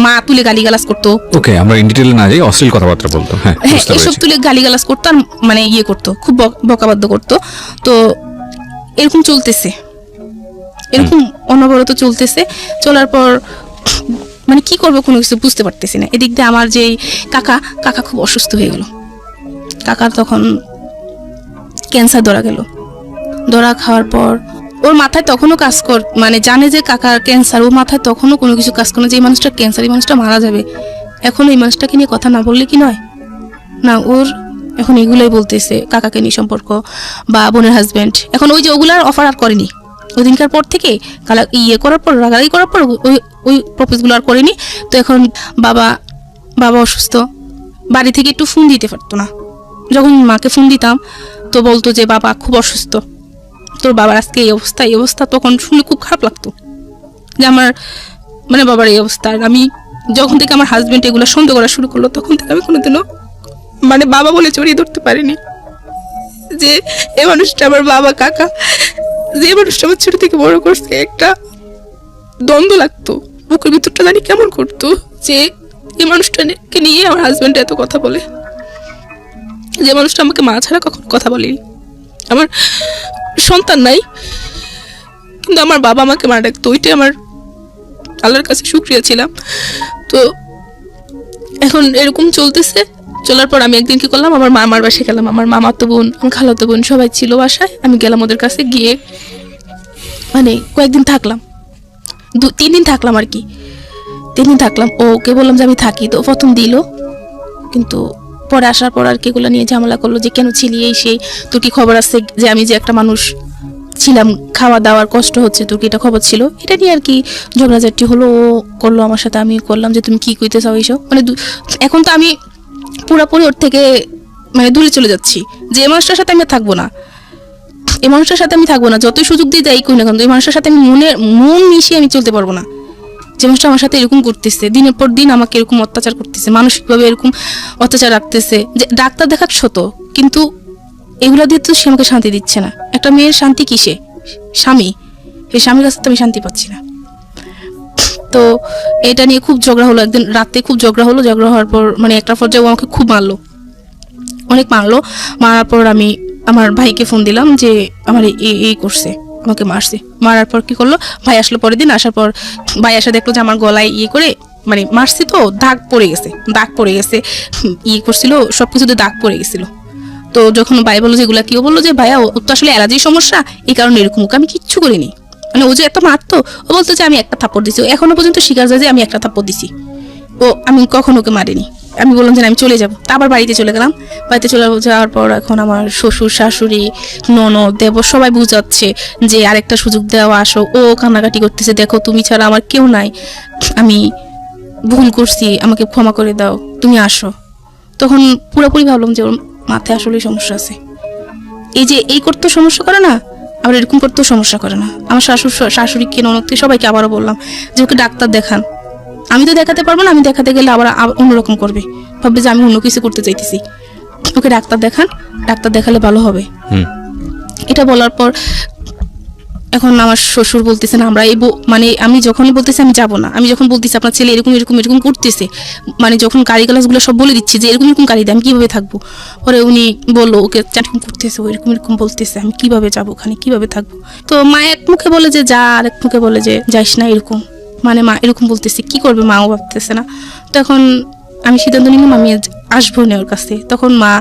মা তুলে গালিগালাজ করতো। ওকে, আমরা ইন ডিটেইলে না যাই, অশ্লীল কথাবার্তা বলতো। হ্যাঁ, এসব তুলে গালিগালাজ করতো আর মানে ইয়ে করতো, খুব বকাবাদ্য করতো। তো এরকম চলতেছে, এরকম অনবরত চলতেছে। চলার পর মানে কি করবো কোনো কিছু বুঝতে পারতেছি না। এদিক দিয়ে আমার যে কাকা খুব অসুস্থ হয়ে গেল। কাকার তখন ক্যান্সার ধরা গেল। ধরা খাওয়ার পর ওর মাথায় তখনও কাজ মানে জানে যে কাকার ক্যান্সার, ওর মাথায় তখনও কোনো কিছু কাজ করে না যে এই মানুষটা ক্যান্সার, এই মানুষটা মারা যাবে। এখন এই মানুষটাকে নিয়ে কথা না বললে কি নয় না, ওর এখন এগুলোই বলতেছে, কাকাকে নিয়ে সম্পর্ক বা বোনের হাজব্যান্ড। এখন ওই যে ওগুলার অফার আর করেনি ওই দিনকার পর থেকে, ইয়ে করার পর, রাগারাগি করার পর ওই প্রপোজগুলো আর করেনি। তো এখন বাবা অসুস্থ, বাড়ি থেকে একটু ফোন দিতে পারতো না। যখন মাকে ফোন দিতাম তো বলতো যে বাবা খুব অসুস্থ, তোর বাবার আজকে এই অবস্থা। তখন শুনে খুব খারাপ লাগতো যে আমার মানে বাবার এই অবস্থা। আর আমি যখন থেকে আমার হাজব্যান্ড এগুলো সন্দেহ করা শুরু করলো, তখন থেকে আমি কোনোদিনও মানে বাবা বলে জড়িয়ে ধরতে পারিনি যে এই মানুষটা আমার বাবা, কাকা, যে মানুষটা আমার ছোট থেকে বড় করছে। একটা দ্বন্দ্ব লাগতো, বুকের ভিতরটা জানি কেমন করতো যে এই মানুষটাকে নিয়ে আমার হাজব্যান্ড এত কথা বলে, যে মানুষটা আমাকে মা ছাড়া কখনো কথা বলেনি। আমার সন্তান নাই, কিন্তু আমার বাবা আমাকে মা ডাকতো, ওইটাই আমার আল্লাহর কাছে শুকরিয়া ছিলাম। তো এখন এরকম চলতেছে। চলার পর আমি একদিন কি করলাম, আমার মামার বাসায় গেলাম। আমার মামাতো বোন, আমার খালাতো বোন সবাই ছিল বাসায়। আমি গেলাম ওদের কাছে, গিয়ে মানে কয়েকদিন থাকলাম, 3 দিন থাকলাম আর কি। 3 দিন থাকলাম, ওকে বললাম যে আমি থাকি। তো প্রথম দিল, কিন্তু পরে আসার পর আর কি এগুলো নিয়ে ঝামেলা করলো যে কেন ছিলি, এই সেই। তোর কি খবর আছে যে আমি যে একটা মানুষ ছিলাম, খাওয়া দাওয়ার কষ্ট হচ্ছে, তোর কি এটা খবর ছিল? এটা নিয়ে আর কি ঝগড়াঝাটি হলো। ও করলো আমার সাথে, আমি করলাম যে তুমি কি কইতে চাও এইসব। মানে এখন তো আমি পুরোপুরি ওর থেকে মানে দূরে চলে যাচ্ছি, যে এই মানুষটার সাথে আমি থাকবো না, এই মানুষটার সাথে আমি থাকবো না। যতই সুযোগ দিয়ে যাই কই না কেন, এই মানুষটার সাথে আমি মন মিশিয়ে আমি চলতে পারবো না। যে মানুষটা আমার সাথে এরকম করতেছে, দিনের পর দিন আমাকে এরকম অত্যাচার করতেছে, মানসিকভাবে এরকম অত্যাচার রাখতেছে। যে ডাক্তার দেখাক শত, কিন্তু এগুলা দিয়ে তো সে আমাকে শান্তি দিচ্ছে না। একটা মেয়ের শান্তি কিসে? স্বামী, সেই স্বামীর কাছে তো আমি শান্তি পাচ্ছি না। তো এটা নিয়ে খুব ঝগড়া হলো। একদিন রাতে খুব ঝগড়া হলো। ঝগড়া হওয়ার পর মানে একটা পর্যায়ে আমাকে খুব মারলো, অনেক মারলো। মারার পর আমি আমার ভাইকে ফোন দিলাম যে আমার এই করছে, আমাকে মারছে। মারার পর কি করলো, ভাই আসলো পরের দিন। আসার পর ভাই আসা দেখলো যে আমার গলায় করে মানে মারছি, তো দাগ পড়ে গেছে, করছিল, সবকিছুতে দাগ পড়ে গেছিল। তো যখন ভাই বললো যে এগুলা কি, ও বললো যে ভাইয়া ও তো আসলে অ্যালার্জির সমস্যা, এই কারণে এরকম। ওকে আমি কিচ্ছু করিনি, মানে ও যে এত মারতো। ও বলতো যে আমি একটা থাপ্পড় দিছি, এখনো পর্যন্ত স্বীকার যায় যে আমি একটা থাপ্পড় দিছি। ও আমি কখনো ওকে মারিনি। আমি বললাম যে আমি চলে যাবো। তা আবার বাড়িতে চলে গেলাম। বাড়িতে চলে যাওয়ার পর এখন আমার শ্বশুর, শাশুড়ি, ননদ, দেবর সবাই বুঝাচ্ছে যে আরেকটা সুযোগ দেওয়া, আসো। ও কান্নাকাটি করতেছে, দেখো তুমি ছাড়া আমার কেউ নাই, আমি ভুল করছি, আমাকে ক্ষমা করে দাও, তুমি আসো। তখন পুরোপুরি ভাবলাম যে ওর মাথায় আসলে সমস্যা আছে। এই যে এই করতেও সমস্যা করে না, আবার এরকম করতেও সমস্যা করে না। আমার শাশুড়িকে, ননদকে সবাইকে আবারও বললাম যে ওকে ডাক্তার দেখান। আমি তো দেখাতে পারবো না, আমি দেখাতে গেলে আবার অন্যরকম করবে, ভাববে যে আমি অন্য কিছু করতে চাইতেছি। ওকে ডাক্তার দেখান, ডাক্তার দেখালে ভালো হবে। এটা বলার পর এখন আমার শ্বশুর বলতেছে না, আমরা মানে আমি যখনই বলতেছি আমি যাবো না, আমি যখন বলতেছি আপনার ছেলে এরকম এরকম এরকম করতেছে, মানে যখন গালিগালাজগুলো সব বলে দিচ্ছি যে এরকম এরকম গালি দেয়, আমি কিভাবে থাকবো? পরে উনি বললো ওকে এরকম করতেছে, ও এরকম এরকম বলতেছে, আমি কিভাবে যাবো ওখানে, কিভাবে থাকবো? তো মা এক মুখে বলে যে যা, আর এক মুখে বলে যে যাইস না, এরকম মানে মা এরকম বলতেছে, কি করবে মাও ভাবতেছে না। তখন আমি সিদ্ধান্ত নিলাম আমি আসবো না ওর কাছে। তখন মা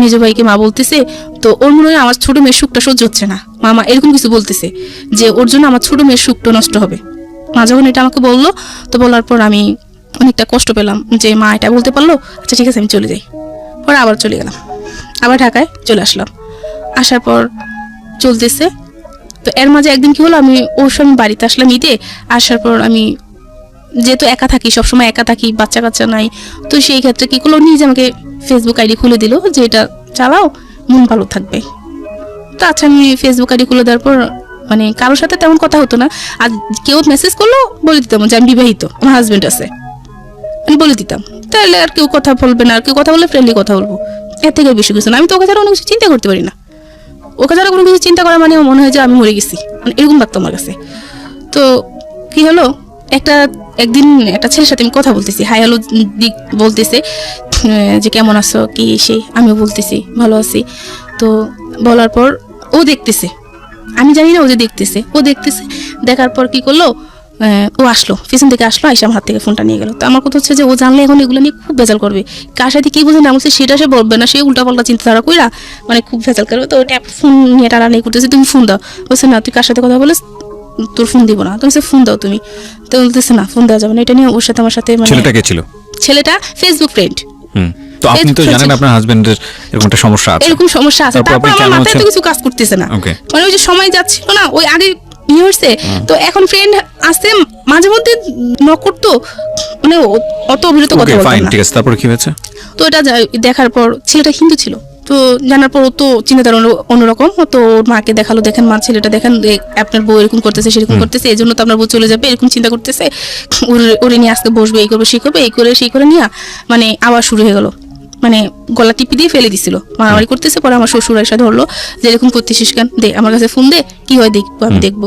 মেজো ভাইকে মা বলতেছে, তো ওর মনে হয় আমার ছোট মেয়ের সুখটা সহ্য হচ্ছে না, মামা এরকম কিছু বলতেছে যে ওর জন্য আমার ছোট মেয়ের সুখটা নষ্ট হবে। মা যখন এটা আমাকে বললো, তো বলার পর আমি অনেকটা কষ্ট পেলাম যে মা এটা বলতে পারলো, আচ্ছা ঠিক আছে আমি চলে যাই। পরে আবার চলে গেলাম, আবার ঢাকায় চলে আসলাম। আসার পর চলতেছে। তো এর মাঝে একদিন কি হলো, আমি ওর সঙ্গে বাড়িতে আসলাম ঈদে। আসার পর আমি যেহেতু একা থাকি, সবসময় একা থাকি, বাচ্চা কাচ্চা নাই, তো সেই ক্ষেত্রে কি করলো, নিজে আমাকে ফেসবুক আইডি খুলে দিল যে এটা চালাও, মন ভালো থাকবে। তো আচ্ছা, আমি ফেসবুক আইডি খুলে দেওয়ার পর মানে কারোর সাথে তেমন কথা হতো না। আর কেউ মেসেজ করলো বলে দিতাম যে আমি বিবাহিত, আমার হাজবেন্ড আছে, আমি বলে দিতাম, তাহলে আর কেউ কথা বলবে না, আর কেউ কথা বললে ফ্রেন্ডলি কথা বলবো, এর থেকে বেশি কিছু না। আমি তো ওকে ছাড়া অন্য কিছু চিন্তা করতে পারি না, ওকে ছাড়া কোনো কিছু চিন্তা করা মানে মনে হয় যে আমি মরে গেছি, মানে এরকম লাগতো আমার কাছে। তো কি হলো, একদিন একটা ছেলের সাথে আমি কথা বলতেছি, হাই হ্যালো দিক বলতেছে যে কেমন আছো কি সেই, আমিও বলতেছি ভালো আছি। তো বলার পর ও দেখতেছে, আমি জানি না ও যে দেখতেছে, ও দেখতেছে, দেখার পর কি করলো, ও আসলো, পিছন থেকে আসলো, আইসা আমার হাত থেকে ফোনটা নিয়ে গেল। তো আমার কথা হচ্ছে যে ও জানলে এখন এগুলো নিয়ে খুব ভেজাল করবে, কার সাথে কি বুঝে না বলছে সেটা সে বলবে না, সে উল্টাপাল্টা চিন্তাধারা কইরা মানে খুব ভেজাল করবে। তো ওটা ফোন নিয়ে টানাটানি করতেছে, তুমি ফোন দাও, বলছে না তুই কার সাথে কথা বলিস, তোর ফোন দিব না। তুমি ফোন দাও তুমি, তো বলতেছে না ফোন দেওয়া যাবে না। এটা নিয়ে ওর সাথে আমার সাথে মানে ছেলেটা কে ছিল? ছেলেটা ফেসবুক ফ্রেন্ড। তো আপনি তো জানেন আপনার হাজবেন্ডের এরকম একটা সমস্যা আছে, এরকম সমস্যা আছে, তারপর আমার মাথায় তো কিছু কাজ করতেছে না, মানে ওই যে সময় যাচ্ছিল না, ওই আগে বিয়ে হয়েছে, তো এখন ফ্রেন্ড আসতে মাঝে মধ্যে নক করতো, মানে অত অবিরত কথা বলতো না। ঠিক আছে, তারপর কি হয়েছে? তো এটা দেখার পর ছেলেটা হিন্দু ছিল, তো জানার পর ও তো চিন্তাধারা অন্যরকম, তো ওর মাকে দেখালো, দেখেন মা ছেলেটা দেখেন আপনার বউ এরকম করতেছে সেরকম করতেছে, এই জন্য তো আপনার বউ চলে যাবে এরকম চিন্তা করতেছে, ওরে নিয়ে আজকে বসবে, এই করবে সেই করবে, এই করে সেই করে নিয়ে মানে আবার শুরু হয়ে গেল, মানে গলা টিপি দিয়ে ফেলে দিছিল, মারামারি করতেছে। পরে আমার শ্বশুর এসে ধরলো যে এরকম করতেছিস কেন, দে আমার কাছে ফোন দে, কি হয় দেখবো, আমি দেখবো।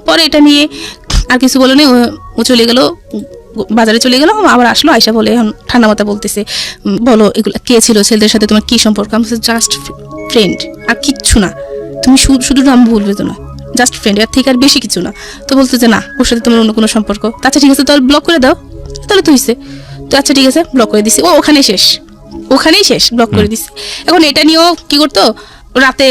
পরে এটা নিয়ে আর কিছু বলে নেই, ও চলে গেল, বাজারে চলে গেল, আবার আসলো, আয়সা বলে এখন ঠান্ডা মাথা বলতেছে, বলো এগুলো কে ছিল, ছেলেদের সাথে তোমার কি সম্পর্ক? আমি জাস্ট ফ্রেন্ড, আর কিচ্ছু না, তুমি শুধু নাম বলবে তো না, জাস্ট ফ্রেন্ড, এর থেকে আর বেশি কিছু না। তো বলতেছে না ওর সাথে তোমার অন্য কোনো সম্পর্ক, আচ্ছা ঠিক আছে তাহলে ব্লক করে দাও, তাহলে তো হয়েছে। তো আচ্ছা ঠিক আছে ব্লক করে দিছি, ও ওখানেই শেষ, ব্লক করে দিছি। এখন এটা নিয়েও কি করতো, রাতে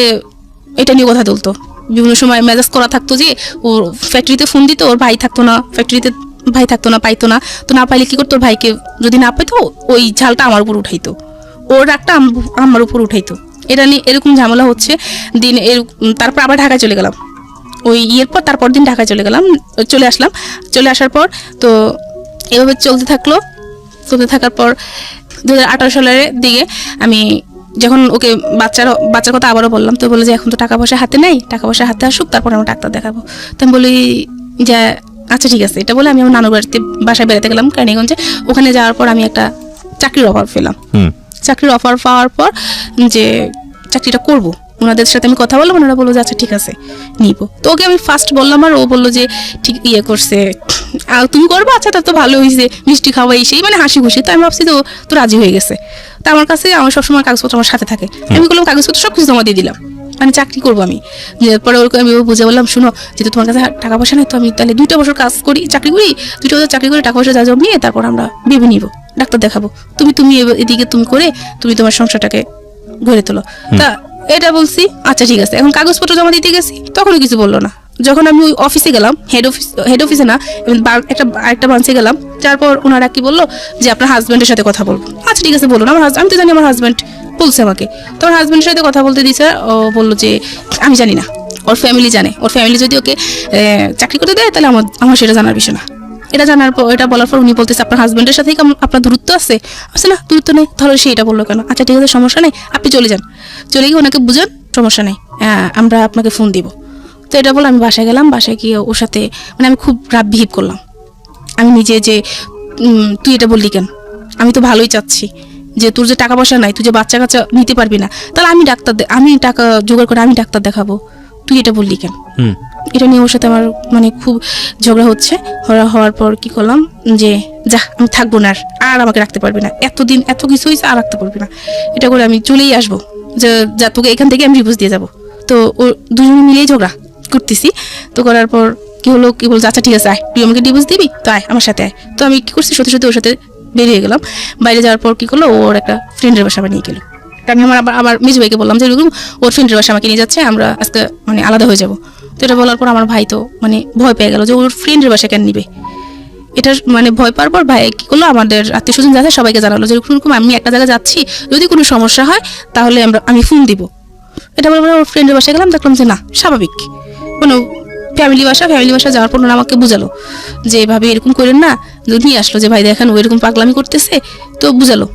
এটা নিয়ে কথা তুলতো, বিভিন্ন সময় মেজাজ করা থাকতো যে ওর ফ্যাক্টরিতে ফোন দিত, ওর ভাই থাকতো না ফ্যাক্টরিতে, ভাই থাকতো না, পাইতো না, তো না পাইলে কি করতো, ওর ভাইকে যদি না পাইতো ওই ঝালটা আমার উপর উঠাইতো, ওর রাগটা আমার উপর উঠাইতো। এটা নিয়ে এরকম ঝামেলা হচ্ছে দিন তারপর আবার ঢাকায় চলে গেলাম, ওই ইয়ের পর তারপর দিন ঢাকায় চলে আসলাম। চলে আসার পর তো এভাবে চলতে থাকার পর 2018 সালের দিকে আমি যখন ওকে বাচ্চার কথা আবারও বললাম, তো বলে যে এখন তো টাকা পয়সা হাতে নেই, টাকা পয়সা হাতে আসুক তারপর আমরা ডাক্তার দেখাবো। তো আমি বলি যে আচ্ছা ঠিক আছে, এটা বলে আমি আমার নানুর বাড়িতে বাসায় বেড়াতে গেলাম কারণগঞ্জে। ওখানে যাওয়ার পর আমি একটা চাকরির অফার পেলাম। চাকরির অফার পাওয়ার পর যে চাকরিটা করব, ওনাদের সাথে আমি কথা বললাম, ওনারা বললো যে আচ্ছা ঠিক আছে নিব। তো ওকে আমি ফার্স্ট বললাম, আর ও বললো যে ঠিক করছে, আর তুমি করবো, আচ্ছা তার তো ভালো হয়েছে, মিষ্টি খাওয়াই সেই মানে হাসি খুশি। তো আমি ভাবছি তো রাজি হয়ে গেছে। তো আমার কাছে আমার সবসময় কাগজপত্র আমার সাথে থাকে, আমি বললাম কাগজপত্র সব কিছু জমা দিয়ে দিলাম, মানে চাকরি করবো আমি। পরে ওরকম আমি বুঝে বললাম, শুনো যেহেতু তোমার কাছে টাকা পয়সা নেই, তো আমি তাহলে 2 বছর চাকরি করি, 2 বছর চাকরি করে টাকা পয়সা যা জমিয়ে তারপর আমরা ভেবে নিব, ডাক্তার দেখাবো, তুমি এদিকে তুমি করে তুমি তোমার সংসারটাকে গড়ে তোলো। তা এটা বলছি, আচ্ছা ঠিক আছে। এখন কাগজপত্র জমা দিতে গেছি, তখনও কিছু বললো না। যখন আমি ওই অফিসে গেলাম, হেড অফিসে না, আরেকটা ব্রাঞ্চে গেলাম, তারপর ওনারা কি বললো যে আপনার হাজব্যান্ডের সাথে কথা বলবো। আচ্ছা ঠিক আছে বলুন, আমি তো জানি আমার হাজব্যান্ড বলছে আমাকে। তো আমার হাজব্যান্ডের সাথে কথা বলতে দিয়েছে, ও বললো যে আমি জানি না, ওর ফ্যামিলি জানে, ওর ফ্যামিলি যদি ওকে চাকরি করতে দেয় তাহলে আমার সেটা জানার বিষয় না। এটা বলার পর উনি বলতেছে আপনার হাজব্যান্ডের সাথে আপনার দূরত্ব আছে? আচ্ছা না দূরত্ব নেই। তাহলে সে এটা বললো কেন? আচ্ছা ঠিক আছে সমস্যা নেই, আপনি চলে যান, চলে গিয়ে ওনাকে বুঝান, সমস্যা নেই, আমরা আপনাকে ফোন দিব। তো এটা বলে আমি বাসায় গেলাম, বাসায় গিয়ে ওর সাথে মানে আমি খুব রাব বিহেভ করলাম। আমি নিজে যে তুই এটা বললি কেন, আমি তো ভালোই চাচ্ছি, যে তোর যে টাকা পয়সা নাই, তুই যে বাচ্চা কাচ্চা নিতে পারবি না, তাহলে আমি টাকা জোগাড় করে আমি ডাক্তার দেখাবো, তুই এটা বললি কেন? এটা নিয়ে ওর সাথে আমার মানে খুব ঝগড়া হচ্ছে। হওয়ার পর কি করলাম যে যা আমি থাকবো না, আর আমাকে রাখতে পারবি না, এতদিন এত কিছু হয়েছে আর রাখতে পারবি না, এটা করে আমি চলেই আসবো, যে যা তোকে এখান থেকে আমি ডিভোর্স দিয়ে যাবো। তো ও দুজনে মিলেই ঝগড়া করতেছি। তো করার পর কি বলছে আচ্ছা ঠিক আছে আয়, তুই আমাকে ডিভোর্স দিবি, তো আয় আমার সাথে আয়। তো আমি কি করছি, সত্যি ওর সাথে বেরিয়ে গেলাম। বাইরে যাওয়ার পর কি করলো, ওর একটা ফ্রেন্ডের বাসা নিয়ে গেলো। আমি আবার মেজু ভাইকে বললাম যে এরকম ওর ফ্রেন্ডের বাসা আমাকে নিয়ে যাচ্ছে, আমরা আজকে মানে আলাদা হয়ে যাবো। তো এটা বলার পর আমার ভাই তো মানে ভয় পেয়ে গেল যে ওর ফ্রেন্ডের বাসা কেন নিবে। এটা মানে ভয় পাওয়ার পর ভাই কি করলো, আমাদের আত্মীয় স্বজন যাচ্ছে সবাইকে জানালো যে এরকম আমি একটা জায়গায় যাচ্ছি, যদি কোনো সমস্যা হয় তাহলে আমি ফোন দিব। এটা বলার পর ওর ফ্রেন্ডের বাসায় গেলাম, দেখলাম যে না স্বাভাবিক, কোনো ফ্যামিলি বাসা যাওয়ার পর ওরা আমাকে বুঝালো যে এভাবে এরকম করেন না, নিয়ে আসলো যে ভাই দেখেন ও এরকম পাগলামি করতেছে, তো বুঝালো।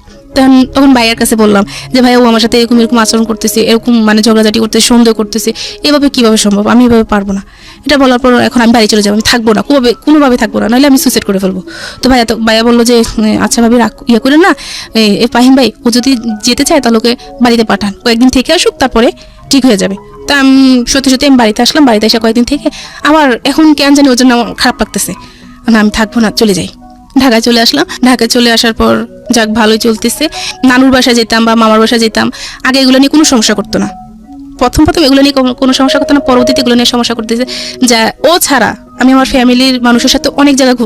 তখন ভাইয়ের কাছে বললাম যে ভাই ও আমার সাথে এরকম এরকম আচরণ করতেছে, এরকম মানে ঝগড়াঝাটি করতেছে, সন্দেহ করতেছে, এভাবে কিভাবে সম্ভব, আমি এভাবে পারবো না। এটা বলার পর এখন আমি বাড়ি চলে যাবো, আমি থাকবো না, কোনোভাবে থাকবো না, নাহলে আমি সুইসাইড করে ফেলবো। তো ভাইয়া বললো যে আচ্ছা ভাবি ইয়ে করেন না, ফাহিম ভাই ও যদি যেতে চায় তাহলে ওকে বাড়িতে পাঠান, কয়েকদিন থেকে আসুক, তারপরে ঠিক হয়ে যাবে। তা আমি সত্যি আমি বাড়িতে আসলাম, বাড়িতে এসে কয়েকদিন থেকে আবার এখন কেন জানি ওর জন্য আমার খারাপ লাগতেছে, না আমি থাকবো না, চলে যাই। ঢাকায় চলে আসলাম। ঢাকায় চলে আসার পর যাক ভালোই চলতেছে। নানুর বাসায় যেতাম বা মামার বাসায় যেতাম, আগে এগুলো নিয়ে কোনো সমস্যা করতো না। প্রথম এগুলো নিয়ে কোনো সমস্যা করতো না, পরবর্তীতে এগুলো নিয়ে সমস্যা করতেছে। যা ও ছাড়া আমি আমার ফ্যামিলির মানুষের সাথে অনেক জায়গায়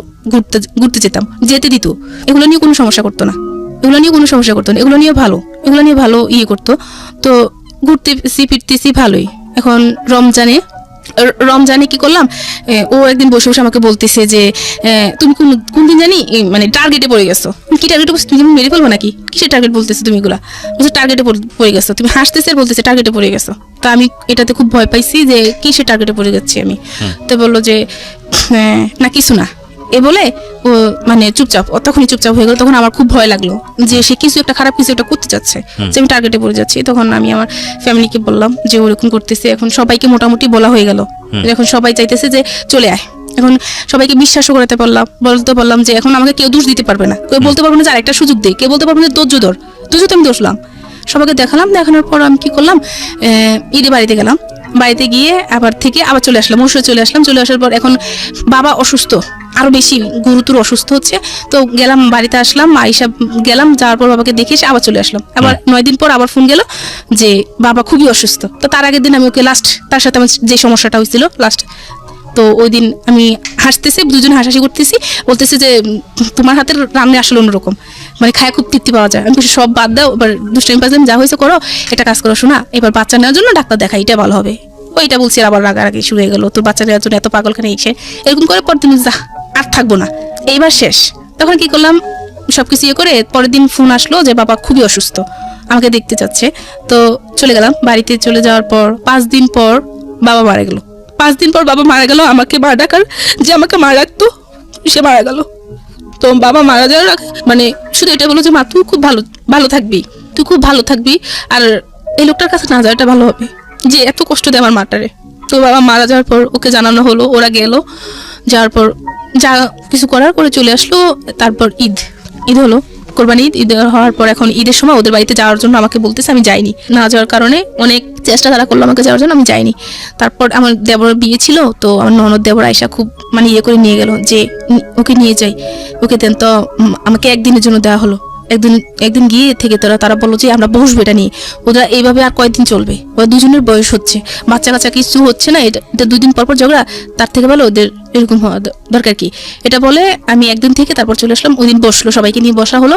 ঘুরতে যেতাম, যেতে দিত, এগুলো নিয়ে কোনো সমস্যা করতো না, এগুলো নিয়ে ভালো ইয়ে করতো। তো ফিরতেছি ভালোই। এখন রমজানে কি করলাম, ও একদিন বসে আমাকে বলতেছে যে তুমি কোন দিন জানি মানে টার্গেটে পড়ে গেছো। কি টার্গেটে বলছো, তুমি মেরে ফেলবো নাকি, কিসের টার্গেট বলতেছো তুমি এগুলা, বলছো টার্গেটে পড়ে গেছো, তুমি হাসতেছে আর বলতেছে টার্গেটে পড়ে গেছো। তা আমি এটাতে খুব ভয় পাইছি যে কিসের টার্গেটে পড়ে যাচ্ছি আমি। তো বললো যে না কিছু না, এ বলে ও মানে তখনই চুপচাপ হয়ে গেল। তখন আমার খুব ভয় লাগলো যে সে খারাপ কিছু একটা করতে চাচ্ছে, যে আমি টার্গেটে পড়ে যাচ্ছি। তখন আমি আমার ফ্যামিলিকে বললাম যে ওরকম করতেছে। এখন সবাইকে মোটামুটি বলা হয়ে গেল, এখন সবাই চাইতেছে যে চলে আয়। এখন সবাইকে বিশ্বাসও বলতে বললাম যে এখন আমাকে কেউ দোষ দিতে পারবে না, কেউ বলতে পারবে না যে আরেকটা সুযোগ দেয়, কেউ বলতে পারবে না ধৈর্য ধর, আমি দোষলাম। সবাইকে দেখানোর পর আমি কি করলাম, ঈদে বাড়িতে গেলাম। বাড়িতে গিয়ে আবার চলে আসলাম, চলে আসার পর এখন বাবা অসুস্থ, আরো বেশি গুরুতর অসুস্থ হচ্ছে। তো গেলাম, বাড়িতে আসলাম, যাওয়ার পর বাবাকে দেখে এসে আবার চলে আসলাম। আবার 9 দিন পর আবার ফোন গেল যে বাবা খুবই অসুস্থ। তো তার আগের দিন আমি ওকে তার সাথে আমার যে সমস্যাটা হয়েছিল তো ওই দিন আমি দুজন হাসাহাসি করতেছি, বলতেছে যে তোমার হাতের রান্না আসলে অন্যরকম, মানে খায় খুব তৃপ্তি পাওয়া যায়। আমি কিছু সব বাদ দাও, এবার দুষ্টাইম পাজলাম যা হয়েছে করো, এটা কাজ করো, শোনা এবার বাচ্চা নেওয়ার জন্য ডাক্তার দেখাই, এটা ভালো হবে। ওইটা বলছি, আবার রাগারাগি শুরু হয়ে গেল, তোর বাচ্চা নেওয়ার জন্য এত পাগলখানে এসে এরকম করে পর তুমি যা আর থাকবো না, এইবার শেষ। তখন কি করলাম, সবকিছু ইয়ে করে পরের দিন ফোন আসলো যে বাবা খুবই অসুস্থ, আমাকে দেখতে চাচ্ছে। তো চলে গেলাম। বাড়িতে চলে যাওয়ার পর 5 দিন পর বাবা মারা গেল। 5 দিন পর বাবা মারা গেল, আমাকে মা ডাকার যে আমাকে মা রাখতো সে মারা গেল। তো বাবা মারা যাওয়ার আগে মানে শুধু এটা বলো যে মা তুই খুব ভালো থাকবি, আর এই লোকটার কাছে না যাওয়াটা ভালো হবে, যে এত কষ্ট দেয় আমার মাটারে। তো বাবা মারা যাওয়ার পর ওকে জানানো হলো, ওরা গেল, যাওয়ার পর যা কিছু করার করে চলে আসলো। তারপর ঈদ হলো, কোরবানি ঈদ হওয়ার পর এখন ঈদের সময় ওদের বাড়িতে যাওয়ার জন্য আমাকে বলতেছে, আমি যাইনি। না যাওয়ার কারণে অনেক চেষ্টা তারা করলো আমাকে যাওয়ার জন্য, আমি যাইনি। তারপর আমার দেবর বিয়ে ছিল, তো আমার ননদ দেবর আয়সা খুব মানে ইয়ে করে নিয়ে গেল যে ওকে নিয়ে যাই, ওকে দেন। তো আমাকে একদিনের জন্য দেওয়া হলো। একদিন গিয়ে থেকে তারা বললো যে আমরা বসবো এটা নিয়ে, ওরা এইভাবে আর কয়েকদিন চলবে, ওরা দুজনের বয়স হচ্ছে, বাচ্চা কাচ্চা কিছু হচ্ছে না, এটা 2 দিন পর ঝগড়া, তার থেকে ভালো ওদের এরকম হওয়া দরকার কি। এটা বলে আমি একদিন থেকে তারপর চলে আসলাম। ওই দিন বসলো, সবাইকে নিয়ে বসা হলো।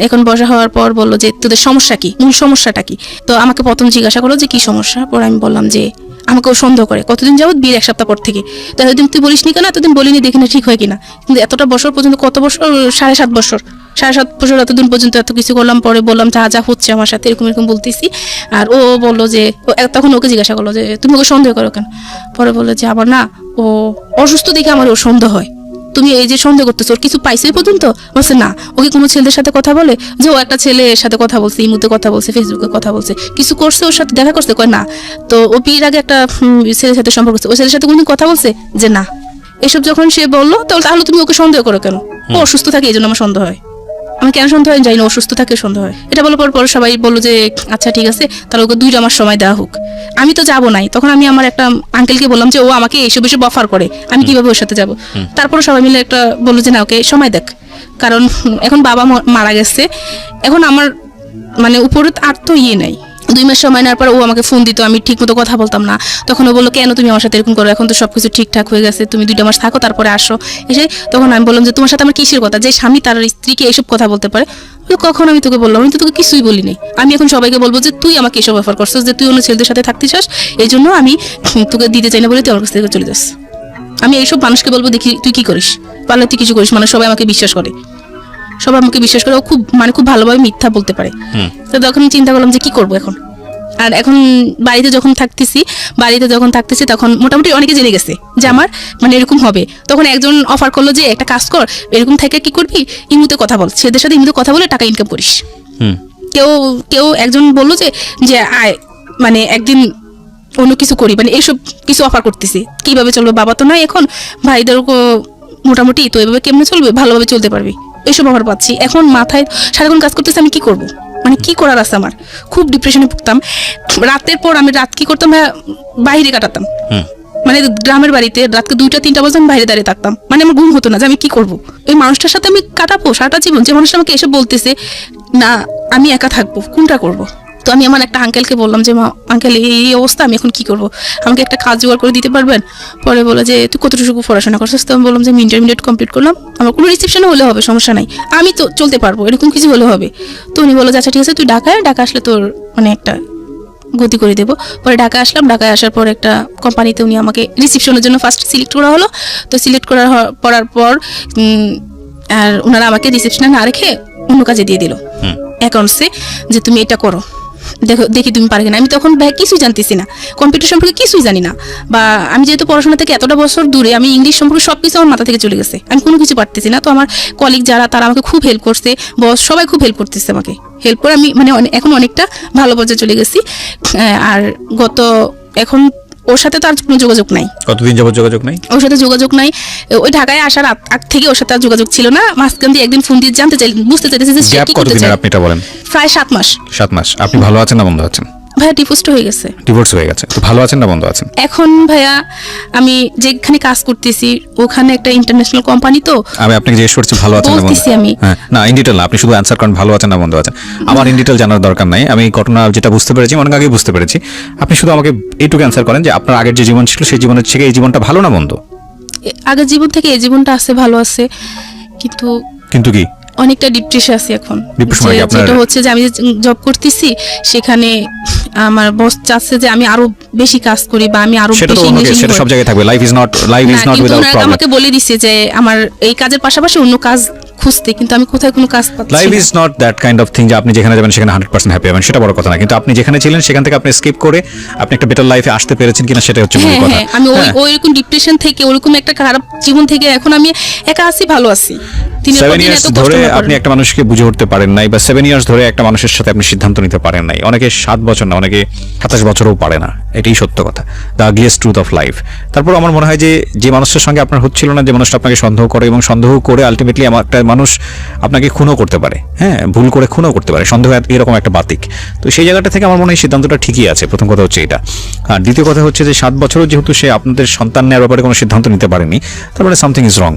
এখন বসা হওয়ার পর বললো যে তোদের সমস্যা কি, মূল সমস্যাটা কি। তো আমাকে প্রথম জিজ্ঞাসা করলো যে কি সমস্যা। পরে আমি বললাম যে আমাকেও সন্দেহ করে কতদিন যাবত, বিয়ের 1 সপ্তাহ পর থেকে। তো এতদিন তুই বলিস নি কেন, এতদিন বলিনি, দেখি না ঠিক হয় কিনা। কিন্তু এতটা বছর পর্যন্ত, কত বছর, 7.5 বছর, এতদিন পর্যন্ত এত কিছু করলাম। পরে বললাম যা হচ্ছে আমার সাথে এরকম বলতেছি। আর ও বললো যে তখন ওকে জিজ্ঞাসা করলো যে তুমি ওকে সন্দেহ করো কেন। পরে বললো যে আবার না, ও অসুস্থ দেখে আমার ওর সন্দেহ হয়, তুমি এই যে সন্দেহ করতেছো, ওর কিছু পাইছে পর্যন্ত। বলছে না, ওকে কোনো ছেলেদের সাথে কথা বলে, যে ও একটা ছেলের সাথে কথা বলছে, ইমুতে কথা বলছে, ফেসবুকে কথা বলছে, কিছু করছে, ওর সাথে দেখা করছে, কয় না। তো ও বিয়ের আগে একটা ছেলের সাথে সম্পর্ক করছে, ওই ছেলের সাথে কোনোদিন কথা বলছে, যে না। এসব যখন সে বললো, তাহলে তুমি ওকে সন্দেহ করো কেন, ও অসুস্থ থাকে এই জন্য আমার সন্দেহ হয়। আমি কেন সন্দেহ হয় জানি না, অসুস্থ থাকে সন্দেহ হয়। এটা বলার পর সবাই বললো যে আচ্ছা ঠিক আছে, তাহলে ওকে 2 মাস সময় দেওয়া হোক। আমি তো যাবো নাই। তখন আমি আমার একটা আঙ্কেলকে বললাম যে ও আমাকে এসব অফার করে, আমি কিভাবে ওর সাথে যাবো। তারপর সবাই মিলে একটা বললো যে না, ওকে সময় দেখ, কারণ এখন বাবা মারা গেছে, এখন আমার মানে উপরে আর তো ইয়ে নাই। 2 মাস সময় নেওয়ার পর ও আমাকে ফোন দিত, আমি ঠিক মতো কথা বলতাম না। তখন ও বললো কেন তুমি আমার সাথে এরকম করো, এখন তো সবকিছু ঠিকঠাক হয়ে গেছে, তুমি 2 মাস থাকো তারপরে আসো এসে। তখন আমি বললাম যে তোমার সাথে আমার কিসের কথা, যে স্বামী তার স্ত্রীকে এসব কথা বলতে পারে। কখন আমি তোকে বললাম, আমি তো তোকে কিছুই বলিনি। আমি এখন সবাইকে বলবো যে তুই আমাকে এসব অফার করছিস, যে তুই অন্য ছেলেদের সাথে থাকতে চাস, এই জন্য আমি তোকে দিতে চাই না বলে তুই আমার কাছ থেকে চলে যাস। আমি এইসব মানুষকে বলবো, দেখি তুই কি করিস, পারলে তুই কিছু করিস। মানে সবাই আমাকে বিশ্বাস করে, ও খুব ভালোভাবে মিথ্যা বলতে পারে। তো তখন চিন্তা করলাম যে কি করবো এখন। আর এখন বাড়িতে যখন থাকতেছি তখন মোটামুটি অনেকে জেনে গেছে যে আমার মানে এরকম হবে। তখন একজন অফার করলো যে একটা কাজ কর, এরকম থেকে কি করবি, ইমুতে কথা বল, ছেলেদের সাথে ইমুতে কথা বলে টাকা ইনকাম করিস। কেউ একজন বললো যে আয় মানে একদিন অন্য কিছু করি, মানে এইসব কিছু অফার করতেছি, কিভাবে চলবে, বাবা তো নয় এখন, ভাইদেরও মোটামুটি, তো এভাবে কেমনে চলবে, ভালোভাবে চলতে পারবি, এইসব অফার পাচ্ছি। এখন মাথায় সারাক্ষণ কাজ করতেছি, আমি কি করব, মানে কি করার আছে আমার, খুব ডিপ্রেশনে ভুগতাম। রাতের পর আমি রাত কি করতাম, বাইরে কাটাতাম, মানে গ্রামের বাড়িতে রাতকে 2টা-3টা পর্যন্ত বাইরে দাঁড়িয়ে থাকতাম, মানে আমার ঘুম হতো না যে আমি কি করব, এই মানুষটার সাথে আমি কাটাবো সারাটা জীবন, যে মানুষটা আমাকে এসে বলতেছে না আমি একা থাকবো, কোনটা করব। তো আমি আমার একটা আঙ্কেলকে বললাম যে মা আঙ্কেল এই অবস্থা, আমি এখন কি করব, আমাকে একটা কাজ জোগাড় করে দিতে পারবেন? পরে বলে যে তুই কতটুকু পড়াশোনা করছিস? তো আমি বললাম যে আমি ইন্টারমিডিয়েট কমপ্লিট করলাম, আমার কোনো রিসেপশনে হলে হবে, সমস্যা নাই, আমি তো চলতে পারবো, এরকম কিছু হলে হবে। তো উনি বললো আচ্ছা ঠিক আছে, তুই ঢাকা আসলে তোর মানে একটা গতি করে দেবো। পরে ঢাকা আসলাম, ঢাকায় আসার পর একটা কোম্পানিতে উনি আমাকে রিসেপশনের জন্য ফার্স্ট সিলেক্ট করা হলো। তো সিলেক্ট করার পর আর ওনারা আমাকে রিসেপশনে না রেখে অন্য কাজে দিয়ে দিল অ্যাকাউন্টসে, যে তুমি এটা করো, দেখি তুমি পারবে না। আমি তখন কিছুই জানতেছি না, কম্পিউটার সম্পর্কে কিছুই জানি না, বা আমি যেহেতু পড়াশোনা থেকে এতটা বছর দূরে, আমি ইংলিশ সম্পর্কে সব কিছু আমার মাথা থেকে চলে গেছে, আমি কোনো কিছু পারতেছি না। তো আমার কলিগ যারা, তারা আমাকে খুব হেল্প করছে, বস সবাই খুব হেল্প করতেছে আমাকে, হেল্প করে আমি মানে এখন অনেকটা ভালো পর্যায়ে চলে গেছি। আর এখন ওর সাথে তো আর কোনো যোগাযোগ নাই। কতদিন যাবত যোগাযোগ নাই? ওর সাথে যোগাযোগ নাই, ওই ঢাকায় আসার আগ থেকে ওর সাথে আর যোগাযোগ ছিল না। মাঝখান দিয়ে একদিন ফোন দিয়ে জানতে চাই, বুঝতে চাইতেছে যে সে কি করতে চায়। আপনি এটা বলেন। প্রায় 7 মাস। 7 মাস। আপনি ভালো আছেন না বন্ধ আছেন? ভাইয়া ডিভোর্স হয়ে গেছে। ডিভোর্স হয়ে গেছে, তো ভালো আছেন না বন্ধ আছেন? এখন ভাইয়া আমি যেখানে কাজ করতেছি ওখানে একটা ইন্টারন্যাশনাল কোম্পানি, তো আমি আপনাকে জিজ্ঞেস করছি ভালো আছেন না বন্ধ? বলতেছি আমি। হ্যাঁ, না ইন ডিটেইল না, আপনি শুধু অ্যানসার করেন ভালো আছেন না বন্ধ আছেন। আমার ইন ডিটেইল জানার দরকার নাই, আমি ঘটনা যেটা বুঝতে পেরেছি অনেক আগেই বুঝতে পেরেছি। আপনি শুধু আমাকে এইটুকু অ্যানসার করেন যে আপনার আগের যে জীবন ছিল সেই জীবনের থেকে এই জীবনটা ভালো না বন্ধ? আগের জীবন থেকে এই জীবনটা আছে, ভালো আছে, কিন্তু কি অনেকটা ডিপ্রেশন আছে এখন। ডিপ্রেশন যেটা হচ্ছে যে আমি জব করতেছি, সেখানে আমার বস চাচ্ছে যে আমি আরো বেশি কাজ করি, বা আমি আরো বেশি ইংলিশ, সেটা সব জায়গায় থাকবে। Life is not without problem. আমাকে বলে দিছে যে আমার এই কাজের পাশাপাশি অন্য কাজ খুঁজতে, কিন্তু আমি কোথায় কোনো কাজ পাচ্ছি না। Life is not that kind of thing যে আপনি যেখানে যাবেন সেখানে 100% হ্যাপি হবেন, সেটা বড় কথা না। কিন্তু আপনি যেখানে ছিলেন সেখান থেকে আপনি স্কিপ করে আপনি একটা বেটার লাইফে আসতে পেরেছেন কিনা সেটা হচ্ছে মূল কথা। আমি ওইরকম ডিপ্রেশন থেকে, ওইরকম একটা খারাপ জীবন থেকে এখন আমি একা আছি, ভালো আছি। 7 ইয়ার্স ধরে আপনি একটা মানুষকে বুঝে উঠতে পারেন নাই, বা 7 ইয়ার্স ধরে একটা মানুষের সাথে আপনি সিদ্ধান্ত নিতে পারেন নাই। অনেকে 7 বছর না, অনেকে 27 বছরও পারে না, এটাই সত্য কথা, the ugliest truth of life. তারপর আমার মনে হয় যে মানুষের সঙ্গে আপনার হচ্ছিল না, যে মানুষটা আপনাকে সন্দেহ করে, এবং সন্দেহ করে আলটিমেটলি একটা মানুষ আপনাকে খুনও করতে পারে, হ্যাঁ ভুল করে খুনও করতে পারে, সন্দেহ এরকম একটা বাতিক। তো সেই জায়গাটা থেকে আমার মনে হয় সিদ্ধান্তটা ঠিকই আছে, প্রথম কথা হচ্ছে এটা। আর দ্বিতীয় কথা হচ্ছে যে 7 বছরও যেহেতু সে আপনাদের সন্তান নেওয়ার ব্যাপারে কোনো সিদ্ধান্ত নিতে পারেনি, তার মানে সামথিং ইজ রং।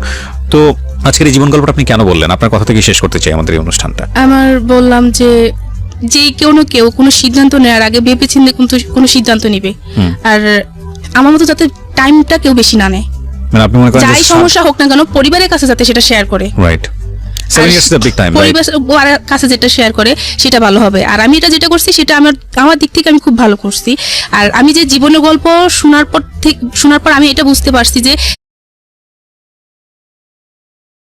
তো আজকের এই জীবন গল্পটা আপনি কেন বললেন? আপনার কথা থেকে শেষ করতে চাই আমাদের এই অনুষ্ঠানটা। আমার বললাম যে কেউ কোনো সিদ্ধান্ত নেওয়ার আগে ভেবেচিন্তে কোনো সিদ্ধান্ত নিবে, আর আমার মতো যাতে টাইমটা কেউ বেশি না নেয়, মানে আপনি মনে করেন যাই সমস্যা হোক না কেন পরিবারের কাছে যাতে সেটা শেয়ার করে। Right, 7 years is a big time, right? পরিবারের কাছে যেটা শেয়ার করে সেটা ভালো হবে। আর আমি এটা যেটা করছি সেটা আমার দিক থেকে আমি খুব ভালো করছি। আর আমি যে জীবনের গল্প শোনার পর আমি এটা বুঝতে পারছি যে